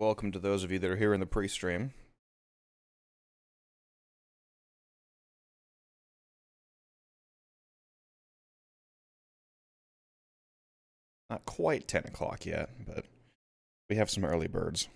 Welcome to those of you that are here in the pre-stream. Not quite 10 o'clock yet, but we have some early birds.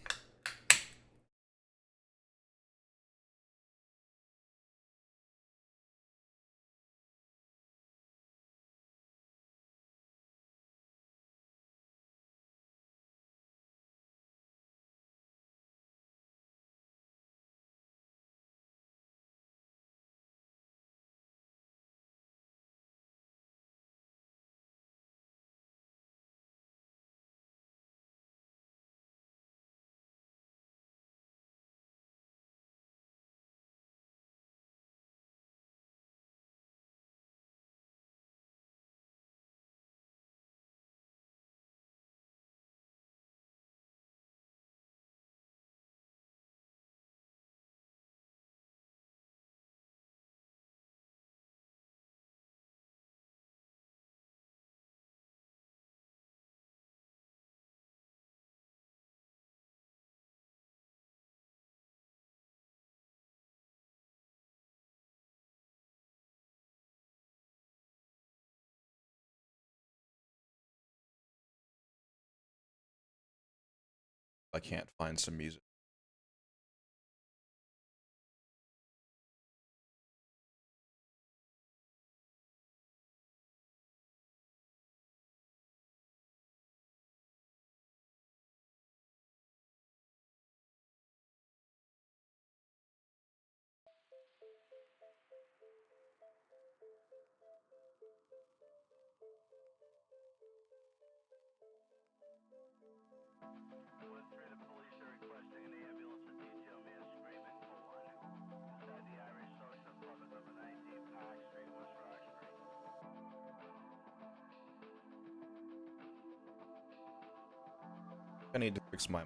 I can't find some music. I need to fix my...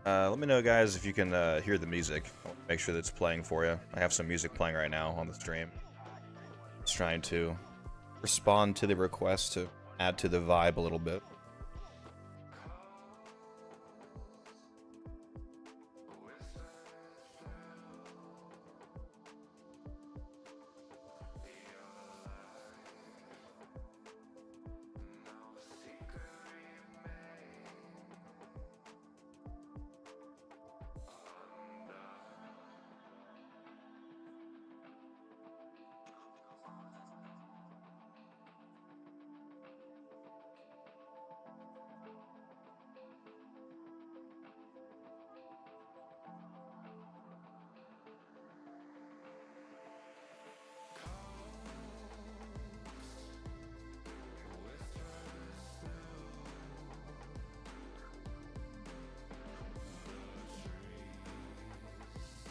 let me know, guys, if you can hear the music. Make sure that it's playing for you. I have some music playing right now on the stream. Just trying to respond to the request to add to the vibe a little bit.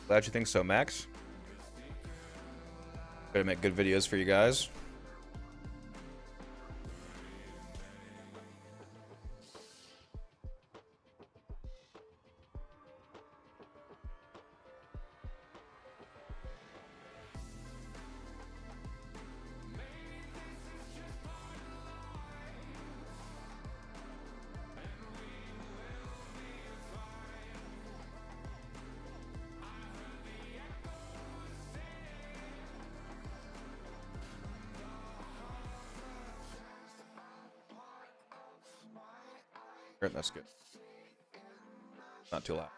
Glad you think so, Max. Try to make good videos for you guys. That's good. Not too loud.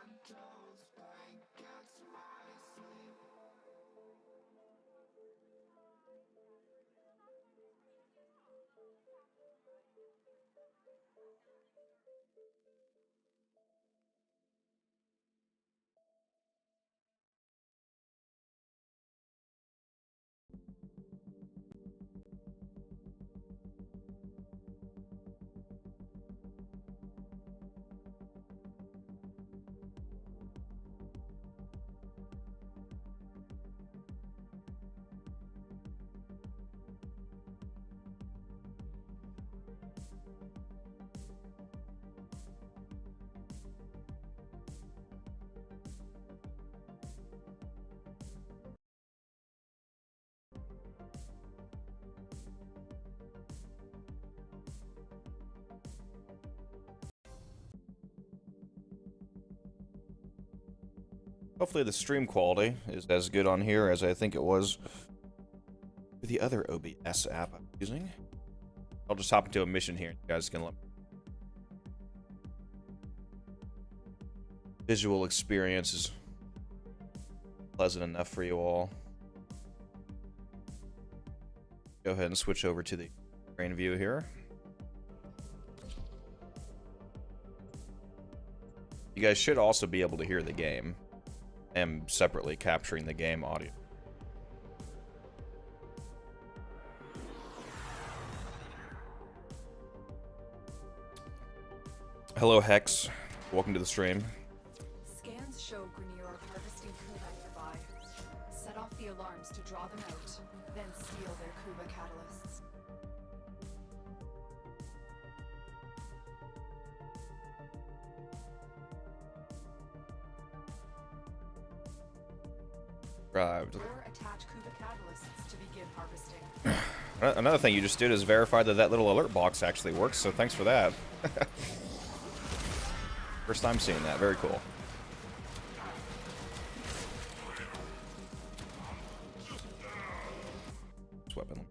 Hopefully the stream quality is as good on here as I think it was with the other OBS app I'm using. I'll just hop into a mission here. You guys can let me. Visual experience is pleasant enough for you all. Go ahead and switch over to the screen view here. You guys should also be able to hear the game. I am separately capturing the game audio. Hello, Hex. Welcome to the stream. Scans show Grenier are harvesting Kuva nearby. Set off the alarms to draw them out, then steal their Kuva catalysts. Arrived. Or attach Kuva catalysts to begin harvesting. Another thing you just did is verify that that little alert box actually works, so thanks for that. First time seeing that. Very cool. This weapon.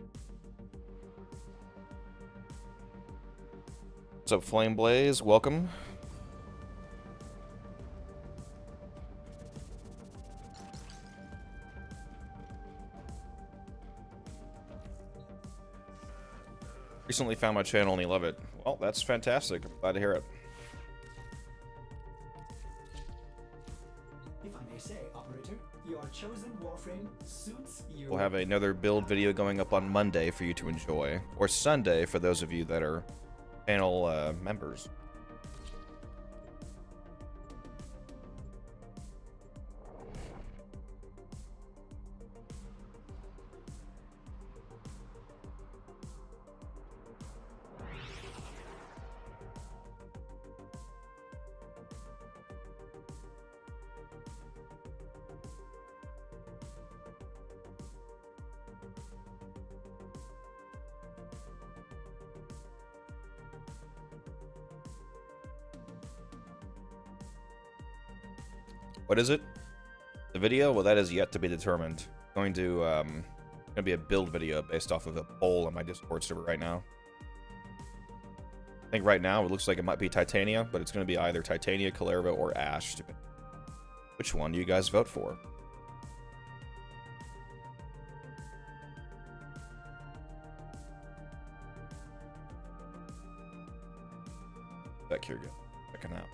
What's up, Flame Blaze? Welcome. Recently found my channel and you love it. Well, that's fantastic. I'm glad to hear it. If I may say, operator, your chosen Warframe suits you. We'll have another build video going up on Monday for you to enjoy, or Sunday for those of you that are channel members. What is it? The video? Well, that is yet to be determined. Going to be a build video based off of a poll on my Discord server right now. I think right now it looks like it might be Titania, but it's going to be either Titania, Calerva, or Ash. Which one do you guys vote for? Back here, go. Checking out.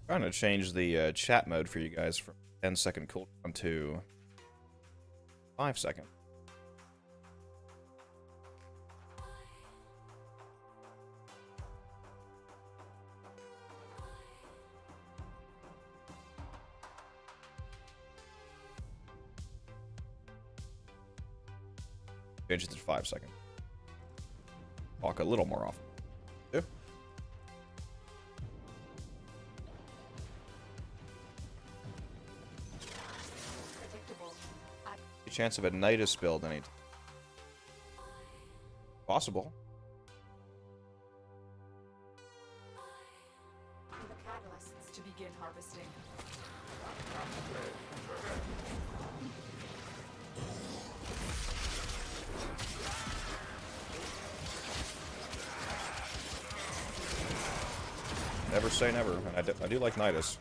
Trying to change the chat mode for you guys from 10-second cooldown to 5 second. Change it to 5 second. Talk a little more often. Yeah. Predictable. A chance of a Nidus build any possible. The catalysts to begin harvesting. Never say never. I do like Nidus.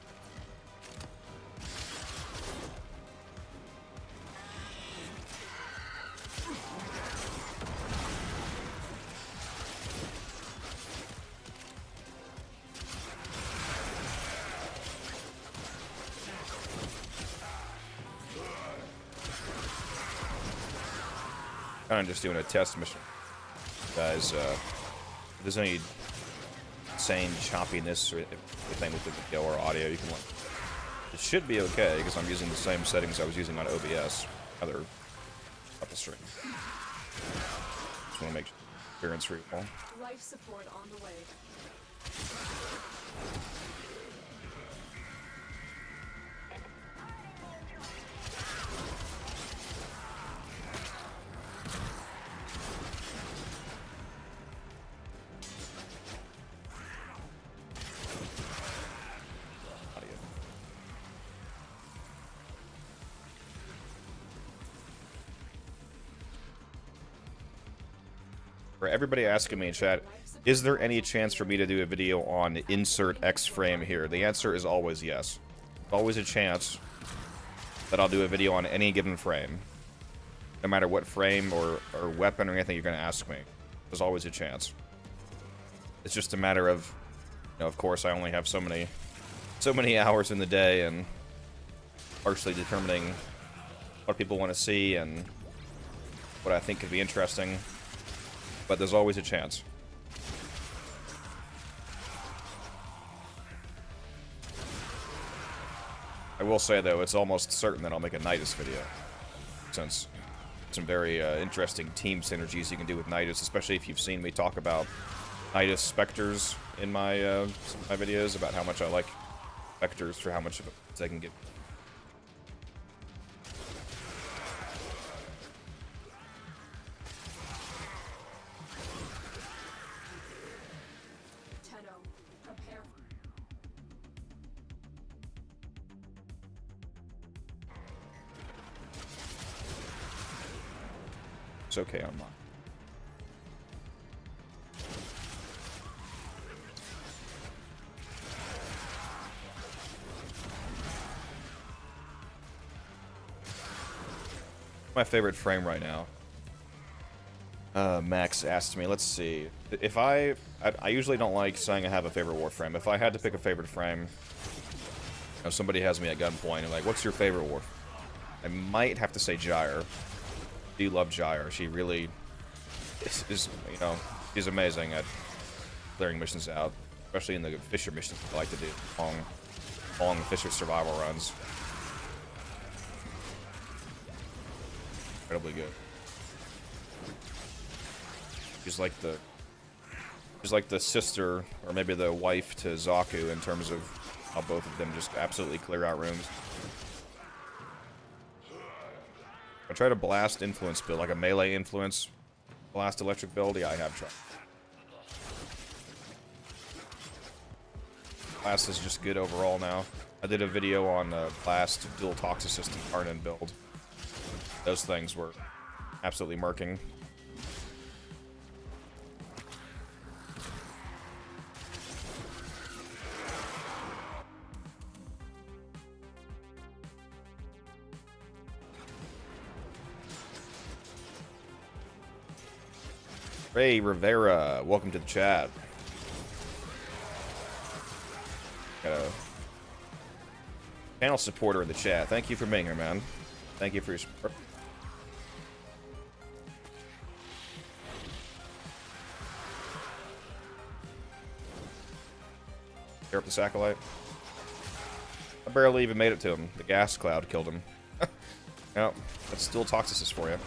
Kind of just doing a test mission, guys. If there's any insane choppiness or anything with the video or audio, you can like. It should be okay because I'm using the same settings I was using on OBS. Other up the stream. Just want to make sure it's real. Life support on the way. For everybody asking me in chat, is there any chance for me to do a video on insert X frame here? The answer is always yes. There's always a chance that I'll do a video on any given frame. No matter what frame or weapon or anything you're going to ask me. There's always a chance. It's just a matter of, you know, of course I only have so many hours in the day, and partially determining what people want to see and what I think could be interesting. But there's always a chance. I will say, though, it's almost certain that I'll make a Nidus video. Since some very interesting team synergies you can do with Nidus, especially if you've seen me talk about Nidus Spectres in my, my videos, about how much I like Spectres for how much of it they can get. It's okay on mine. My favorite frame right now. Max asked me, let's see. If I usually don't like saying I have a favorite Warframe. If I had to pick a favorite frame, you know, somebody has me at gunpoint and like, what's your favorite Warframe? I might have to say Gyre. I do love Gyre. She really is, you know, she's amazing at clearing missions out, especially in the Fisher missions I like to do, long Fisher survival runs. Incredibly good. She's like the sister, or maybe the wife to Zaku in terms of how both of them just absolutely clear out rooms. I try to blast influence build, like a melee influence blast electric build. Yeah, I have tried. Blast is just good overall now. I did a video on blast dual toxicist and Karnan build. Those things were absolutely murking. Ray Rivera, welcome to the chat. Gotta Channel supporter in the chat. Thank you for being here, man. Thank you for your support. Tear up this acolyte. I barely even made it to him. The gas cloud killed him. Yep, that's still Toxicist for you.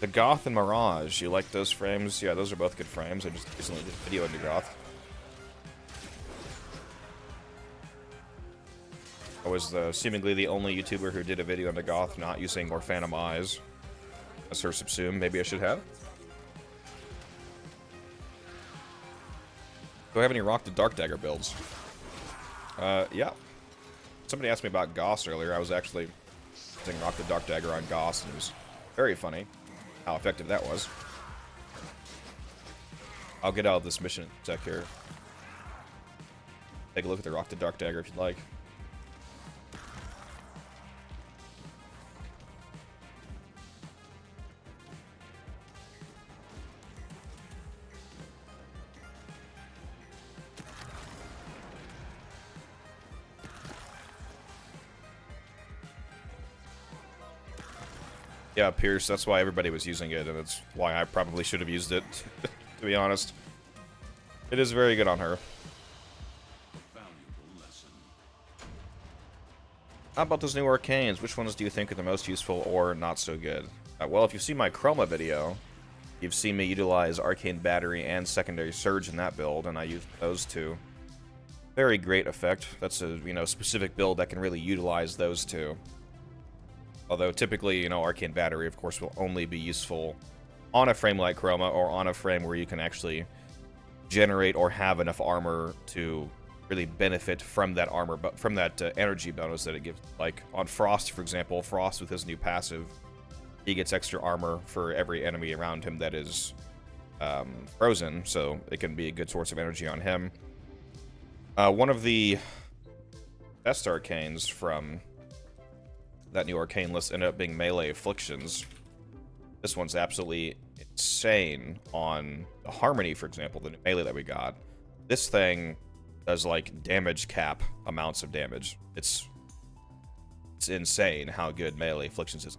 The Goth and Mirage, you like those frames? Yeah, those are both good frames. I just recently did a video into Goth. I was seemingly the only YouTuber who did a video into Goth not using more Phantom Eyes. As her subsume, maybe I should have. Do I have any Rock the Dark Dagger builds? Yeah. Somebody asked me about Goss earlier. I was actually using Rock the Dark Dagger on Goss, and it was very funny how effective that was. I'll get out of this mission in a sec here. Take a look at the Rock the Dark Dagger if you'd like. Yeah, Pierce, that's why everybody was using it, and it's why I probably should have used it, to be honest. It is very good on her. How about those new arcanes? Which ones do you think are the most useful or not so good? Well, if you've seen my Chroma video, you've seen me utilize Arcane Battery and Secondary Surge in that build, and I used those two. Very great effect. That's a, specific build that can really utilize those two. Although typically, Arcane Battery, of course, will only be useful on a frame like Chroma or on a frame where you can actually generate or have enough armor to really benefit from that armor, but from that energy bonus that it gives. Like on Frost, for example, Frost with his new passive, he gets extra armor for every enemy around him that is frozen, so it can be a good source of energy on him. One of the best arcanes from that new arcane list ended up being Melee Afflictions. This one's absolutely insane on the Harmony, for example, the new melee that we got. This thing does like damage cap amounts of damage. It's insane how good Melee Afflictions is.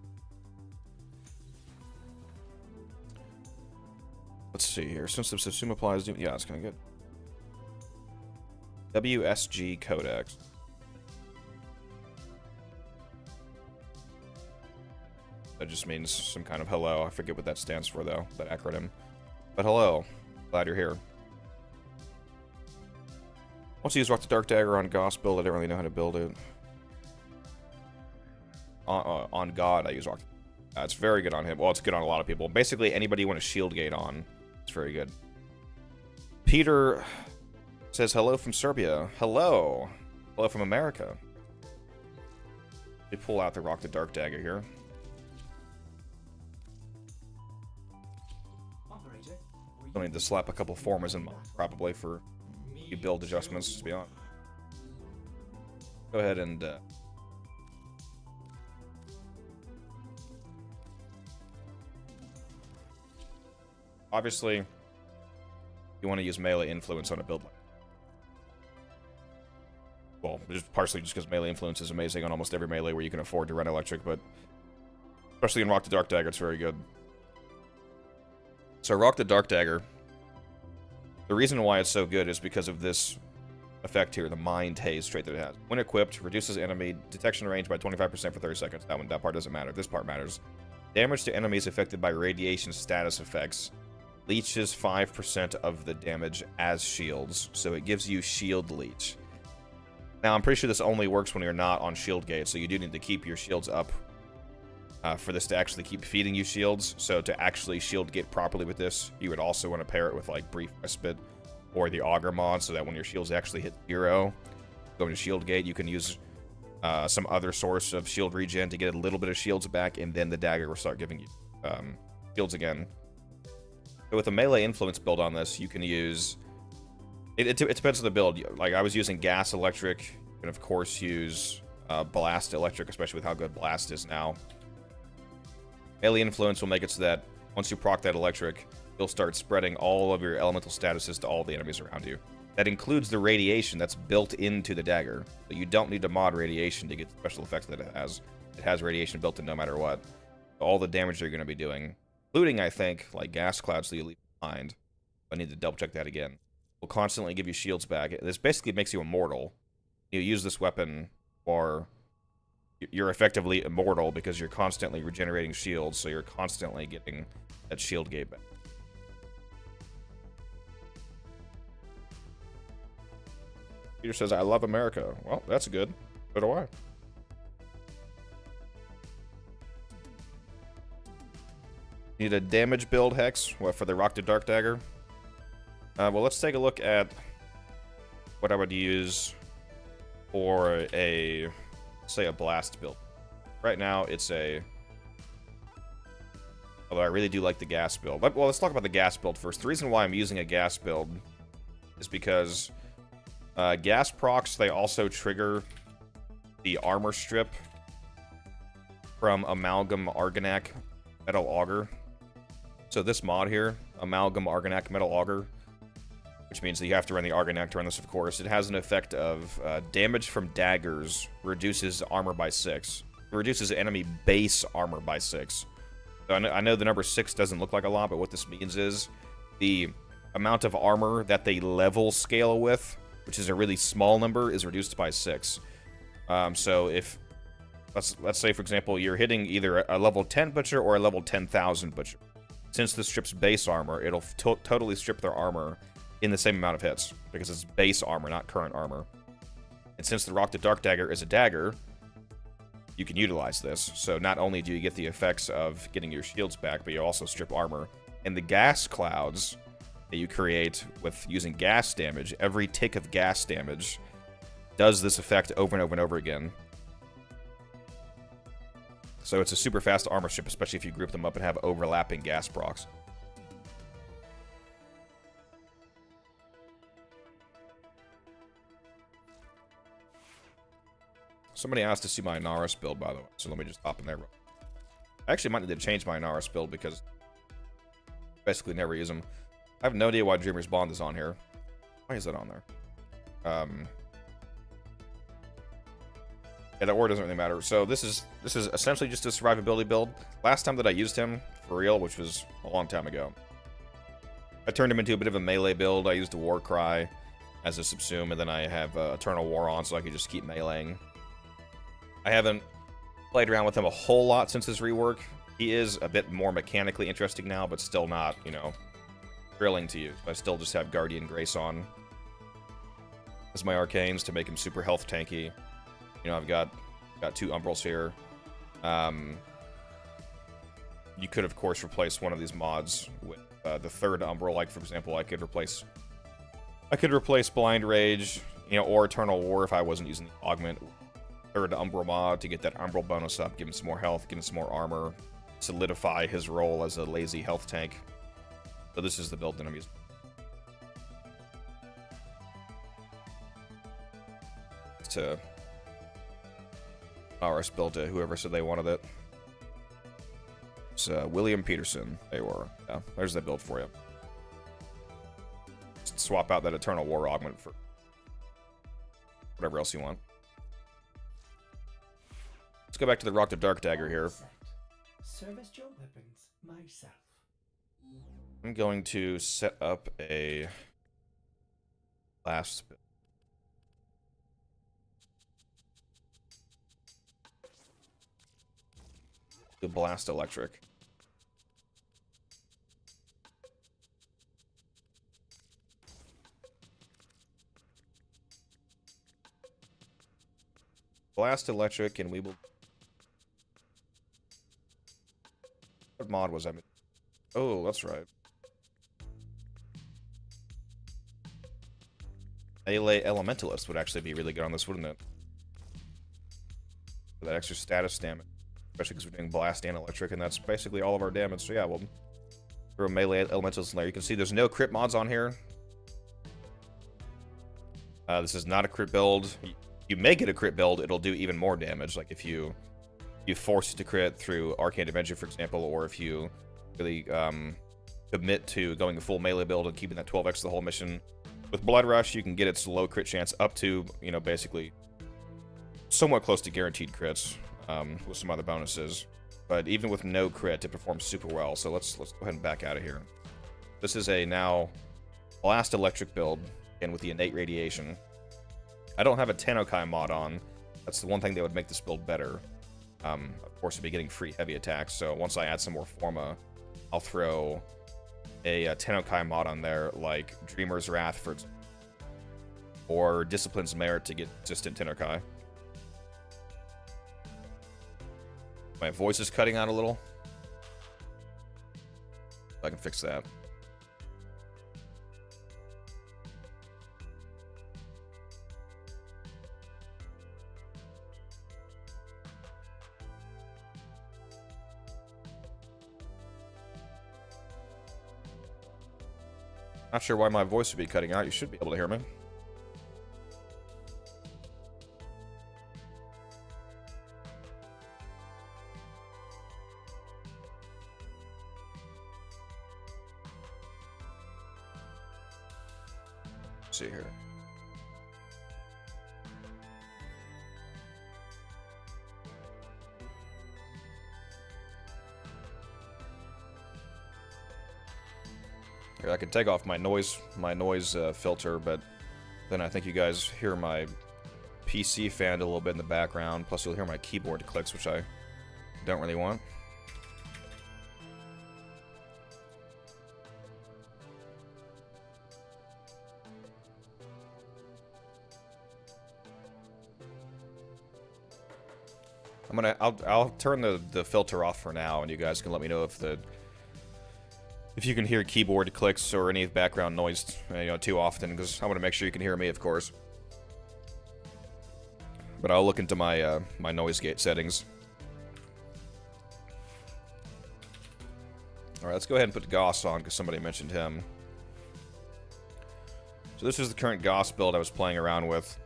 Let's see here. Since the subsume applies, yeah, it's kind of good. WSG Codex. That just means some kind of hello. I forget what that stands for, though, that acronym. But hello. Glad you're here. Once you use Rock the Dark Dagger on Goss build, I don't really know how to build it. On God, I use Rock. It's very good on him. Well, it's good on a lot of people. Basically, anybody you want to shield gate on, it's very good. Peter says hello from Serbia. Hello. Hello from America. Let me pull out the Rock the Dark Dagger here. I'll need to slap a couple formers in probably for build adjustments, to be honest. Go ahead and obviously you want to use melee influence on a build like, well, just partially just because melee influence is amazing on almost every melee where you can afford to run electric, but especially in Rock the Dark Dagger, it's very good. So Rock the Dark Dagger, the reason why it's so good is because of this effect here, the Mind Haze trait that it has. When equipped, reduces enemy detection range by 25% for 30 seconds. That part doesn't matter. This part matters. Damage to enemies affected by radiation status effects. Leeches 5% of the damage as shields, so it gives you shield leech. Now, I'm pretty sure this only works when you're not on shield gate, so you do need to keep your shields up for this to actually keep feeding you shields. So to actually shield gate properly with this, you would also want to pair it with like Brief Respite or the Augur mod, so that when your shields actually hit 0, go to shield gate, you can use some other source of shield regen to get a little bit of shields back, and then the dagger will start giving you shields again. So with a melee influence build on this, you can use... It depends on the build. Like, I was using gas electric, and of course use blast electric, especially with how good blast is now. Melee influence will make it so that once you proc that electric, you'll start spreading all of your elemental statuses to all the enemies around you. That includes the radiation that's built into the dagger, but you don't need to mod radiation to get the special effects that it has. It has radiation built in no matter what. All the damage you're going to be doing, including, I think, like gas clouds that you leave behind. I need to double check that again. Will constantly give you shields back. This basically makes you immortal. You use this weapon, or you're effectively immortal because you're constantly regenerating shields, so you're constantly getting that shield gate back. Peter says, I love America. Well, that's good. So do I. Need a damage build, Hex, for the Rock to Dark Dagger. Well, let's take a look at what I would use for a, say, a blast build. Right now, it's a... Although I really do like the gas build. Well, let's talk about the gas build first. The reason why I'm using a gas build is because gas procs, they also trigger the armor strip from Amalgam Argonac Metal Auger. So this mod here, Amalgam Argonac Metal Auger, which means that you have to run the Argonac to run this, of course. It has an effect of damage from daggers reduces armor by 6. It reduces enemy base armor by 6. So I know the number 6 doesn't look like a lot, but what this means is the amount of armor that they level scale with, which is a really small number, is reduced by 6. So if, let's say, for example, you're hitting either a level 10 Butcher or a level 10,000 Butcher. Since this strips base armor, it'll totally strip their armor in the same amount of hits, because it's base armor, not current armor. And since the Rock to Dark Dagger is a dagger, you can utilize this. So not only do you get the effects of getting your shields back, but you also strip armor. And the gas clouds that you create with using gas damage, every tick of gas damage does this effect over and over and over again. So it's a super fast armor strip, especially if you group them up and have overlapping gas procs. Somebody asked to see my Naris build, by the way, so let me just hop in there. I actually might need to change my Naris build because I basically never use them. I have no idea why Dreamer's Bond is on here. Why is that on there? Yeah, the ore doesn't really matter. So this is essentially just a survivability build. Last time that I used him, for real, which was a long time ago, I turned him into a bit of a melee build. I used a War Cry as a subsume, and then I have Eternal War on so I could just keep meleeing. I haven't played around with him a whole lot since his rework. He is a bit more mechanically interesting now, but still not, you know, thrilling to use. I still just have Guardian Grace on as my arcanes to make him super health tanky. You know, I've got 2 Umbrals here. You could, of course, replace one of these mods with the 3rd Umbral. Like, for example, I could replace Blind Rage, you know, or Eternal War if I wasn't using the augment. 3rd Umbral mod to get that Umbral bonus up, give him some more health, give him some more armor, solidify his role as a lazy health tank. So this is the build that I'm using. To Naris build to whoever said they wanted it. It's William Peterson. They were. Yeah, there's that build for you. Just swap out that Eternal War augment for whatever else you want. Let's go back to the Rock to Dark Dagger here. Service your weapons myself. I'm going to set up a blast. The blast electric. Blast electric, and we will. What mod was I? Oh, that's right. Melee Elementalist would actually be really good on this, wouldn't it? For that extra status damage. Especially because we're doing blast and electric, and that's basically all of our damage. So yeah, we'll throw Melee Elementalist in there. You can see there's no crit mods on here. This is not a crit build. You make it a crit build, it'll do even more damage. Like if you you force it to crit through Arcane Adventure, for example, or if you really commit to going a full melee build and keeping that 12x the whole mission. With Blood Rush, you can get its low crit chance up to, you know, basically somewhat close to guaranteed crits, with some other bonuses. But even with no crit, it performs super well. So let's go ahead and back out of here. This is a now Blast Electric build, and with the innate radiation. I don't have a TennoCreate mod on. That's the one thing that would make this build better. Of course, I'll be getting free heavy attacks, so once I add some more Forma, I'll throw a TennoCreate mod on there, like Dreamer's Wrath or Discipline's Merit to get consistent TennoCreate. My voice is cutting out a little. I can fix that. Not sure why my voice would be cutting out. You should be able to hear me. Let's see here. I can take off my noise filter, but then I think you guys hear my PC fan a little bit in the background. Plus, you'll hear my keyboard clicks, which I don't really want. I'll turn the filter off for now, and you guys can let me know if you can hear keyboard clicks or any background noise, you know, too often, because I want to make sure you can hear me, of course. But I'll look into my my noise gate settings. All right, let's go ahead and put Goss on because somebody mentioned him. So this is the current Goss build I was playing around with.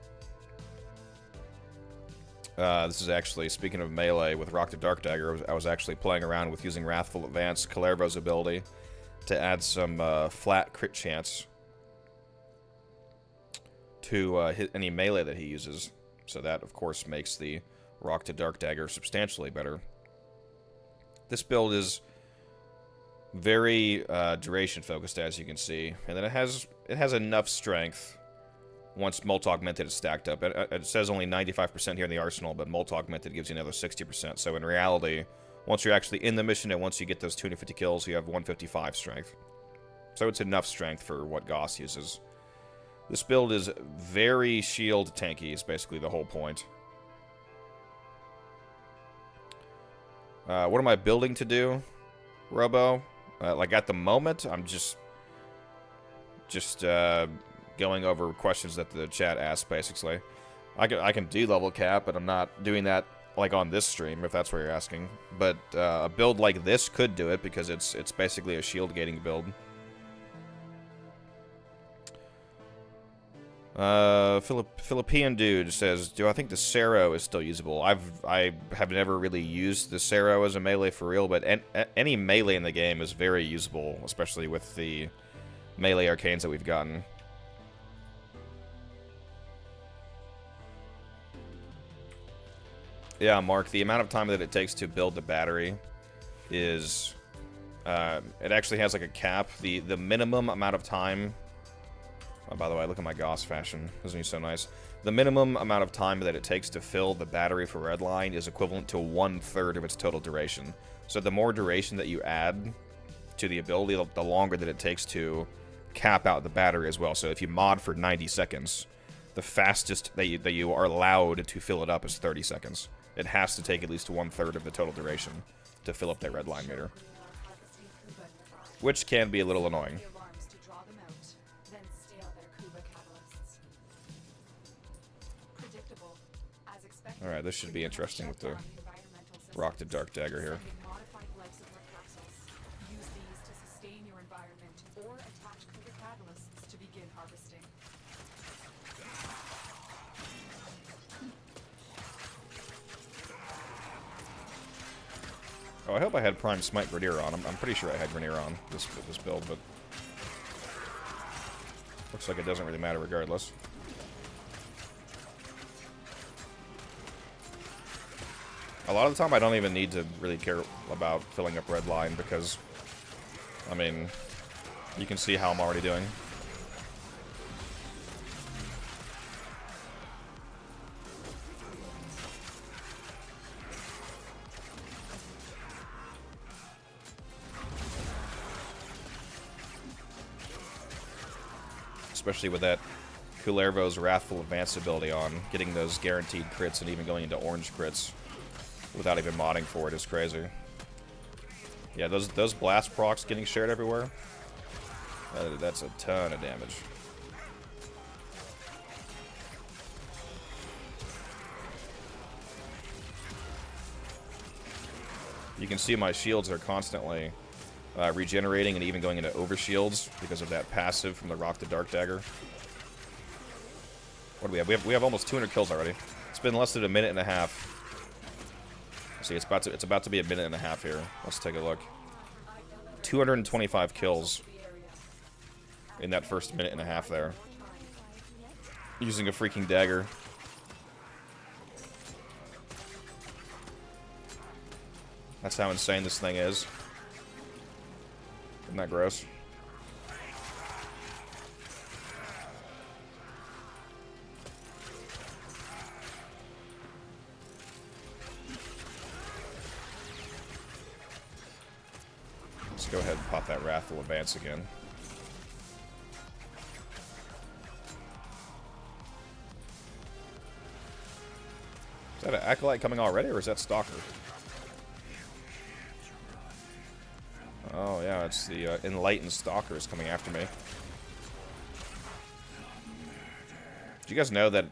This is actually, speaking of melee, with Rock the Dark Dagger, I was actually playing around with using Wrathful Advance, Calervo's ability, to add some flat crit chance to hit any melee that he uses. So that, of course, makes the Rock to Dark Dagger substantially better. This build is very duration focused, as you can see, and then it has enough strength once Molt Augmented is stacked up. It says only 95% here in the arsenal, but Molt Augmented gives you another 60%. So in reality, once you're actually in the mission and once you get those 250 kills, you have 155 strength. So it's enough strength for what Goss uses. This build is very shield tanky, is basically the whole point. What am I building to do, Robo? Like at the moment, I'm just going over questions that the chat asked, basically. I can do level cap, but I'm not doing that like on this stream, if that's what you're asking. But a build like this could do it because it's basically a shield gating build. Philippine dude says, do I think the Sero is still usable? I have never really used the Sero as a melee for real, but any melee in the game is very usable, especially with the melee arcanes that we've gotten. Yeah, Mark, the amount of time that it takes to build the battery is... it actually has like a cap. The minimum amount of time... Oh, by the way, look at my Goss fashion. Isn't he so nice? The minimum amount of time that it takes to fill the battery for Redline is equivalent to 1/3 of its total duration. So the more duration that you add to the ability, the longer that it takes to cap out the battery as well. So if you mod for 90 seconds, the fastest that you are allowed to fill it up is 30 seconds. It has to take at least 1/3 of the total duration to fill up that Redline meter. Which can be a little annoying. Alright, this should be interesting with the Rock the Dark Dagger here. I hope I had Prime Smite Grenier on. I'm pretty sure I had Grenier on this build, but looks like it doesn't really matter regardless. A lot of the time, I don't even need to really care about filling up red line because, I mean, you can see how I'm already doing. Especially with that Kullervo's Wrathful Advance ability on, getting those guaranteed crits and even going into orange crits without even modding for it is crazy. Yeah, those blast procs getting shared everywhere, that's a ton of damage. You can see my shields are constantly regenerating and even going into overshields because of that passive from the Rock the Dark Dagger. What do we have? We have almost 200 kills already. It's been less than a minute and a half. See, it's about to be a minute and a half here. Let's take a look. 225 kills in that first minute and a half there. Using a freaking dagger. That's how insane this thing is. Isn't that gross? Let's go ahead and pop that Wrathful Advance again. Is that an Acolyte coming already, or is that Stalker? Oh yeah, it's the Enlightened Stalkers coming after me. Do you guys know that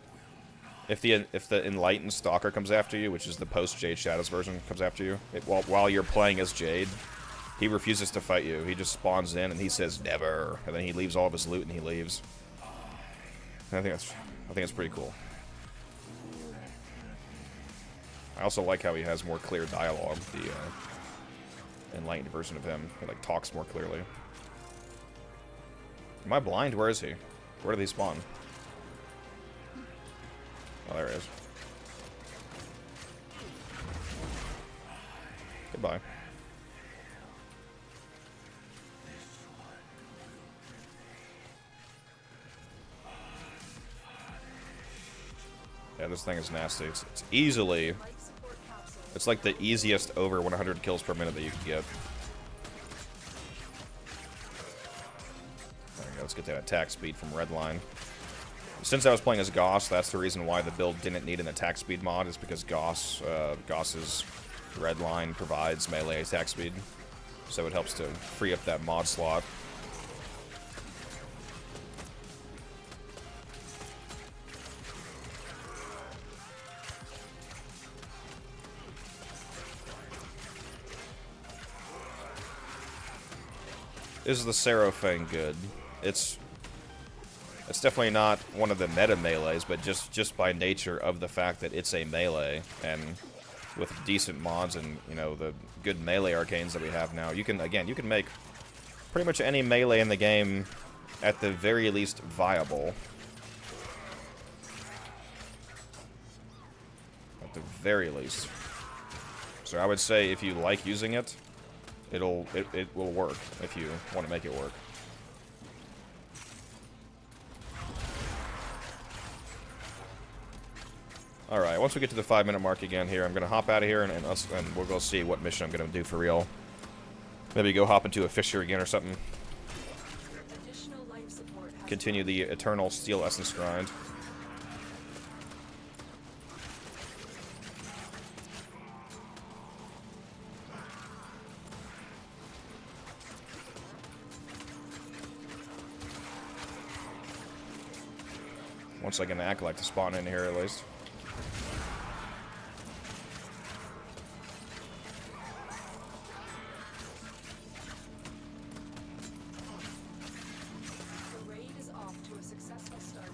if the Enlightened Stalker comes after you, which is the post Jade Shadows version, comes after you, while you're playing as Jade, he refuses to fight you. He just spawns in and he says never, and then he leaves all of his loot and he leaves. And I think it's pretty cool. I also like how he has more clear dialogue. The Enlightened version of him, he like talks more clearly. Am I blind? Where is he? Where did he spawn? Oh, there he is. Goodbye. Yeah, this thing is nasty. It's easily... It's like the easiest over 100 kills per minute that you can get. There we go, let's get that attack speed from Redline. Since I was playing as Goss, that's the reason why the build didn't need an attack speed mod, is because Goss's Redline provides melee attack speed. So it helps to free up that mod slot. Is the Seraphine good? It's definitely not one of the meta melees, but just by nature of the fact that it's a melee, and with decent mods and, you know, the good melee arcanes that we have now, you can make pretty much any melee in the game at the very least viable. At the very least. So I would say if you like using it, it will work if you want to make it work. Alright, once we get to the 5-minute mark again here, I'm going to hop out of here and we'll go see what mission I'm going to do for real. Maybe go hop into a fissure again or something. Continue the Eternal Steel Essence grind. Once I get an Acolyte to spawn in here, at least.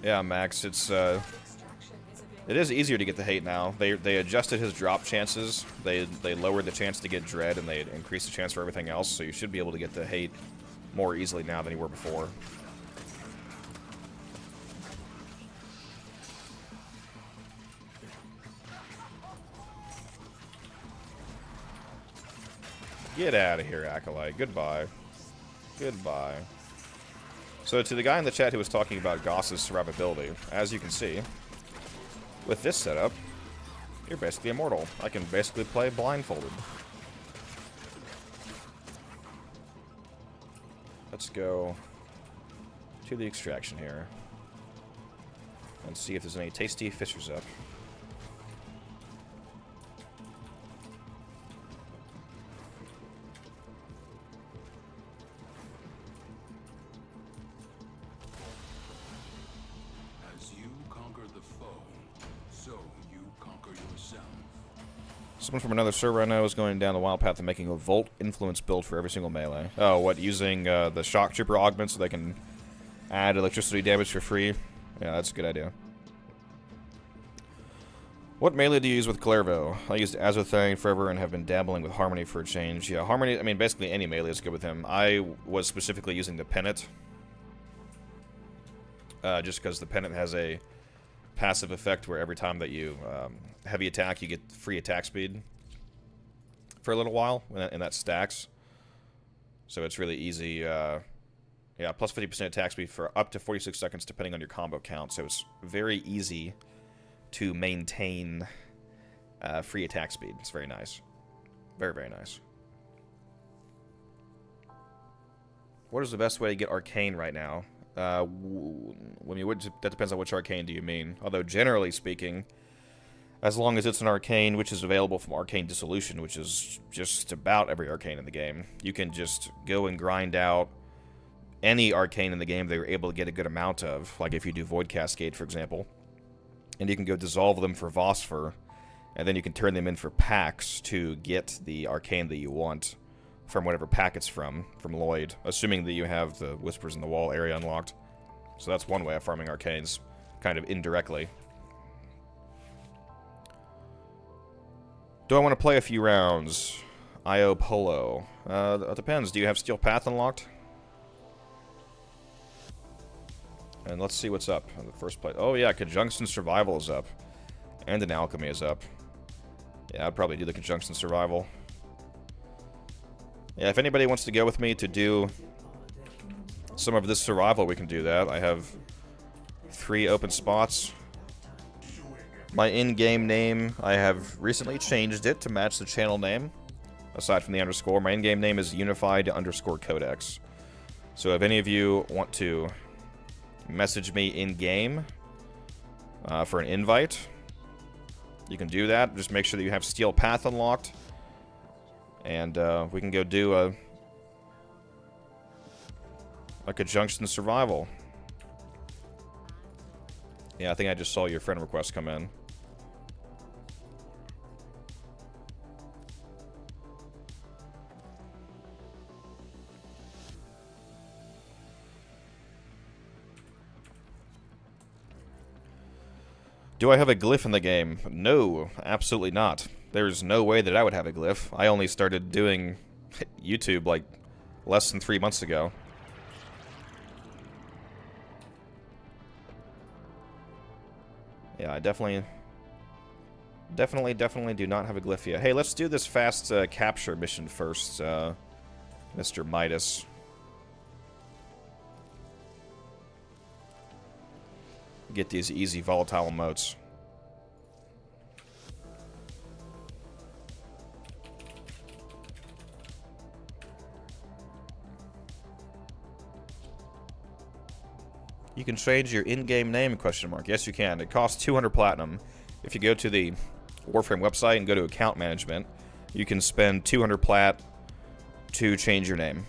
Yeah, Max, it's It is easier to get the hate now. They adjusted his drop chances. They lowered the chance to get dread, and they increased the chance for everything else. So you should be able to get the hate more easily now than you were before. Get out of here, Acolyte. Goodbye. Goodbye. So to the guy in the chat who was talking about Goss's survivability, as you can see, with this setup, you're basically immortal. I can basically play blindfolded. Let's go to the extraction here and see if there's any tasty fishers up. Someone from another server I know is going down the wild path of making a Volt influence build for every single melee. Oh, what, using the Shock Trooper augment so they can add electricity damage for free? Yeah, that's a good idea. What melee do you use with Clairvo? I used Azothian forever and have been dabbling with Harmony for a change. Yeah, Harmony, I mean, basically any melee is good with him. I was specifically using the Pennant. Just because the Pennant has a passive effect where every time that you heavy attack, you get free attack speed for a little while, and that stacks. So it's really easy. Yeah, plus 50% attack speed for up to 46 seconds, depending on your combo count. So it's very easy to maintain free attack speed. It's very nice. Very, very nice. What is the best way to get Arcane right now? That depends on which Arcane do you mean. Although, generally speaking, as long as it's an Arcane which is available from Arcane Dissolution, which is just about every Arcane in the game, you can just go and grind out any Arcane in the game that you're able to get a good amount of, like if you do Void Cascade, for example, and you can go dissolve them for Vosper, and then you can turn them in for packs to get the Arcane that you want from whatever pack it's from Lloyd, assuming that you have the Whispers in the Wall area unlocked. So that's one way of farming Arcanes, kind of indirectly. Do I want to play a few rounds? IO Polo. It depends. Do you have Steel Path unlocked? And let's see what's up in the first place. Oh yeah, Conjunction Survival is up. And an Alchemy is up. Yeah, I'd probably do the Conjunction Survival. Yeah, if anybody wants to go with me to do some of this survival, we can do that. I have 3 open spots. My in-game name, I have recently changed it to match the channel name, aside from the underscore. My in-game name is Unified_Codex. So if any of you want to message me in-game for an invite, you can do that. Just make sure that you have Steel Path unlocked. And we can go do a Conjunction Survival. Yeah, I think I just saw your friend request come in. Do I have a glyph in the game? No, absolutely not. There's no way that I would have a glyph. I only started doing YouTube like less than 3 months ago. Yeah, I definitely do not have a glyph yet. Hey, let's do this fast capture mission first, Mr. Midas. Get these easy volatile emotes. You can change your in-game name, ? Yes, you can. It costs 200 platinum. If you go to the Warframe website and go to account management, you can spend 200 plat to change your name.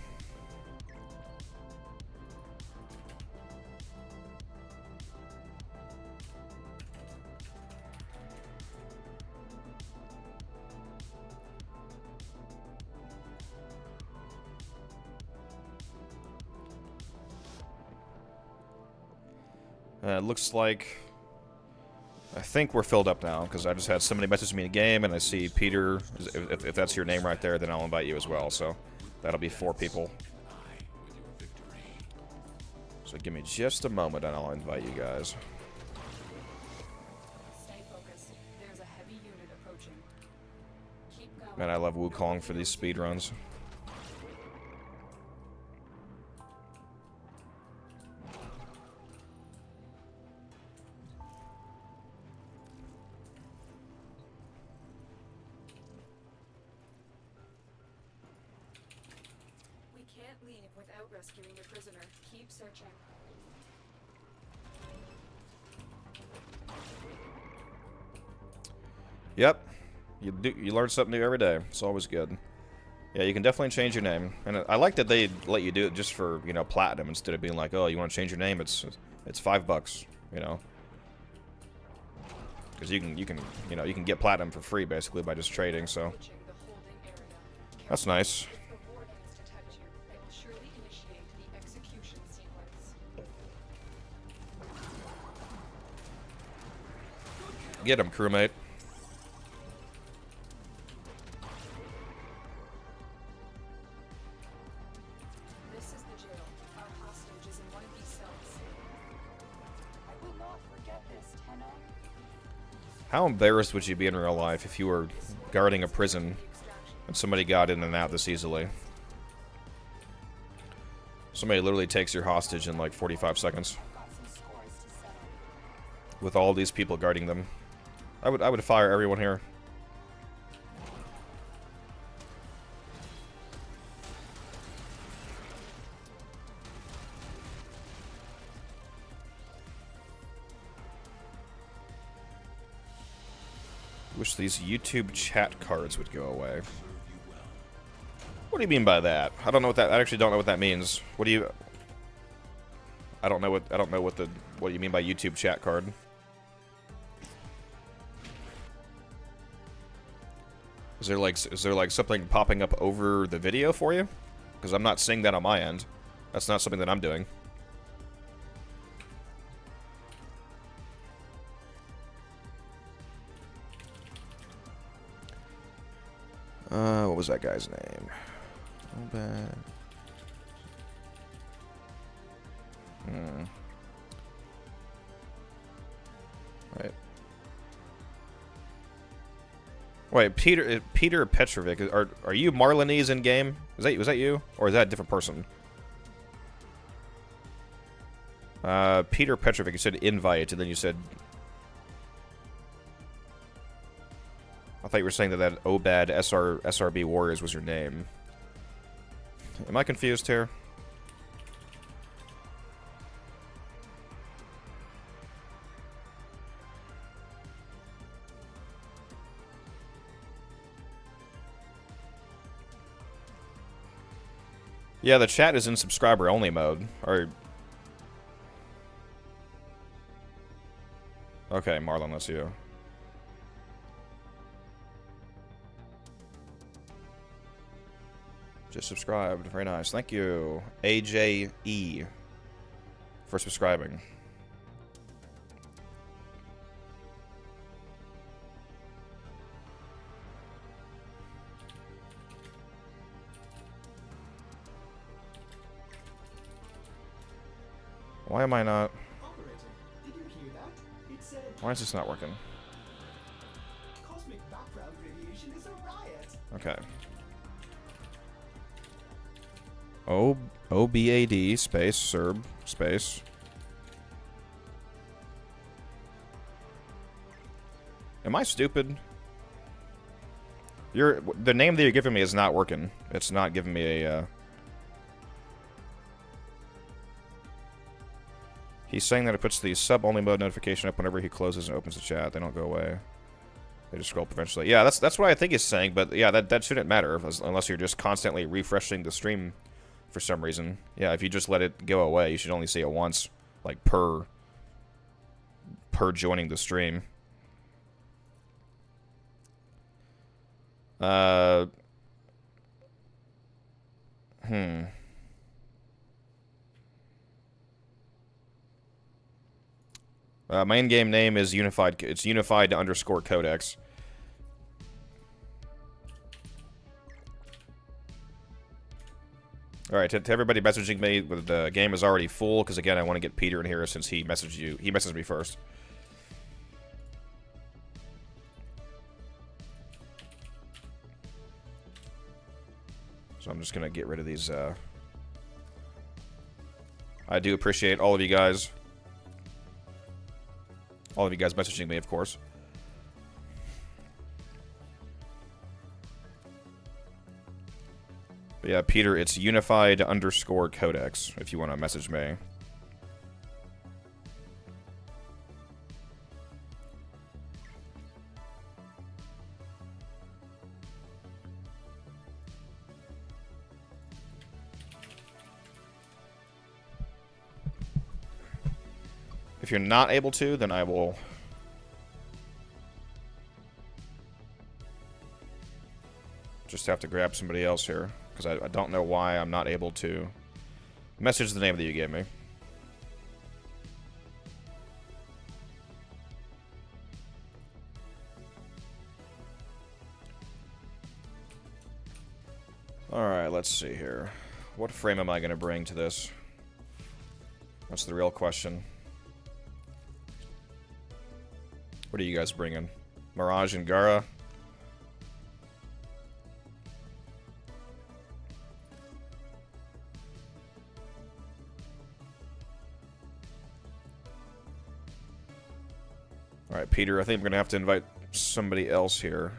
It looks like I think we're filled up now, because I just had somebody message me in a game, and I see Peter. If that's your name right there, then I'll invite you as well, so that'll be 4 people. So give me just a moment, and I'll invite you guys. Stay focused. There's a heavy unit approaching. Keep going. Man, I love Wukong for these speed runs. We can't leave without rescuing the prisoner. Keep searching. Yep. You learn something new every day. It's always good. Yeah, you can definitely change your name. And I like that they let you do it just for, you know, platinum instead of being like, oh, you want to change your name? It's $5, you know. Because you can you can get platinum for free basically by just trading, so Approaching the holding area. that's nice. If the wardens detect you, they will surely initiate the execution sequence. Get him, crewmate. This is the jail. Our hostage is in one of these cells. I will not forget this, Tenno. How embarrassed would you be in real life if you were guarding a prison and somebody got in and out this easily? Somebody literally takes your hostage in like 45 seconds Got some scores to settle. with all these people guarding them. I would fire everyone here. Wish these YouTube chat cards would go away. What do you mean by that? I don't know what that. I actually don't know what that means. What do you? I don't know what you mean by YouTube chat card. Is there like something popping up over the video for you? Because I'm not seeing that on my end. That's not something that I'm doing. What was that guy's name? Oh, bad. Right. Wait, Peter Petrovic. Are you Marlinese in game? Was that you, or is that a different person? Peter Petrovic. You said invite, and then you said. I thought you were saying that Obad SRB Warriors was your name. Am I confused here? Yeah, the chat is in subscriber only mode. Or okay, Marlon, that's you. Just subscribed. Very nice. Thank you, AJE, for subscribing. Why am I not? Operator, did you hear that? It said Why is this not working? cosmic background radiation is a riot. Okay. OBAD space Serb space. Am I stupid? The name that you're giving me is not working. It's not giving me a. He's saying that it puts the sub-only mode notification up whenever he closes and opens the chat. They don't go away. They just scroll eventually. Yeah, that's what I think he's saying. But yeah, that shouldn't matter unless you're just constantly refreshing the stream. For some reason. Yeah, if you just let it go away, you should only see it once, like per joining the stream. My in-game name is Unified. It's Unified_Codex. All right, to everybody messaging me, the game is already full because again, I want to get Peter in here since he messaged you. He messaged me first. So I'm just gonna get rid of these. I do appreciate all of you guys. All of you guys messaging me, of course. But yeah, Peter, it's Unified_Codex if you want to message me. If you're not able to, then I will... just have to grab somebody else here. Because I don't know why I'm not able to message the name that you gave me. Alright, let's see here. What frame am I going to bring to this? That's the real question. What are you guys bringing? Mirage and Gara? Alright, Peter, I think I'm going to have to invite somebody else here.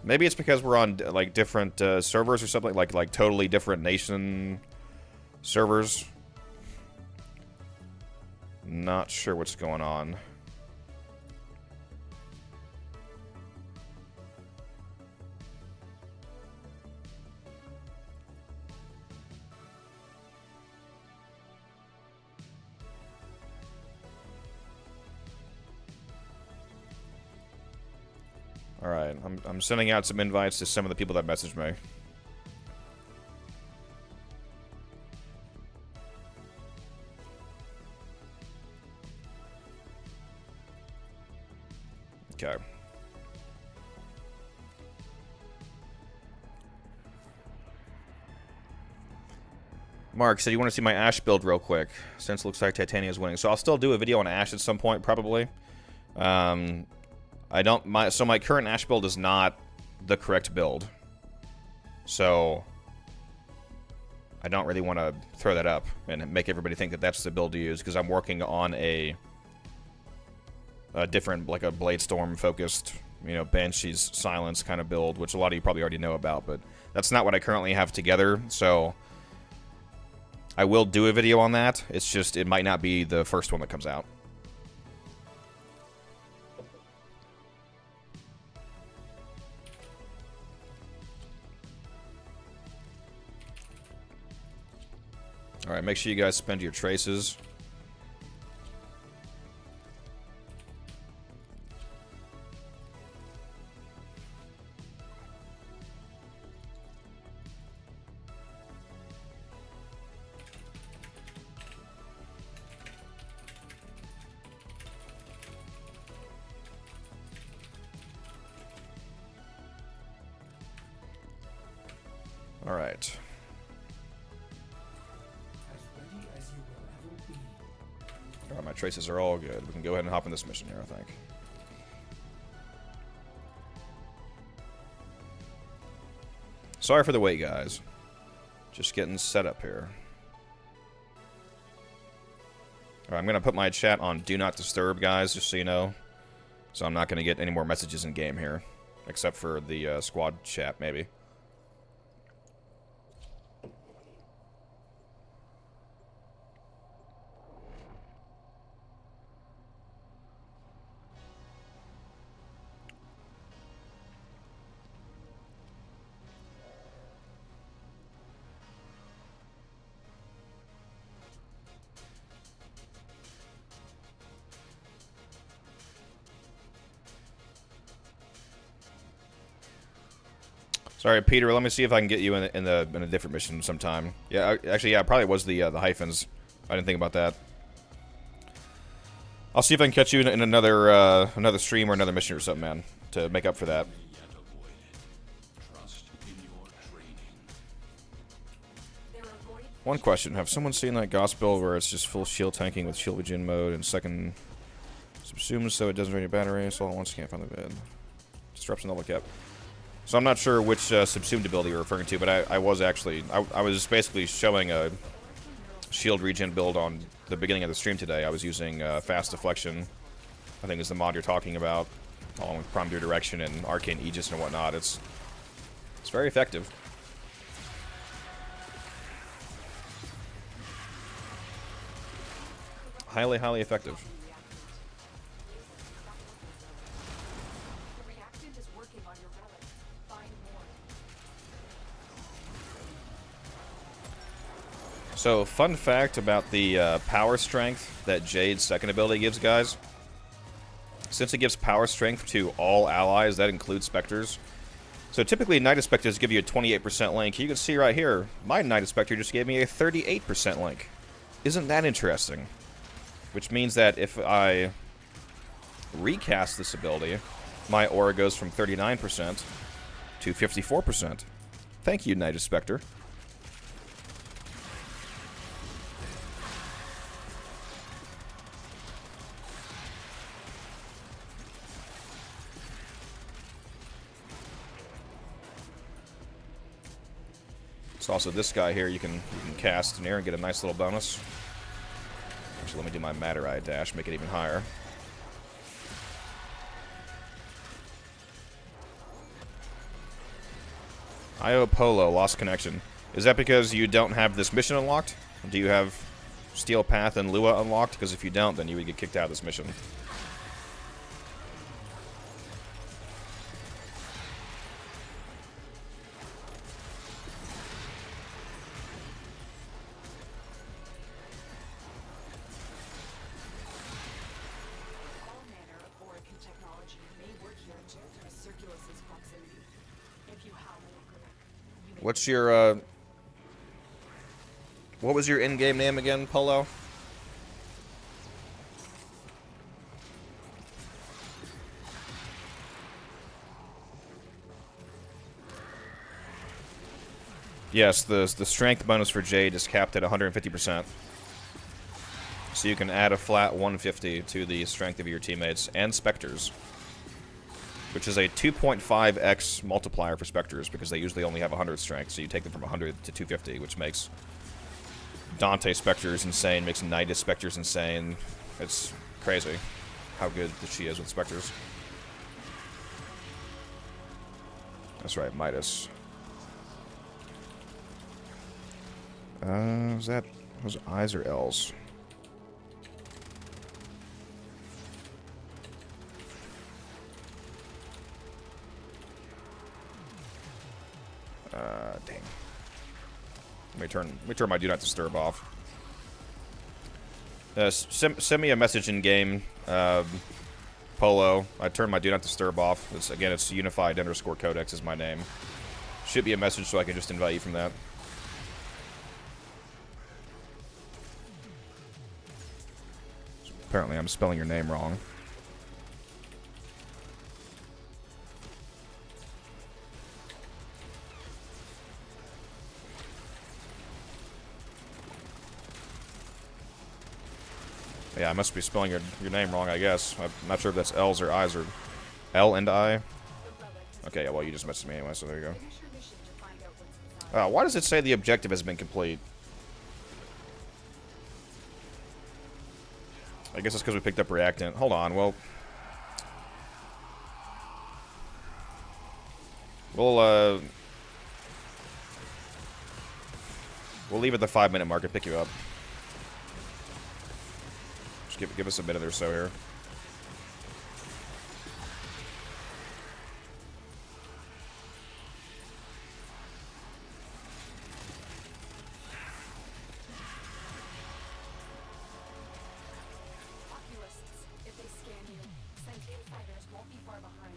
Maybe it's because we're on, like, different servers or something, like totally different nation servers. Not sure what's going on. Alright, I'm sending out some invites to some of the people that messaged me. Okay. Mark said you want to see my Ash build real quick, since it looks like Titania is winning. So I'll still do a video on Ash at some point, probably. So my current Ash build is not the correct build. So I don't really want to throw that up and make everybody think that that's the build to use, because I'm working on a different, like a Bladestorm focused, you know, Banshee's Silence kind of build, which a lot of you probably already know about, but that's not what I currently have together, so I will do a video on that. It's just, it might not be the first one that comes out. Alright, make sure you guys spend your traces. Alright. Alright, my traces are all good. We can go ahead and hop in this mission here, I think. Sorry for the wait, guys. Just getting set up here. Alright, I'm gonna put my chat on Do Not Disturb, guys, just so you know. So I'm not gonna get any more messages in game here. Except for the squad chat, maybe. Sorry, Peter. Let me see if I can get you in a different mission sometime. Yeah, actually, yeah, it probably was the hyphens. I didn't think about that. I'll see if I can catch you in another another stream or another mission or something, man, to make up for that. One question: have someone seen that gospel where it's just full shield tanking with shield regen mode and second subsumes so it doesn't drain your battery? So all at once can't find the bed. Disruption level cap. So I'm not sure which subsumed ability you're referring to, but I was actually I was basically showing a shield regen build on the beginning of the stream today. I was using fast deflection, I think is the mod you're talking about, along with prime direction and arcane aegis and whatnot. It's very effective. Highly, highly effective. The reactant is working on your relic. Find more. So, fun fact about the power strength that Jade's second ability gives, guys. Since it gives power strength to all allies, that includes Spectres. So typically, Knight Spectres give you a 28% link. You can see right here, my Knight Spectre just gave me a 38% link. Isn't that interesting? Which means that if I recast this ability, my aura goes from 39% to 54%. Thank you, Knight Spectre. It's also this guy here you can cast in air and get a nice little bonus. Actually, let me do my Matter Eye dash, make it even higher. IO Polo, lost connection. Is that because you don't have this mission unlocked? Do you have Steel Path and Lua unlocked? Because if you don't, then you would get kicked out of this mission. All manner of Orican technology may work here due to Circulus's proximity. If you have an you may What's your, what was your in-game name again, Polo? Yes, the strength bonus for Jade is capped at 150%. So you can add a flat 150 to the strength of your teammates and Spectres. Which is a 2.5x multiplier for Spectres, because they usually only have 100 strength, so you take them from 100 to 250, which makes Dante Spectres insane, makes Nidus Spectres insane. It's crazy how good that she is with Spectres. That's right, Midas. Was that... was it I's or L's? Dang. Let me turn my Do Not Disturb off. Send me a message in game, Polo. I turned my Do Not Disturb off. Again, it's Unified_Codex is my name. Should be a message so I can just invite you from that. Apparently, I'm spelling your name wrong. Yeah, I must be spelling your name wrong, I guess. I'm not sure if that's L's or I's or L and I. Okay, yeah, well, you just messaged me anyway, so there you go. finish your mission to find out what's inside. Why does it say the objective has been complete? I guess it's because we picked up Reactant. Hold on, well... We'll leave at the 5-minute mark and pick you up. Just give us a minute or so here. Oculists, if they scan you, Sentient fighters won't be far behind.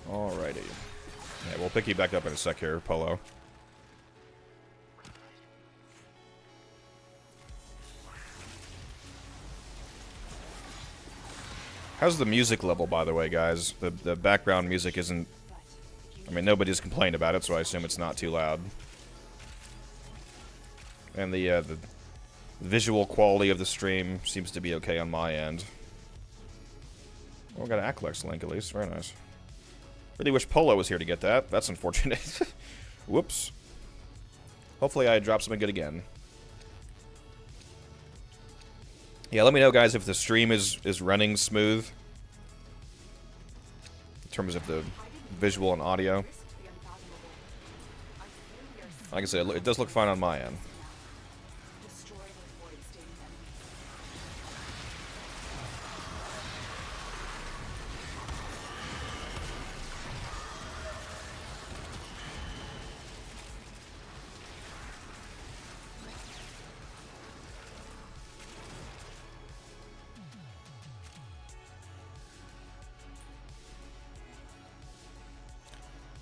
Alrighty. Yeah, we'll pick you back up in a sec here, Polo. How's the music level, by the way, guys? The background music isn't... I mean, nobody's complained about it, so I assume it's not too loud. And the visual quality of the stream seems to be okay on my end. Oh, we got an Aclex link, at least. Very nice. Really wish Polo was here to get that. That's unfortunate. Whoops. Hopefully I drop something good again. Yeah, let me know, guys, if the stream is running smooth in terms of the visual and audio. Like I said, it does look fine on my end.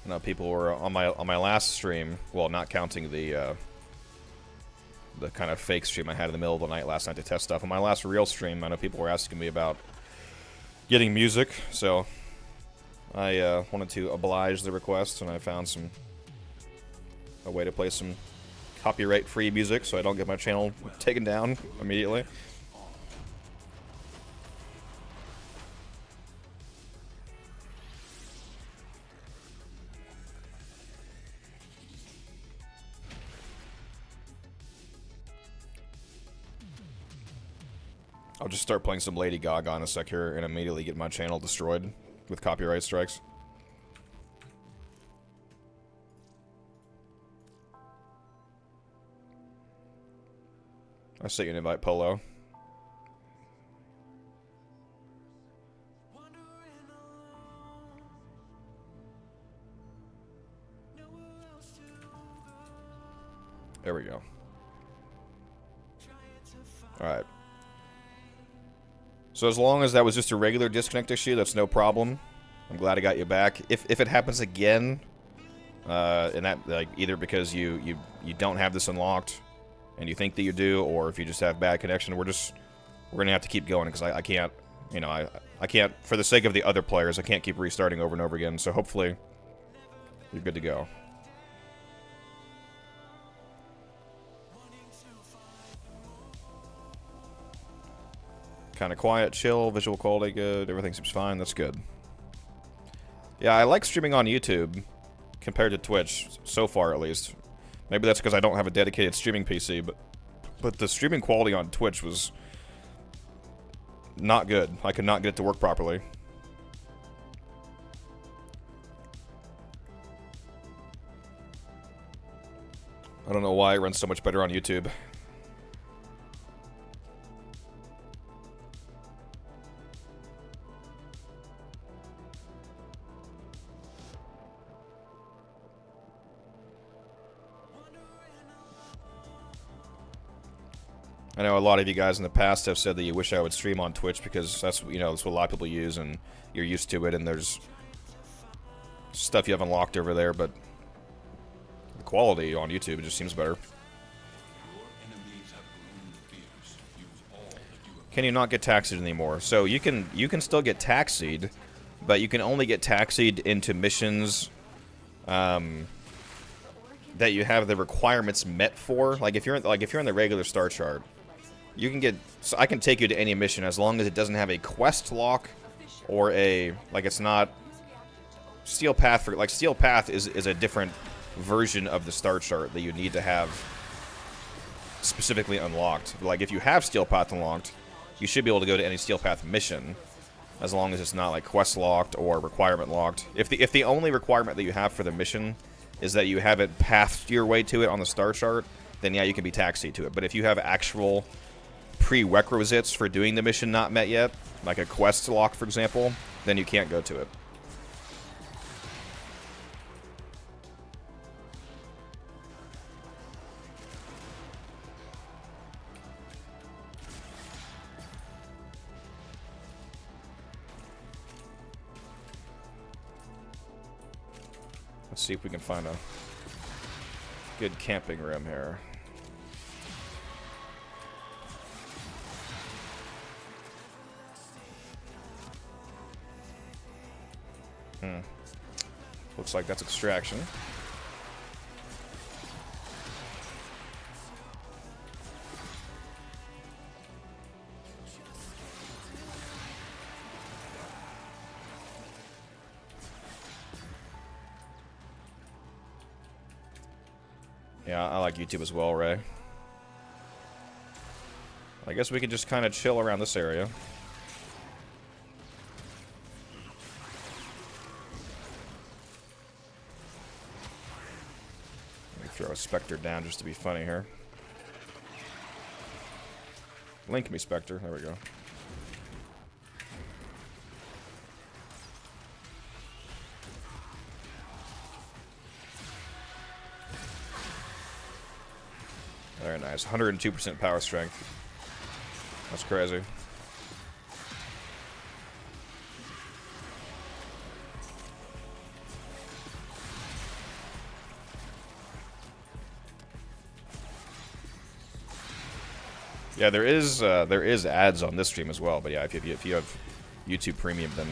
I know people were on my last stream, well, not counting the kind of fake stream I had in the middle of the night last night to test stuff. On my last real stream, I know people were asking me about getting music, so I wanted to oblige the request, and I found a way to play some copyright-free music so I don't get my channel taken down immediately. I'll just start playing some Lady Gaga in a sec here and immediately get my channel destroyed with copyright strikes. I sent you an invite, Polo. There we go. Alright. So as long as that was just a regular disconnect issue, that's no problem. I'm glad I got you back. If it happens again, and that like either because you don't have this unlocked and you think that you do, or if you just have bad connection, we're gonna have to keep going because I can't, you know, I can't, for the sake of the other players, I can't keep restarting over and over again. So hopefully you're good to go. Kind of quiet, chill, visual quality good, everything seems fine, that's good. Yeah, I like streaming on YouTube compared to Twitch, so far at least. Maybe that's because I don't have a dedicated streaming PC, but the streaming quality on Twitch was not good. I could not get it to work properly. I don't know why it runs so much better on YouTube. I know a lot of you guys in the past have said that you wish I would stream on Twitch because that's, you know, that's what a lot of people use and you're used to it and there's stuff you have unlocked over there, but the quality on YouTube just seems better. Can you not get taxied anymore? So you can still get taxied, but you can only get taxied into missions that you have the requirements met for. Like if you're in the regular star chart, you can get, so I can take you to any mission as long as it doesn't have a quest lock or a, like, it's not Steel Path. For like Steel Path is a different version of the star chart that you need to have specifically unlocked. Like if you have Steel Path unlocked, you should be able to go to any Steel Path mission as long as it's not like quest locked or requirement locked. If the only requirement that you have for the mission is that you have it pathed your way to it on the star chart, then yeah, you can be taxied to it. But if you have actual prerequisites for doing the mission not met yet, like a quest lock, for example, then you can't go to it. Let's see if we can find a good camping room here. Looks like that's extraction. Yeah, I like YouTube as well, Ray. I guess we could just kind of chill around this area. Throw a Spectre down just to be funny here. Link me, Spectre. There we go. Very nice. 102% power strength. That's crazy. Yeah, there is ads on this stream as well, but yeah, if you have YouTube Premium, then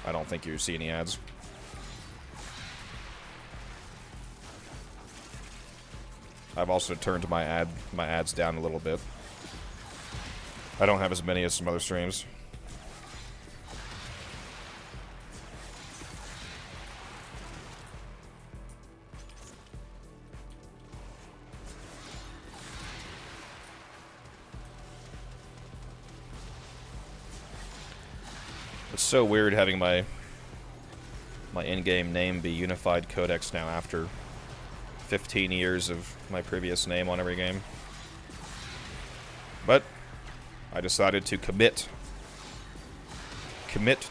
I don't think you see any ads. I've also turned my ads down a little bit. I don't have as many as some other streams. It's so weird having my in-game name be Unified Codex now after 15 years of my previous name on every game. But I decided to commit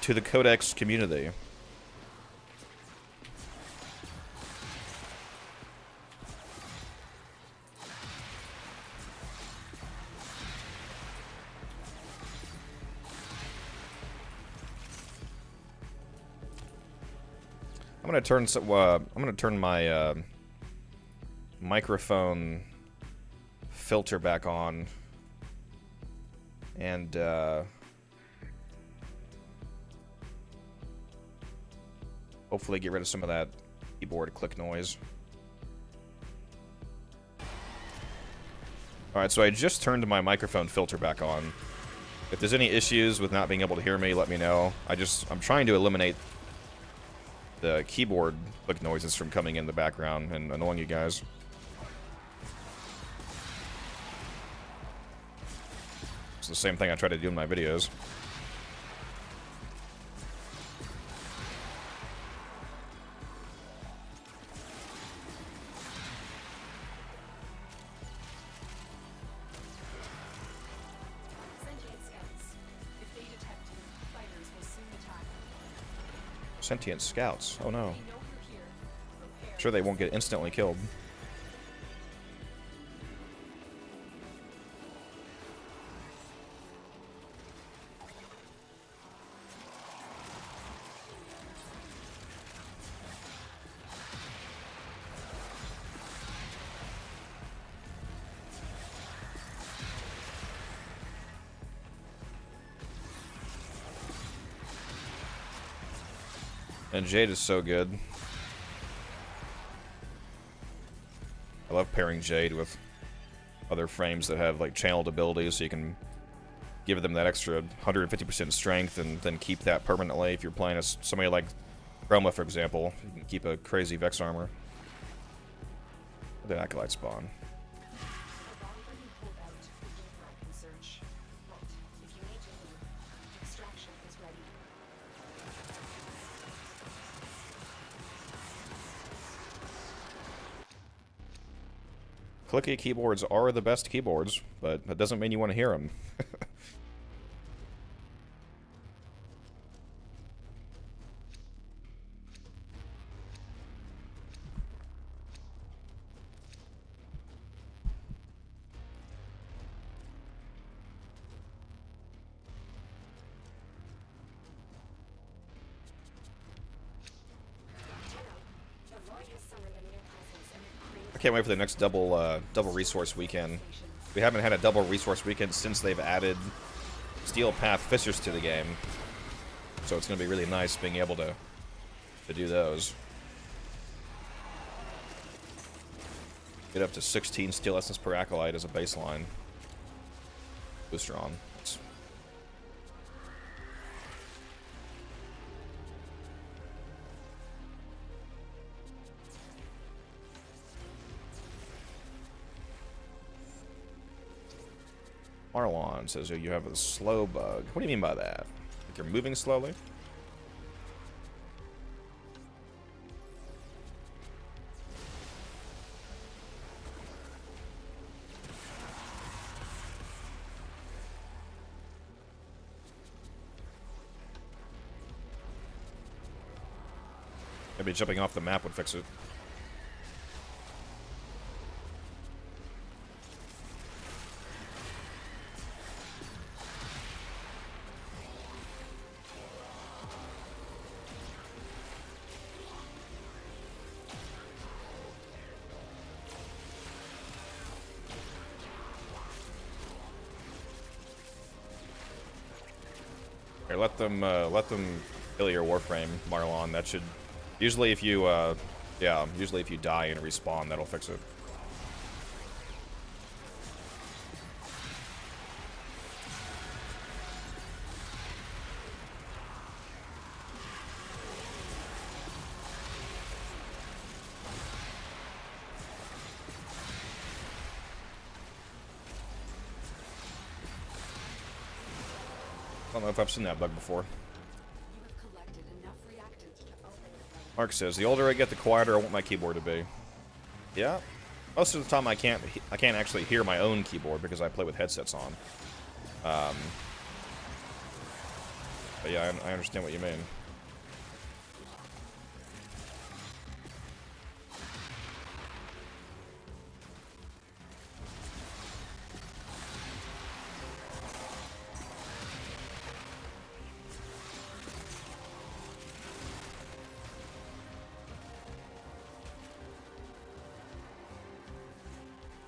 to the Codex community. I'm gonna turn my microphone filter back on, and hopefully get rid of some of that keyboard click noise. Alright, so I just turned my microphone filter back on. If there's any issues with not being able to hear me, let me know. I'm trying to eliminate the keyboard click noises from coming in the background and annoying you guys. It's the same thing I try to do in my videos. Sentient scouts. If they detect you, fighters will soon attack. Sentient scouts. Oh no. We know you're here. Prepare. Sure they won't get instantly killed. And Jade is so good. I love pairing Jade with other frames that have like channeled abilities, so you can give them that extra 150% strength and then keep that permanently. If you're playing as somebody like Chroma, for example, you can keep a crazy Vex armor. The Acolyte spawn. Clicky keyboards are the best keyboards, but that doesn't mean you want to hear them. The Lord is can't wait for the next double resource weekend. We haven't had a double resource weekend since they've added Steel Path Fissures to the game. So it's going to be really nice being able to do those. Get up to 16 Steel Essence per Acolyte as a baseline. Booster on. Marlon says, oh, you have a slow bug. What do you mean by that? Like you're moving slowly? Maybe jumping off the map would fix it. Here, let them kill your Warframe, Marlon. That should usually if you usually if you die and respawn, that'll fix it. I don't know if I've seen that bug before. You have collected enough reactants to open the Mark says, the older I get, the quieter I want my keyboard to be. Yeah. Most of the time I can't actually hear my own keyboard because I play with headsets on. But yeah, I understand what you mean.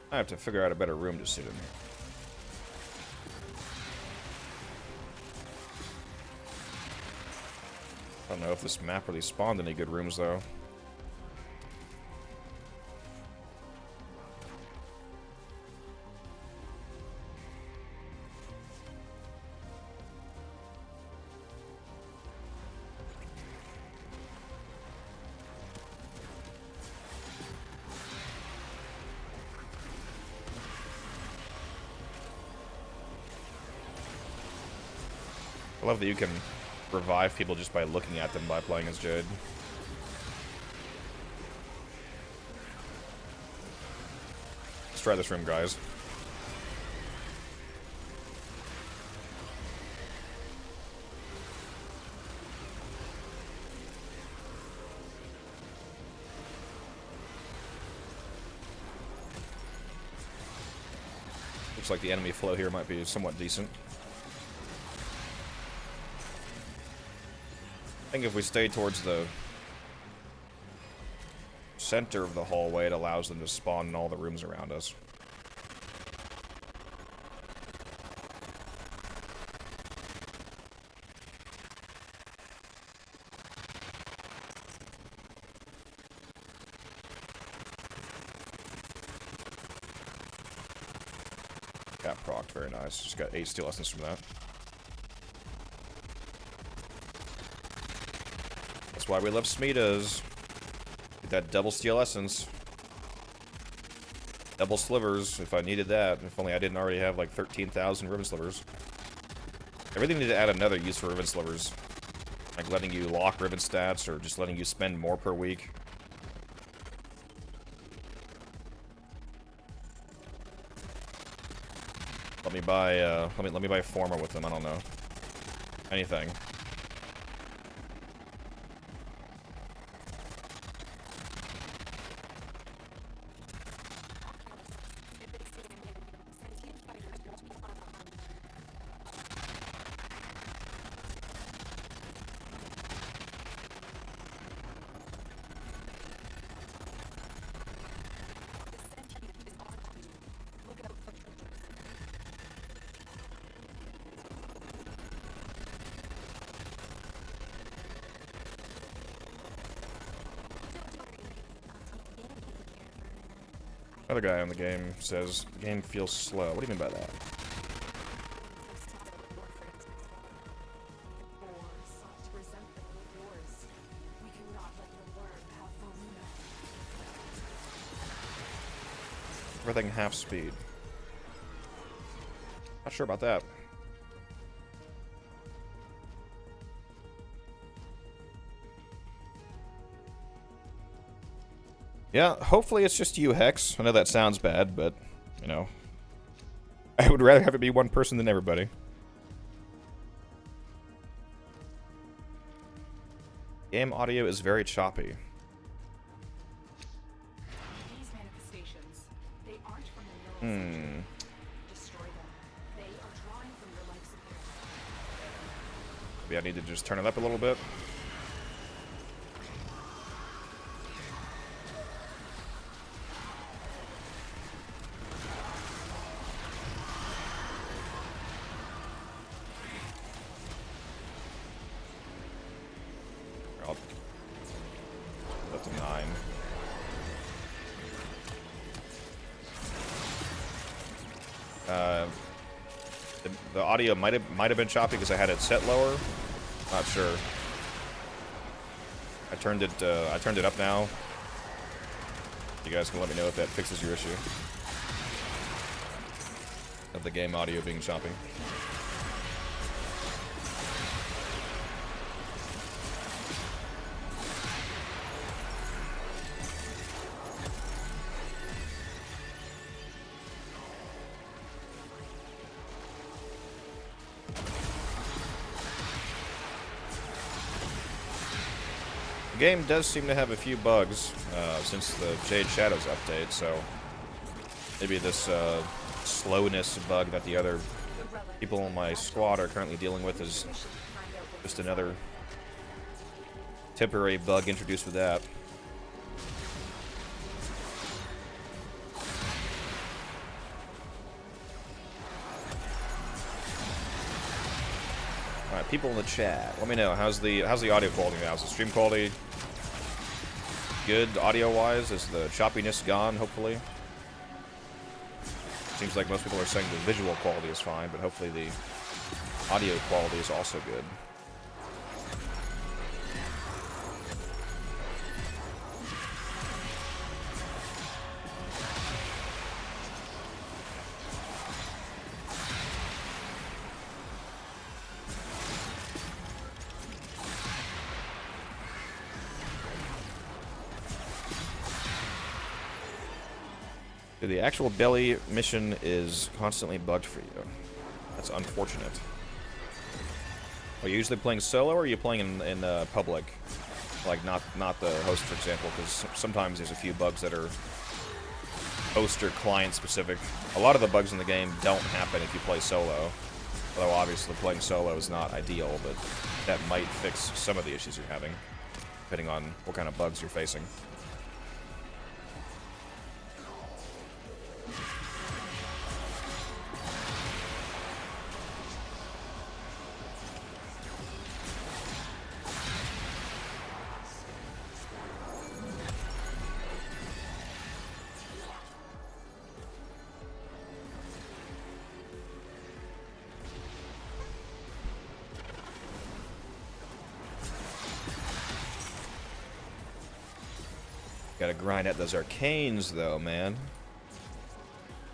I have to figure out a better room to sit in here. I don't know if this map really spawned any good rooms, though. I love that you can revive people just by looking at them by playing as Jade. Let's try this room, guys. Looks like the enemy flow here might be somewhat decent. I think if we stay towards the center of the hallway, it allows them to spawn in all the rooms around us. Got procced, very nice. Just got 8 steel essence from that. That's why we love Smitas. Get that double steel essence. Double slivers, if I needed that. If only I didn't already have like 13,000 ribbon slivers. I really need to add another use for ribbon slivers. Like letting you lock ribbon stats, or just letting you spend more per week. Let me buy, let me buy Forma with them, I don't know. Anything. Other guy on the game says the game feels slow. What do you mean by that? Everything half speed. Not sure about that. Yeah, hopefully it's just you, Hex. I know that sounds bad, but, you know, I would rather have it be one person than everybody. Game audio is very choppy. These manifestations, they aren't from the neural center. Destroy them. They are drawing from your life support. Maybe I need to just turn it up a little bit. Up to 9. The audio might have been choppy because I had it set lower. Not sure. I turned it up now. You guys can let me know if that fixes your issue of the game audio being choppy. The game does seem to have a few bugs since the Jade Shadows update, so maybe this slowness bug that the other people in my squad are currently dealing with is just another temporary bug introduced with that. Alright, people in the chat, let me know, how's the audio quality now? Is the stream quality good audio-wise? Is the choppiness gone, hopefully? Seems like most people are saying the visual quality is fine, but hopefully the audio quality is also good. The actual belly mission is constantly bugged for you. That's unfortunate. Are you usually playing solo, or are you playing in public? Like, not the host, for example, because sometimes there's a few bugs that are host or client specific. A lot of the bugs in the game don't happen if you play solo. Although, obviously, playing solo is not ideal, but that might fix some of the issues you're having, depending on what kind of bugs you're facing. Gotta grind out those arcanes, though, man.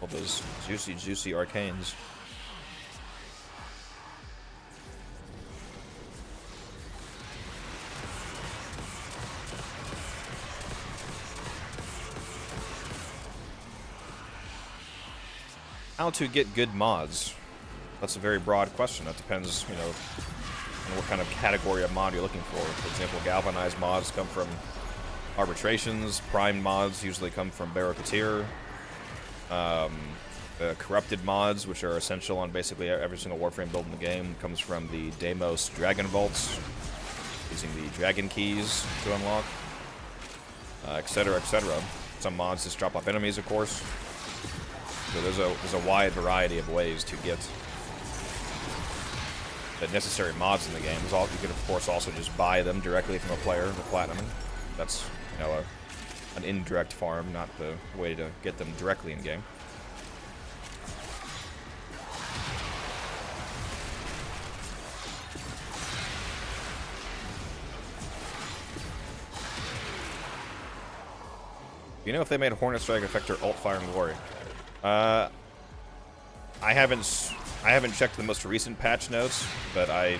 All those juicy, juicy arcanes. How to get good mods? That's a very broad question. That depends, you know, on what kind of category of mod you're looking for. For example, galvanized mods come from arbitrations. Prime mods usually come from Barracuteer. The corrupted mods, which are essential on basically every single Warframe build in the game, comes from the Deimos Dragon Vaults, using the Dragon Keys to unlock, etc., etc. Some mods just drop off enemies, of course. So there's a wide variety of ways to get the necessary mods in the game. You can, of course, also just buy them directly from a player, the Platinum. That's, you know, an indirect farm, not the way to get them directly in game. You know if they made Hornet Strike affect her alt fire and glory? I haven't checked the most recent patch notes, but I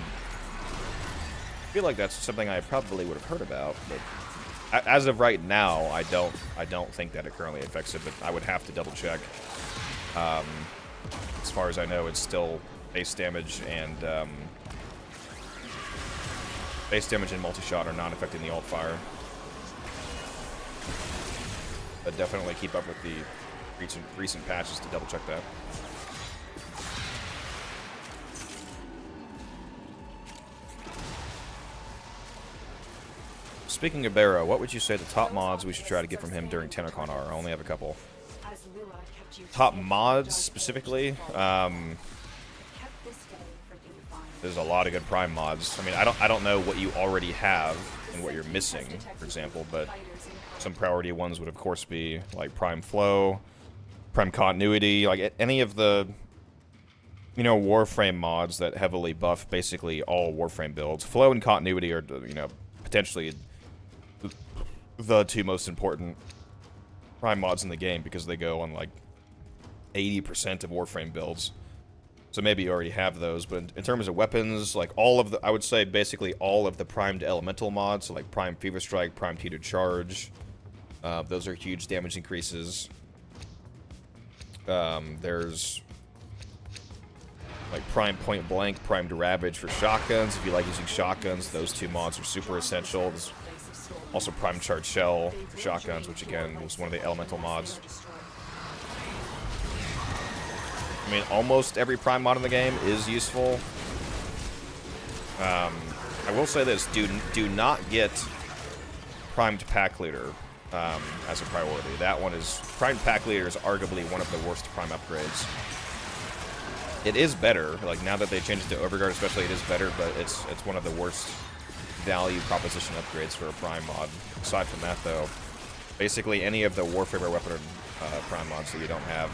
feel like that's something I probably would have heard about. But as of right now, I don't think that it currently affects it. But I would have to double check. As far as I know, it's still base damage and multi-shot are not affecting the alt fire. But definitely keep up with the recent patches to double check that. Speaking of Barrow, what would you say the top mods we should try to get from him during TennoCon are? I only have a couple. Top mods specifically? There's a lot of good Prime mods. I mean, I don't know what you already have and what you're missing, for example, but some priority ones would of course be like Prime Flow, Prime Continuity, like any of the, you know, Warframe mods that heavily buff basically all Warframe builds. Flow and Continuity are, you know, potentially the two most important Prime mods in the game because they go on like 80% of Warframe builds. So maybe you already have those, but in terms of weapons, like all of the, I would say basically all of the primed elemental mods, so like Prime Fever Strike, Prime Teetered Charge, those are huge damage increases. There's like Prime Point Blank, Primed Ravage for shotguns. If you like using shotguns, those two mods are super essential. There's also Prime Charge Shell for shotguns, which again was one of the elemental mods. I mean, almost every Prime mod in the game is useful. I will say this, do not get Primed Pack Leader as a priority. That one is, Primed Pack Leader is arguably one of the worst Prime upgrades. It is better, like now that they changed it to Overguard especially, it is better, but it's one of the worst value proposition upgrades for a Prime mod. Aside from that though, basically any of the Warframe weapon Prime mods that you don't have.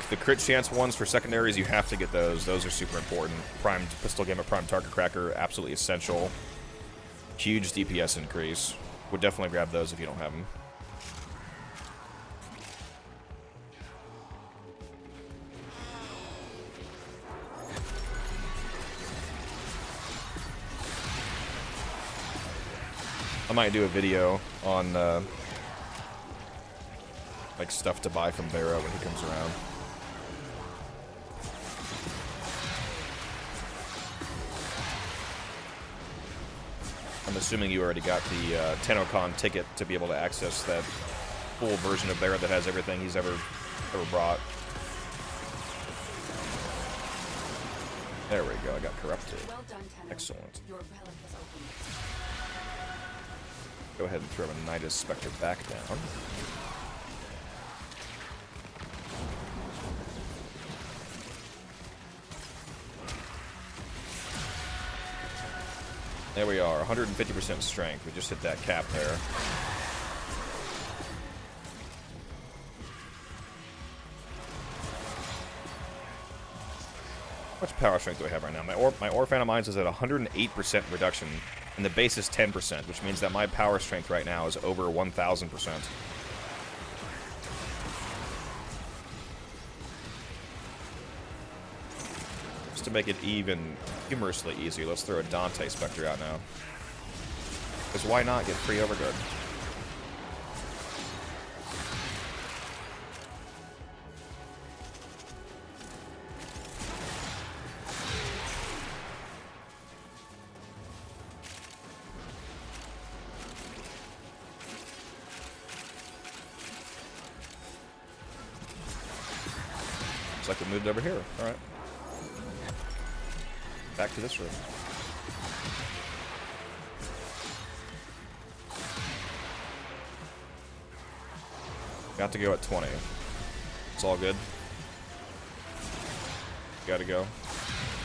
The crit chance ones for secondaries, you have to get those. Those are super important. Primed Pistol Gamut, Primed Target Cracker, absolutely essential. Huge DPS increase. Would definitely grab those if you don't have them. I might do a video on like stuff to buy from Barrow when he comes around. I'm assuming you already got the TennoCon ticket to be able to access that full version of Barrow that has everything he's ever brought. There we go, I got corrupted. Well done, Tenno. Excellent. Your relic has opened. Go ahead and throw a Nidus Spectre back down. There we are, 150% strength. We just hit that cap there. How much power strength do I have right now? My Orphan of Mines is at 108% reduction, and the base is 10%, which means that my power strength right now is over 1,000%. To make it even humorously easier, let's throw a Dante Spectre out now. Because why not get free Overguard? Looks like it moved over here. Alright. Back to this room. Got to go at 20. It's all good. Gotta go.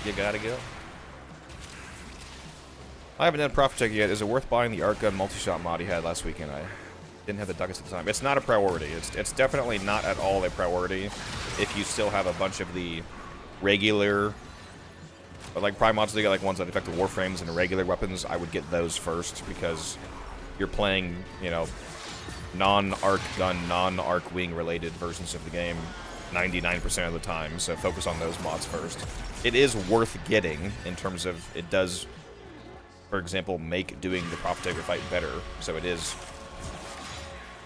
You gotta go. I haven't done Profit Check yet. Is it worth buying the Art Gun multi-shot mod he had last weekend? I didn't have the ducats at the time. It's not a priority. It's definitely not at all a priority if you still have a bunch of the regular, like Prime mods, they got like ones that affect the Warframes and the regular weapons. I would get those first because you're playing, you know, non-Arc Gun, non-Arc Wing related versions of the game 99% of the time, so focus on those mods first. It is worth getting in terms of it does, for example, make doing the Profiteer fight better, so it is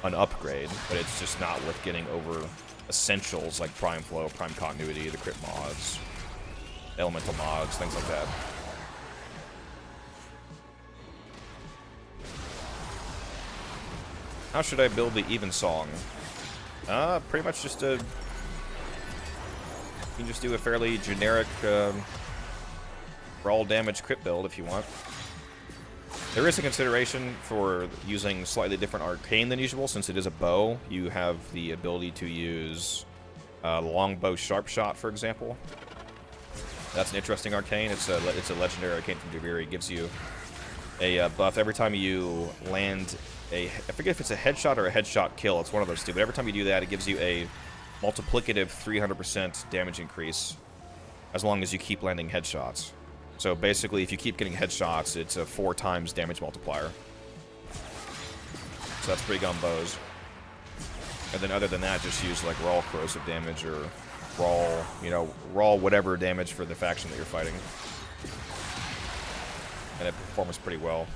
an upgrade, but it's just not worth getting over essentials like Prime Flow, Prime Continuity, the crit mods, elemental mods, things like that. How should I build the Even Song? Pretty much just a... You can just do a fairly generic raw damage crit build if you want. There is a consideration for using slightly different arcane than usual. Since it is a bow, you have the ability to use longbow sharp shot, for example. That's an interesting arcane. It's a legendary arcane from Deviri. It gives you a buff every time you land a... I forget if it's a headshot or a headshot kill. It's one of those two. But every time you do that, it gives you a multiplicative 300% damage increase as long as you keep landing headshots. So basically, if you keep getting headshots, it's a 4 times damage multiplier. So that's pretty good on bows. And then other than that, just use like raw corrosive damage or raw, you know, raw whatever damage for the faction that you're fighting. And it performs pretty well.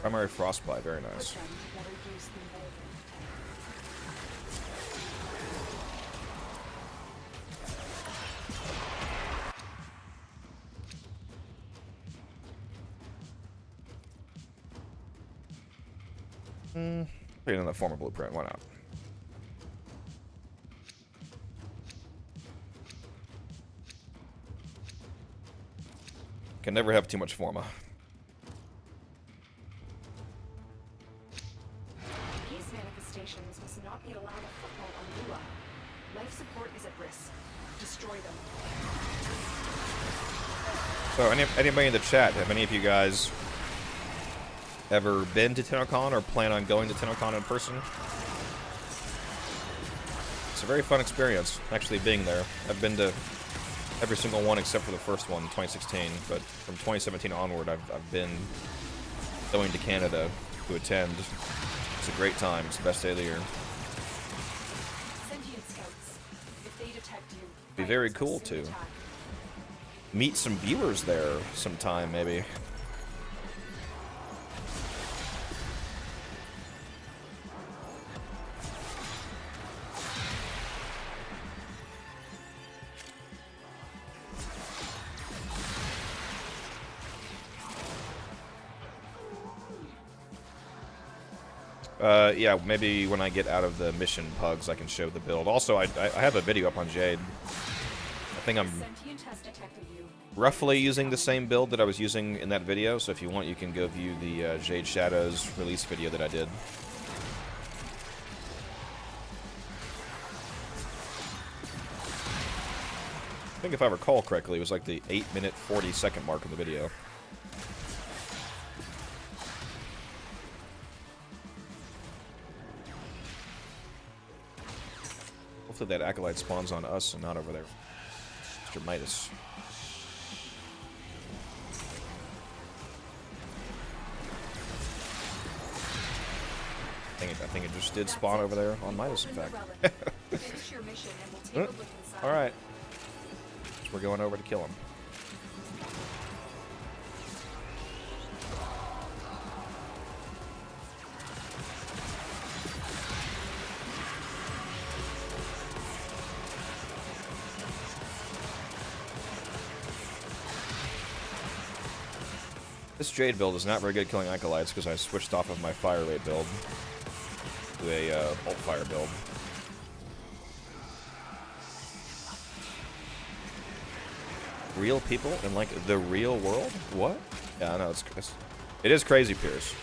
Primary Frostbite, very nice. Put it in the former blueprint, why not? Can never have too much forma. Must not be allowed a foothold on Lua. Life support is at risk. Destroy them. So, anybody in the chat, have any of you guys ever been to TennoCon or plan on going to TennoCon in person? It's a very fun experience, actually being there. I've been to every single one except for the first one, 2016, but from 2017 onward, I've been going to Canada to attend. It's a great time. It's the best day of the year. Sentient scouts. If they detect you, Be very cool to meet some viewers there sometime, maybe. Yeah, maybe when I get out of the mission pugs, I can show the build. Also, I have a video up on Jade. I think I'm roughly using the same build that I was using in that video, so if you want, you can go view the Jade Shadows release video that I did. I think if I recall correctly, it was like the 8-minute 40-second mark in the video. Hopefully that Acolyte spawns on us and not over there. Mr. Midas. I think it just did spawn over there on Midas, in fact. Alright. So we're going over to kill him. This Jade build is not very good killing Acolytes because I switched off of my Fire Rate build. to a bolt fire build. Real people in like the real world? What? Yeah, I know it is crazy, Pierce.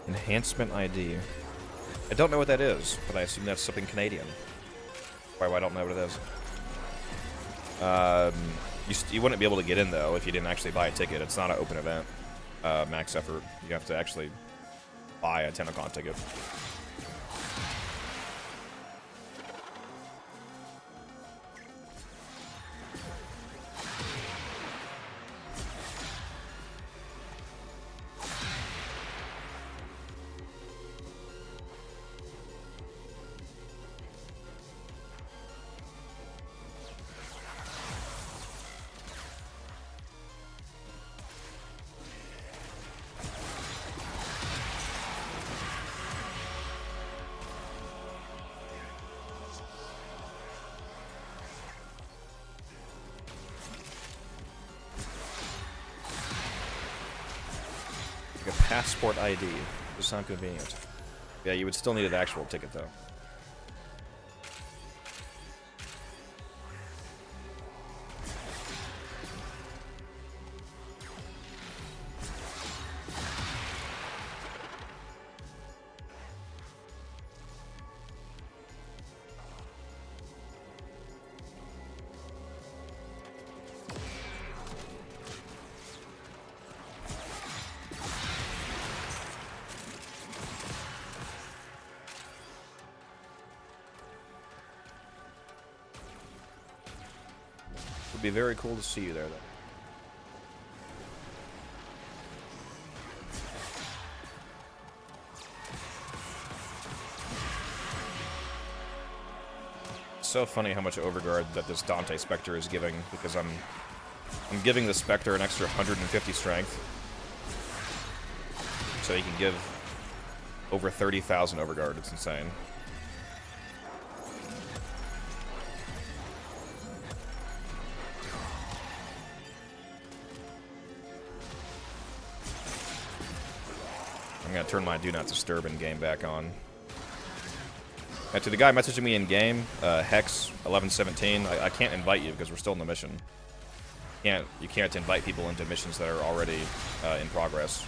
Enhancement ID. I don't know what that is, but I assume that's something Canadian. Why I don't know what it is. You wouldn't be able to get in, though, if you didn't actually buy a ticket. It's not an open event. Max effort. You have to actually buy a TennoCon ticket. Like a passport ID. Does sound convenient. Yeah, you would still need an actual ticket, though. Would be very cool to see you there, though. It's so funny how much overguard that this Dante Spectre is giving, because I'm giving the Spectre an extra 150 strength, so he can give over 30,000 overguard. It's insane. I'm gonna turn my Do Not Disturb in game back on. And to the guy messaging me in game, Hex 1117, I can't invite you because we're still in the mission. You can't invite people into missions that are already in progress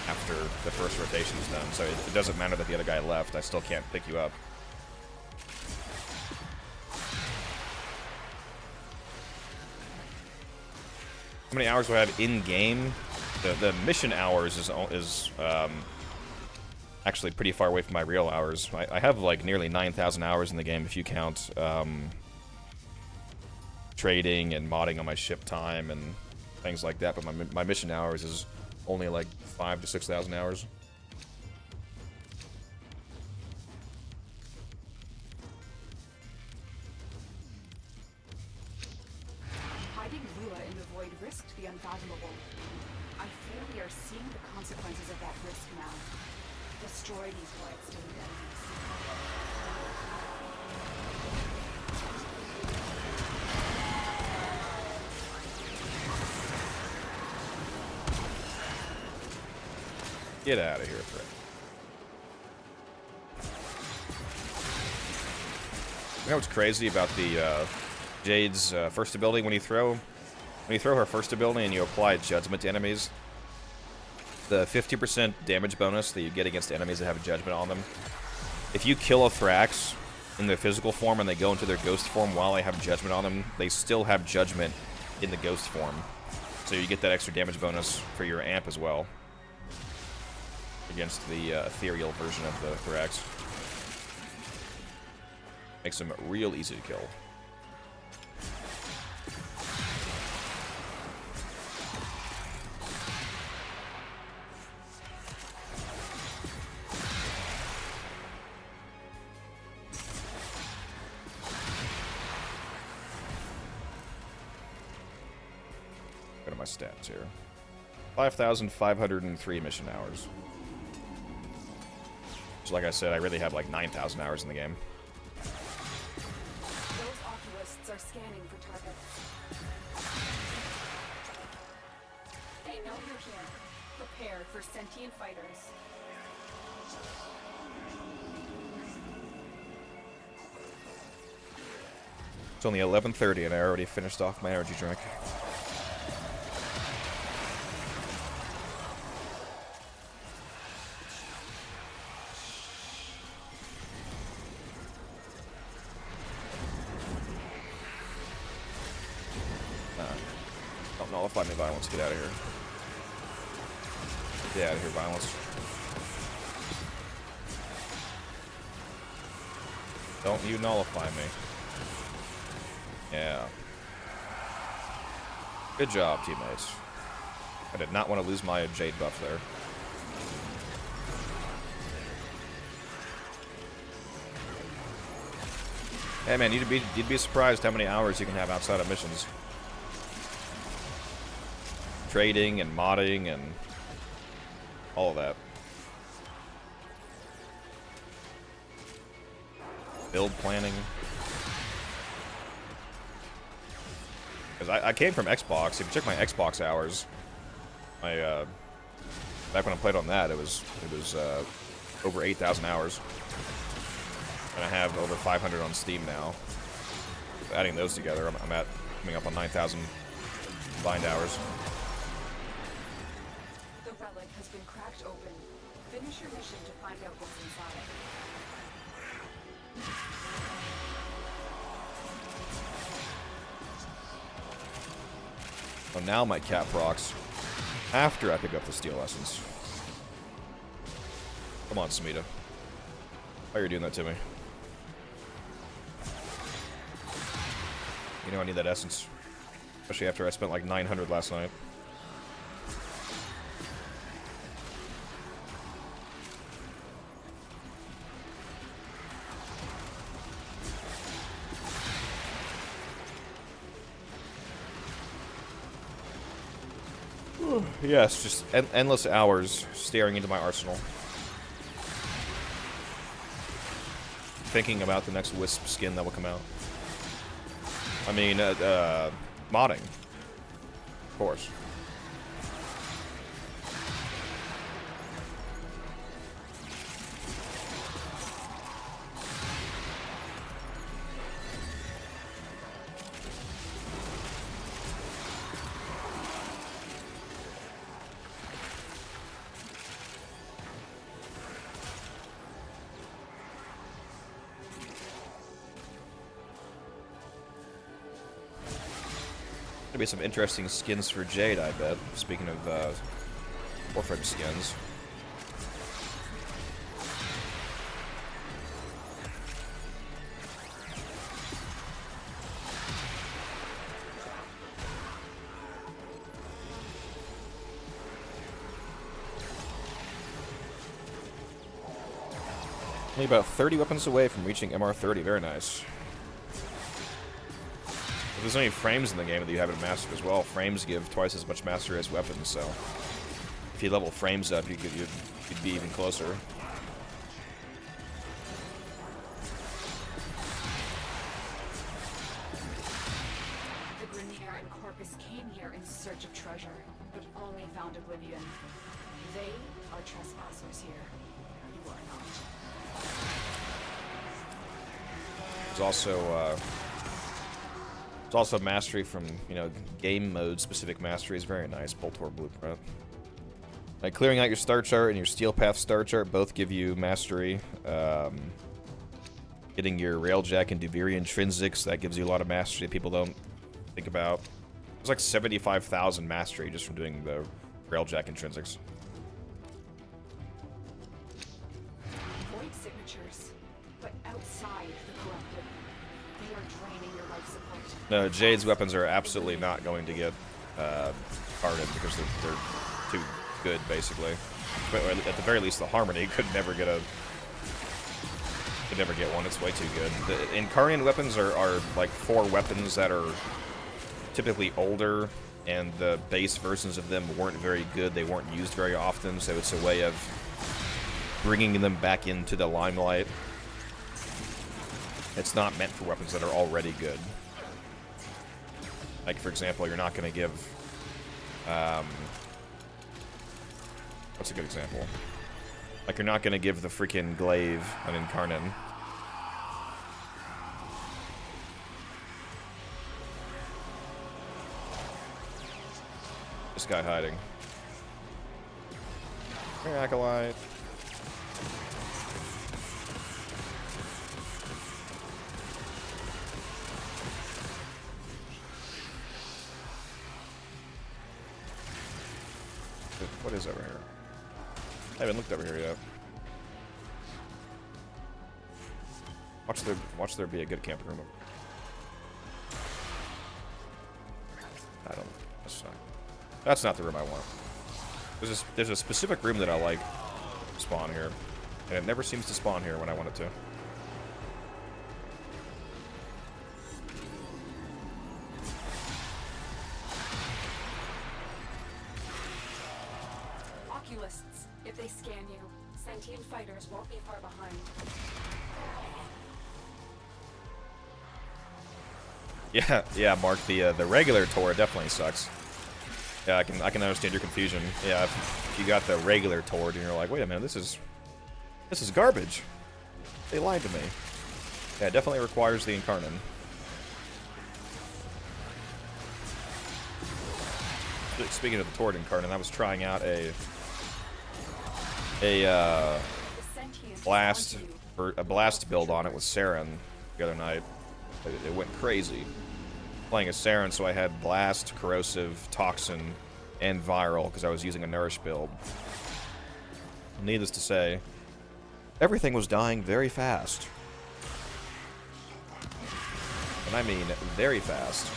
after the first rotation is done. So it doesn't matter that the other guy left. I still can't pick you up. How many hours do I have in game? The mission hours is actually pretty far away from my real hours. I have like nearly 9,000 hours in the game if you count trading and modding on my ship time and things like that. But my mission hours is only like 5,000 to 6,000 hours. Hiding Lua in the void risked the unfathomable. I fear we are seeing the consequences of that risk now. Destroy these voids to the enemies. Get out of here, Fred. You know what's crazy about the Jade's first ability? When you throw her first ability and you apply Judgment to enemies, the 50% damage bonus that you get against enemies that have a Judgment on them, if you kill a Thrax in their physical form and they go into their ghost form while they have Judgment on them, they still have Judgment in the ghost form. So you get that extra damage bonus for your amp as well against the ethereal version of the Thrax. Makes them real easy to kill. Go to my stats here. 5,503 mission hours. So like I said, I really have like 9,000 hours in the game. Those oculists are scanning for targets. They know you're here. Prepare for sentient fighters. It's only 11:30 and I already finished off my energy drink. Don't nullify me, violence. Get out of here. Get out of here, violence. Don't you nullify me. Yeah. Good job, teammates. I did not want to lose my Jade buff there. Hey man, you'd be surprised how many hours you can have outside of missions. Trading and modding and all of that. Build planning. Because I came from Xbox. If you check my Xbox hours, my back when I played on that, it was over 8,000 hours, and I have over 500 on Steam now. So adding those together, I'm coming up on 9,000 combined hours. The relic has been cracked open. Finish your mission to find out what's inside. Oh, now my cap procs after I pick up the steel essence. Come on, Samita. Why are you doing that to me? You know I need that essence. Especially after I spent like 900 last night. Yes, just endless hours staring into my arsenal. Thinking about the next Wisp skin that will come out. I mean, modding. Of course. Be some interesting skins for Jade, I bet. Speaking of Warframe skins. Only about 30 weapons away from reaching MR30. Very nice. There's only frames in the game that you haven't mastered as well. Frames give twice as much mastery as weapons, so if you level frames up, you'd be even closer. The Grenier and Corpus came here in search of treasure, but only found oblivion. They are trespassers here. You are not. There's also mastery from, you know, game mode specific mastery is very nice. Boltor Blueprint. Like clearing out your star chart and your Steel Path star chart both give you mastery. Getting your Railjack and Dubiri intrinsics, that gives you a lot of mastery that people don't think about. There's like 75,000 mastery just from doing the Railjack intrinsics. Void signatures, but outside the corrupted. They are draining your life support. No, Jade's weapons are absolutely not going to get hardened because they're too good, basically. But at the very least, the Harmony could never get one. It's way too good. The Incarnate weapons are like 4 weapons that are typically older, and the base versions of them weren't very good. They weren't used very often, so it's a way of bringing them back into the limelight. It's not meant for weapons that are already good. Like, for example, you're not going to give... what's a good example? Like, you're not going to give the freaking glaive an incarnate. This guy hiding. Hey, Acolyte. What is over here? I haven't looked over here yet. Watch there be a good camping room. I don't. That's not the room I want. There's a specific room that I like to spawn here, and it never seems to spawn here when I want it to. Oculists, if they scan you, sentient fighters won't be far behind. Yeah, Mark. The regular Tor definitely sucks. Yeah, I can understand your confusion. Yeah, if you got the regular Tor and you're like, wait a minute, this is garbage. They lied to me. Yeah, it definitely requires the incarnate. Speaking of the Tord incarnate, I was trying out a blast build on it with Saren the other night. It went crazy. Playing a Saren, so I had blast, corrosive, toxin, and viral because I was using a nourish build. Needless to say, everything was dying very fast. And I mean very fast.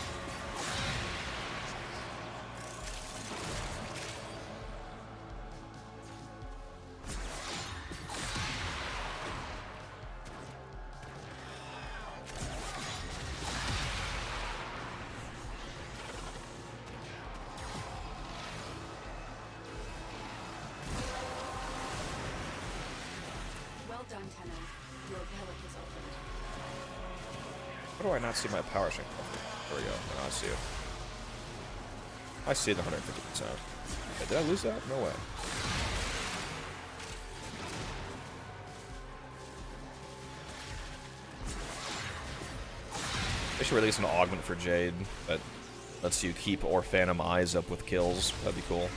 Well done, Tenno. Your relic is opened. How do I not see my power shrink? There we go. Now I see it. I see the 150%. Okay, did I lose that? No way. They should release an augment for Jade that lets you keep or Phantom Eyes up with kills. That'd be cool.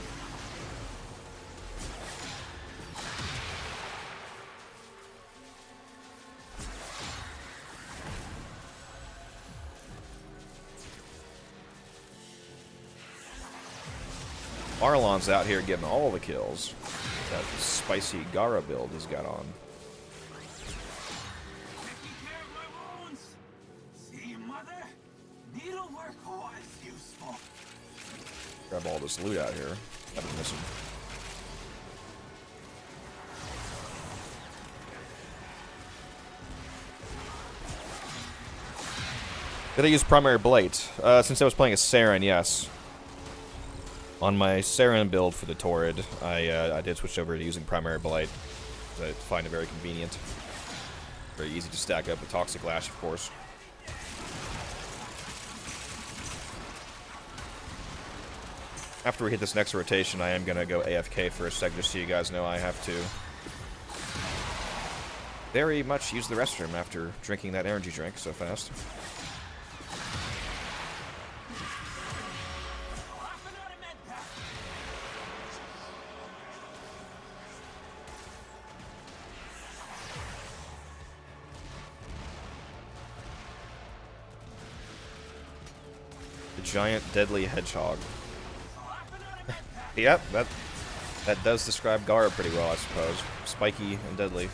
Marlon's out here getting all the kills. That spicy Gara build he's got on. Taking care of my wounds. See, mother? Needlework was useful. Grab all this loot out here. I've been missing. Did I use primary blade? Since I was playing a Saren, yes. On my Saren build for the Torrid, I did switch over to using primary blight. I find it very convenient. Very easy to stack up with Toxic Lash, of course. After we hit this next rotation, I am going to go AFK for a sec, just so you guys know I have to very much use the restroom after drinking that energy drink so fast. Giant deadly hedgehog. Yep, that does describe Gara pretty well, I suppose. Spiky and deadly.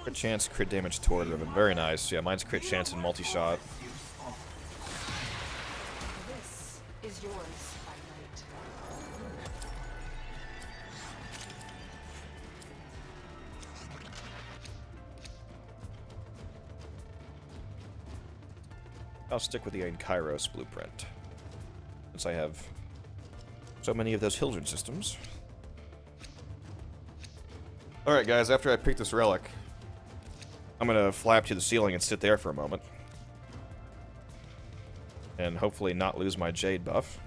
Crit chance, crit damage toward them. Very nice. Yeah, mine's crit chance and multi-shot. This is yours by right. I'll stick with the Kairos blueprint, since I have so many of those Hildred systems. Alright guys, after I pick this relic, I'm gonna fly up to the ceiling and sit there for a moment. And hopefully not lose my Jade buff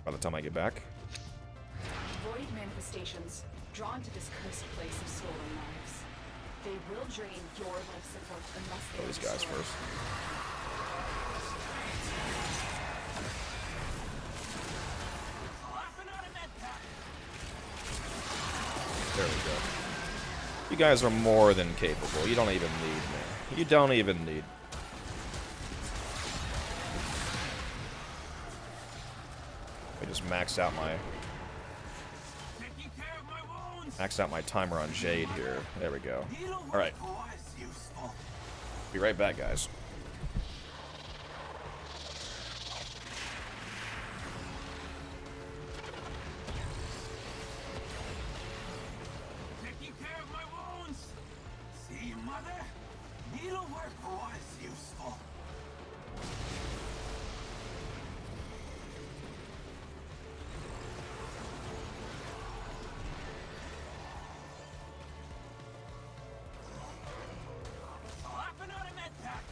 by the time I get back. Void manifestations drawn to this cursed place of stolen lives. They will drain your life support unless they Kill these guys restored. first. There we go. You guys are more than capable. You don't even need me. You don't even need. I just maxed out my timer on Jade here. There we go. All right. Be right back, guys. Taking care of my wounds. See, Mother? Needlework was useful. Slapping out a med pack.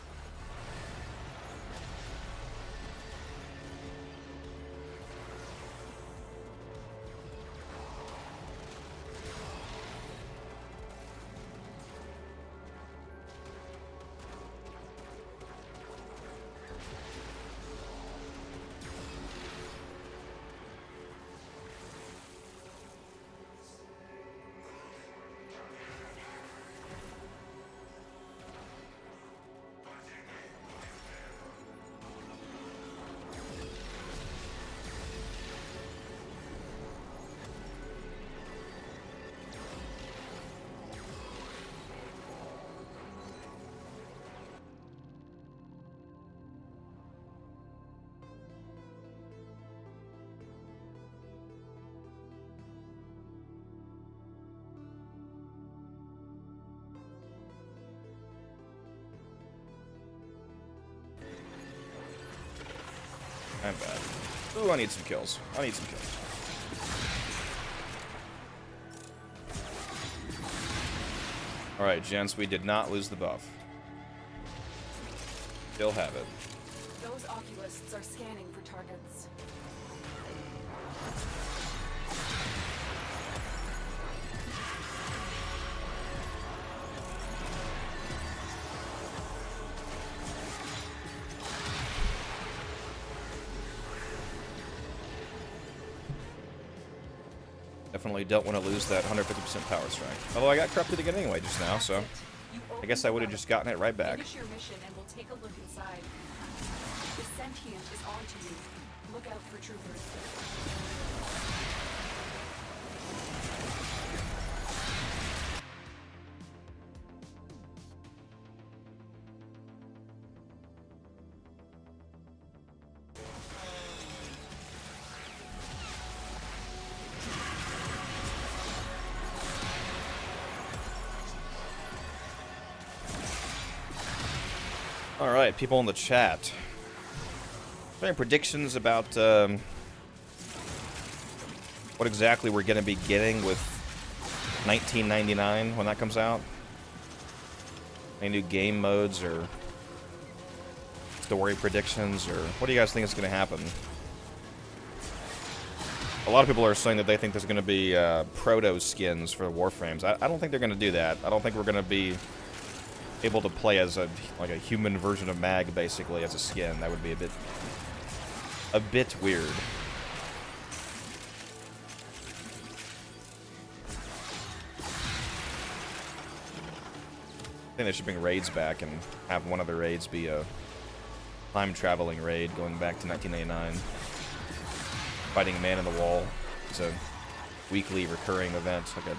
I'm bad. Ooh, I need some kills. I need some kills. Alright, gents, we did not lose the buff. Still have it. Those oculists are scanning for targets. Definitely don't want to lose that 150% power strength. Although I got corrupted again anyway just now, so I guess I would have just gotten it right back. Finish your mission and we'll take a look inside. The sentient is on to you. Look out for troopers. Alright, people in the chat. Any predictions about what exactly we're going to be getting with 1999 when that comes out? Any new game modes or story predictions, or what do you guys think is going to happen? A lot of people are saying that they think there's going to be proto skins for Warframes. I don't think they're going to do that. I don't think we're going to be able to play as a human version of Mag, basically, as a skin. That would be a bit weird. I think they should bring raids back and have one of the raids be a time-traveling raid going back to 1999. Fighting Man in the Wall. It's a weekly recurring event, like a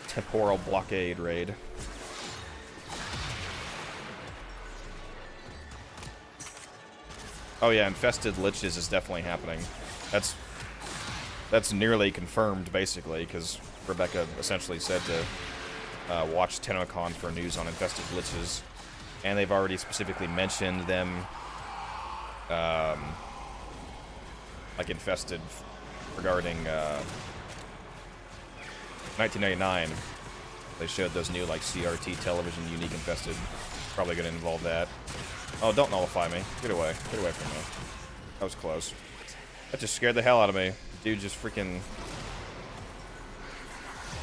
temporal blockade raid. Oh yeah, Infested Liches is definitely happening. That's nearly confirmed, basically, because Rebecca essentially said to watch TennoCon for news on infested glitches, and they've already specifically mentioned them, like infested regarding 1999. They showed those new like CRT television unique infested. Probably going to involve that. Oh, don't nullify me. Get away. Get away from me. That was close. That just scared the hell out of me. Dude just freaking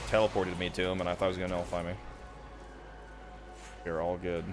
teleported me to him, and I thought he was going to nullify me. You're all good.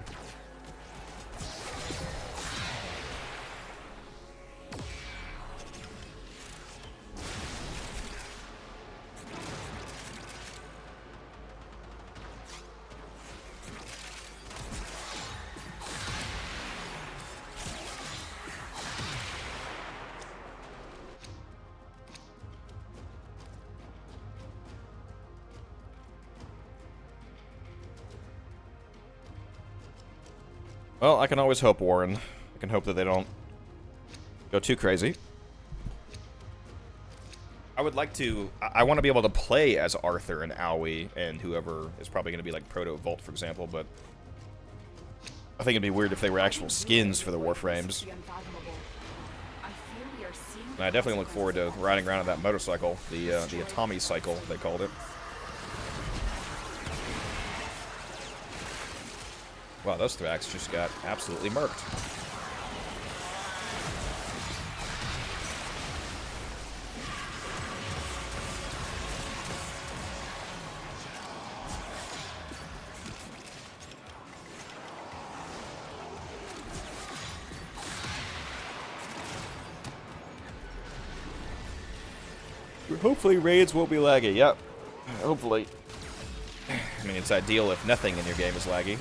Well, I can always hope, Warren. I can hope that they don't go too crazy. I would like to... I want to be able to play as Arthur and Owie and whoever is probably going to be like Proto Volt, for example, but I think it'd be weird if they were actual skins for the Warframes. And I definitely look forward to riding around on that motorcycle, the Atami cycle, they called it. Wow, those Thrax just got absolutely murked. Hopefully raids won't be laggy. Yep. Hopefully. I mean, it's ideal if nothing in your game is laggy.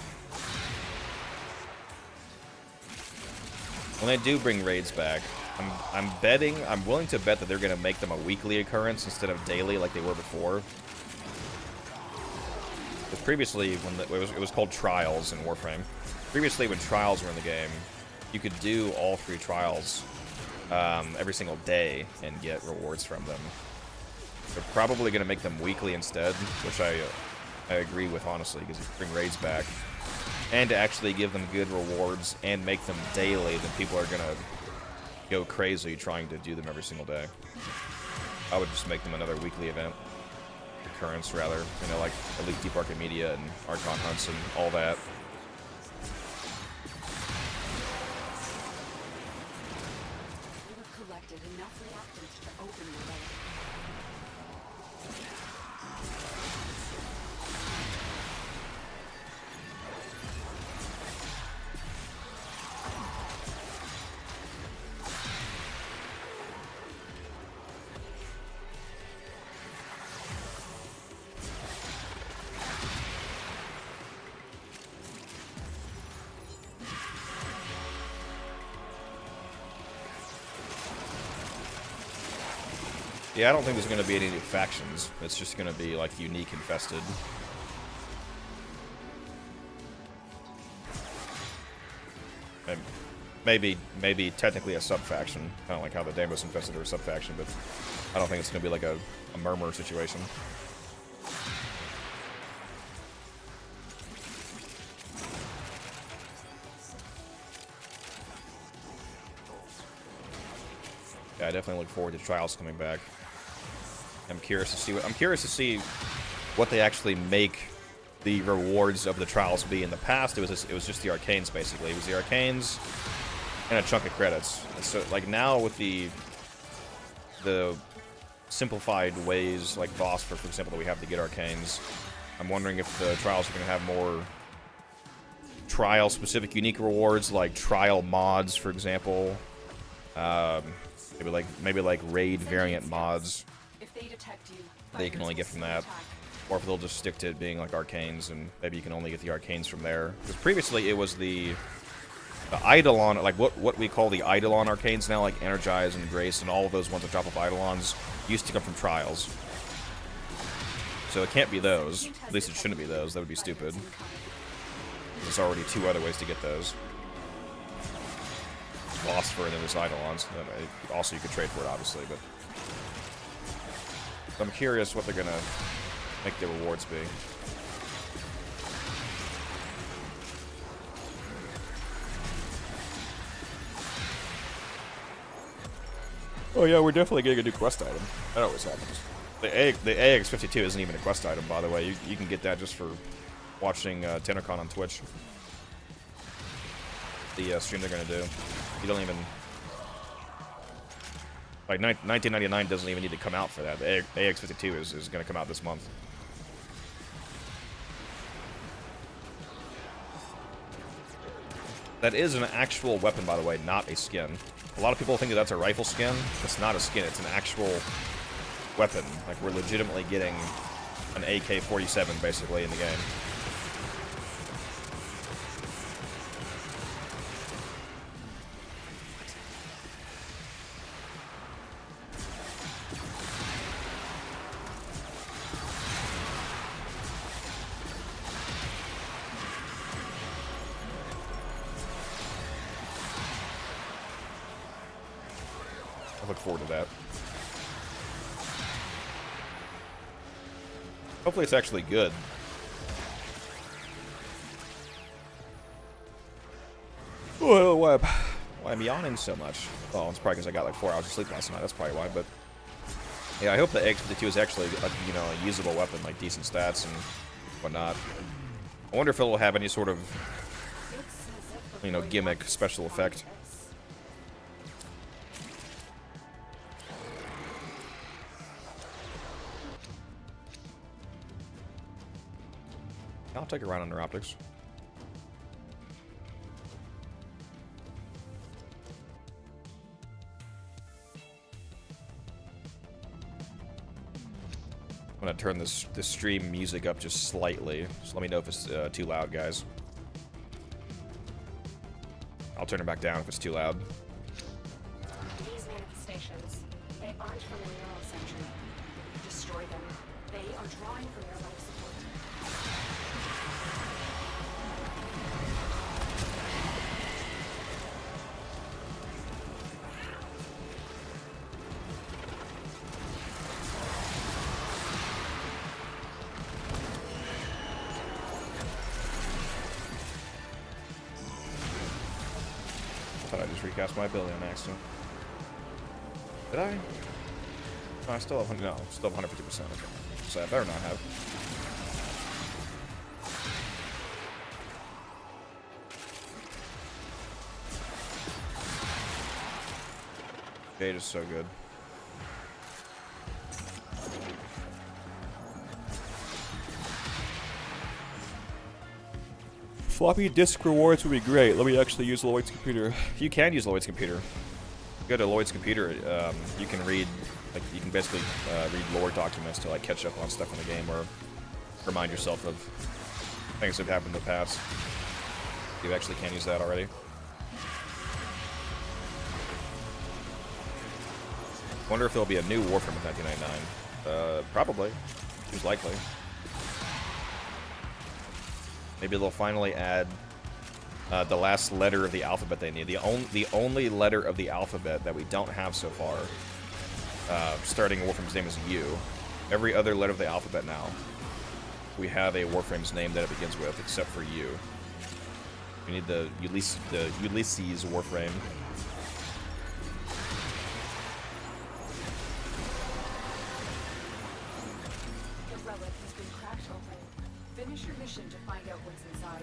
When they do bring raids back, I'm willing to bet that they're going to make them a weekly occurrence instead of daily like they were before. Because previously, when it was called Trials in Warframe. Previously, when Trials were in the game, you could do all 3 Trials every single day and get rewards from them. They're probably going to make them weekly instead, which I agree with, honestly, because if you bring raids back, and to actually give them good rewards and make them daily, then people are going to go crazy trying to do them every single day. I would just make them another weekly event. Occurrence, rather. You know, like Elite Deep Archimedia and Archon Hunts and all that. We have collected enough reactants to open the way. Yeah, I don't think there's going to be any new factions. It's just going to be, like, unique infested. And maybe technically a sub-faction. Kind of like how the Damos infested are a sub-faction, but I don't think it's going to be like a murmur situation. Yeah, I definitely look forward to Trials coming back. I'm curious to see what they actually make the rewards of the Trials be. In the past, it was just the Arcanes, basically. It was the Arcanes and a chunk of credits. And so, like, now with the simplified ways, like Vosper, for example, that we have to get Arcanes, I'm wondering if the Trials are going to have more Trial-specific unique rewards, like Trial mods, for example. Maybe like raid variant mods that you can only get from that. Or if they'll just stick to it being like Arcanes, and maybe you can only get the Arcanes from there. Because previously it was the Eidolon, like what we call the Eidolon Arcanes now, like Energize and Grace and all of those ones that drop off Eidolons, used to come from Trials. So it can't be those. At least it shouldn't be those. That would be stupid. There's already 2 other ways to get those. Phosphor and then there's Eidolons. Also, you could trade for it, obviously, but I'm curious what they're gonna make the rewards be. Oh yeah, we're definitely getting a new quest item. That always happens. The AX52 isn't even a quest item, by the way. You can get that just for watching TennoCreate on Twitch. The stream they're gonna do. You don't even like 1999 doesn't even need to come out for that. The AX52 is gonna come out this month. That is an actual weapon, by the way, not a skin. A lot of people think that that's a rifle skin. It's not a skin. It's an actual weapon. Like, we're legitimately getting an AK-47, basically, in the game. I look forward to that. Hopefully it's actually good. Oh, why I'm yawning so much? Oh, it's probably because I got like 4 hours of sleep last night. That's probably why. But yeah, I hope the X52 is actually a usable weapon, like decent stats and whatnot. I wonder if it will have any sort of gimmick special effect. I'll take a run under optics. I'm gonna turn this stream music up just slightly. Just let me know if it's too loud, guys. I'll turn it back down if it's too loud. These manifestations, they aren't from the neural century. Destroy them. They are drawing from your life support. I thought I just recast my ability on accident. Did I? No, I still have 100. No, still have 150%. Okay. So I better not have. Jade is so good. Floppy disk rewards would be great. Let me actually use Lloyd's computer. You can use Lloyd's computer. You go to Lloyd's computer, you can read, like, you can basically read lore documents to like catch up on stuff in the game or remind yourself of things that have happened in the past. You actually can use that already. Wonder if there'll be a new Warframe in 1999. Probably. Seems likely. Maybe they'll finally add the last letter of the alphabet they need. The only letter of the alphabet that we don't have so far, starting Warframe's name is U. Every other letter of the alphabet now, we have a Warframe's name that it begins with, except for U. We need the Ulysses Warframe. The relic has been cracked open. Finish your mission to find out what's inside.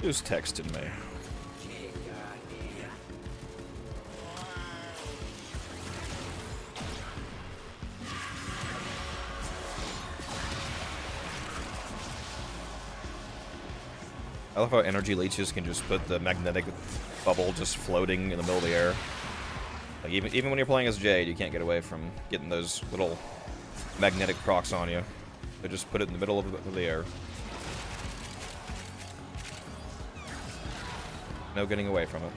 Who's texted me? I love how energy leeches can just put the magnetic bubble just floating in the middle of the air. Like even when you're playing as Jade, you can't get away from getting those little magnetic procs on you. They just put it in the middle of the air. No getting away from it.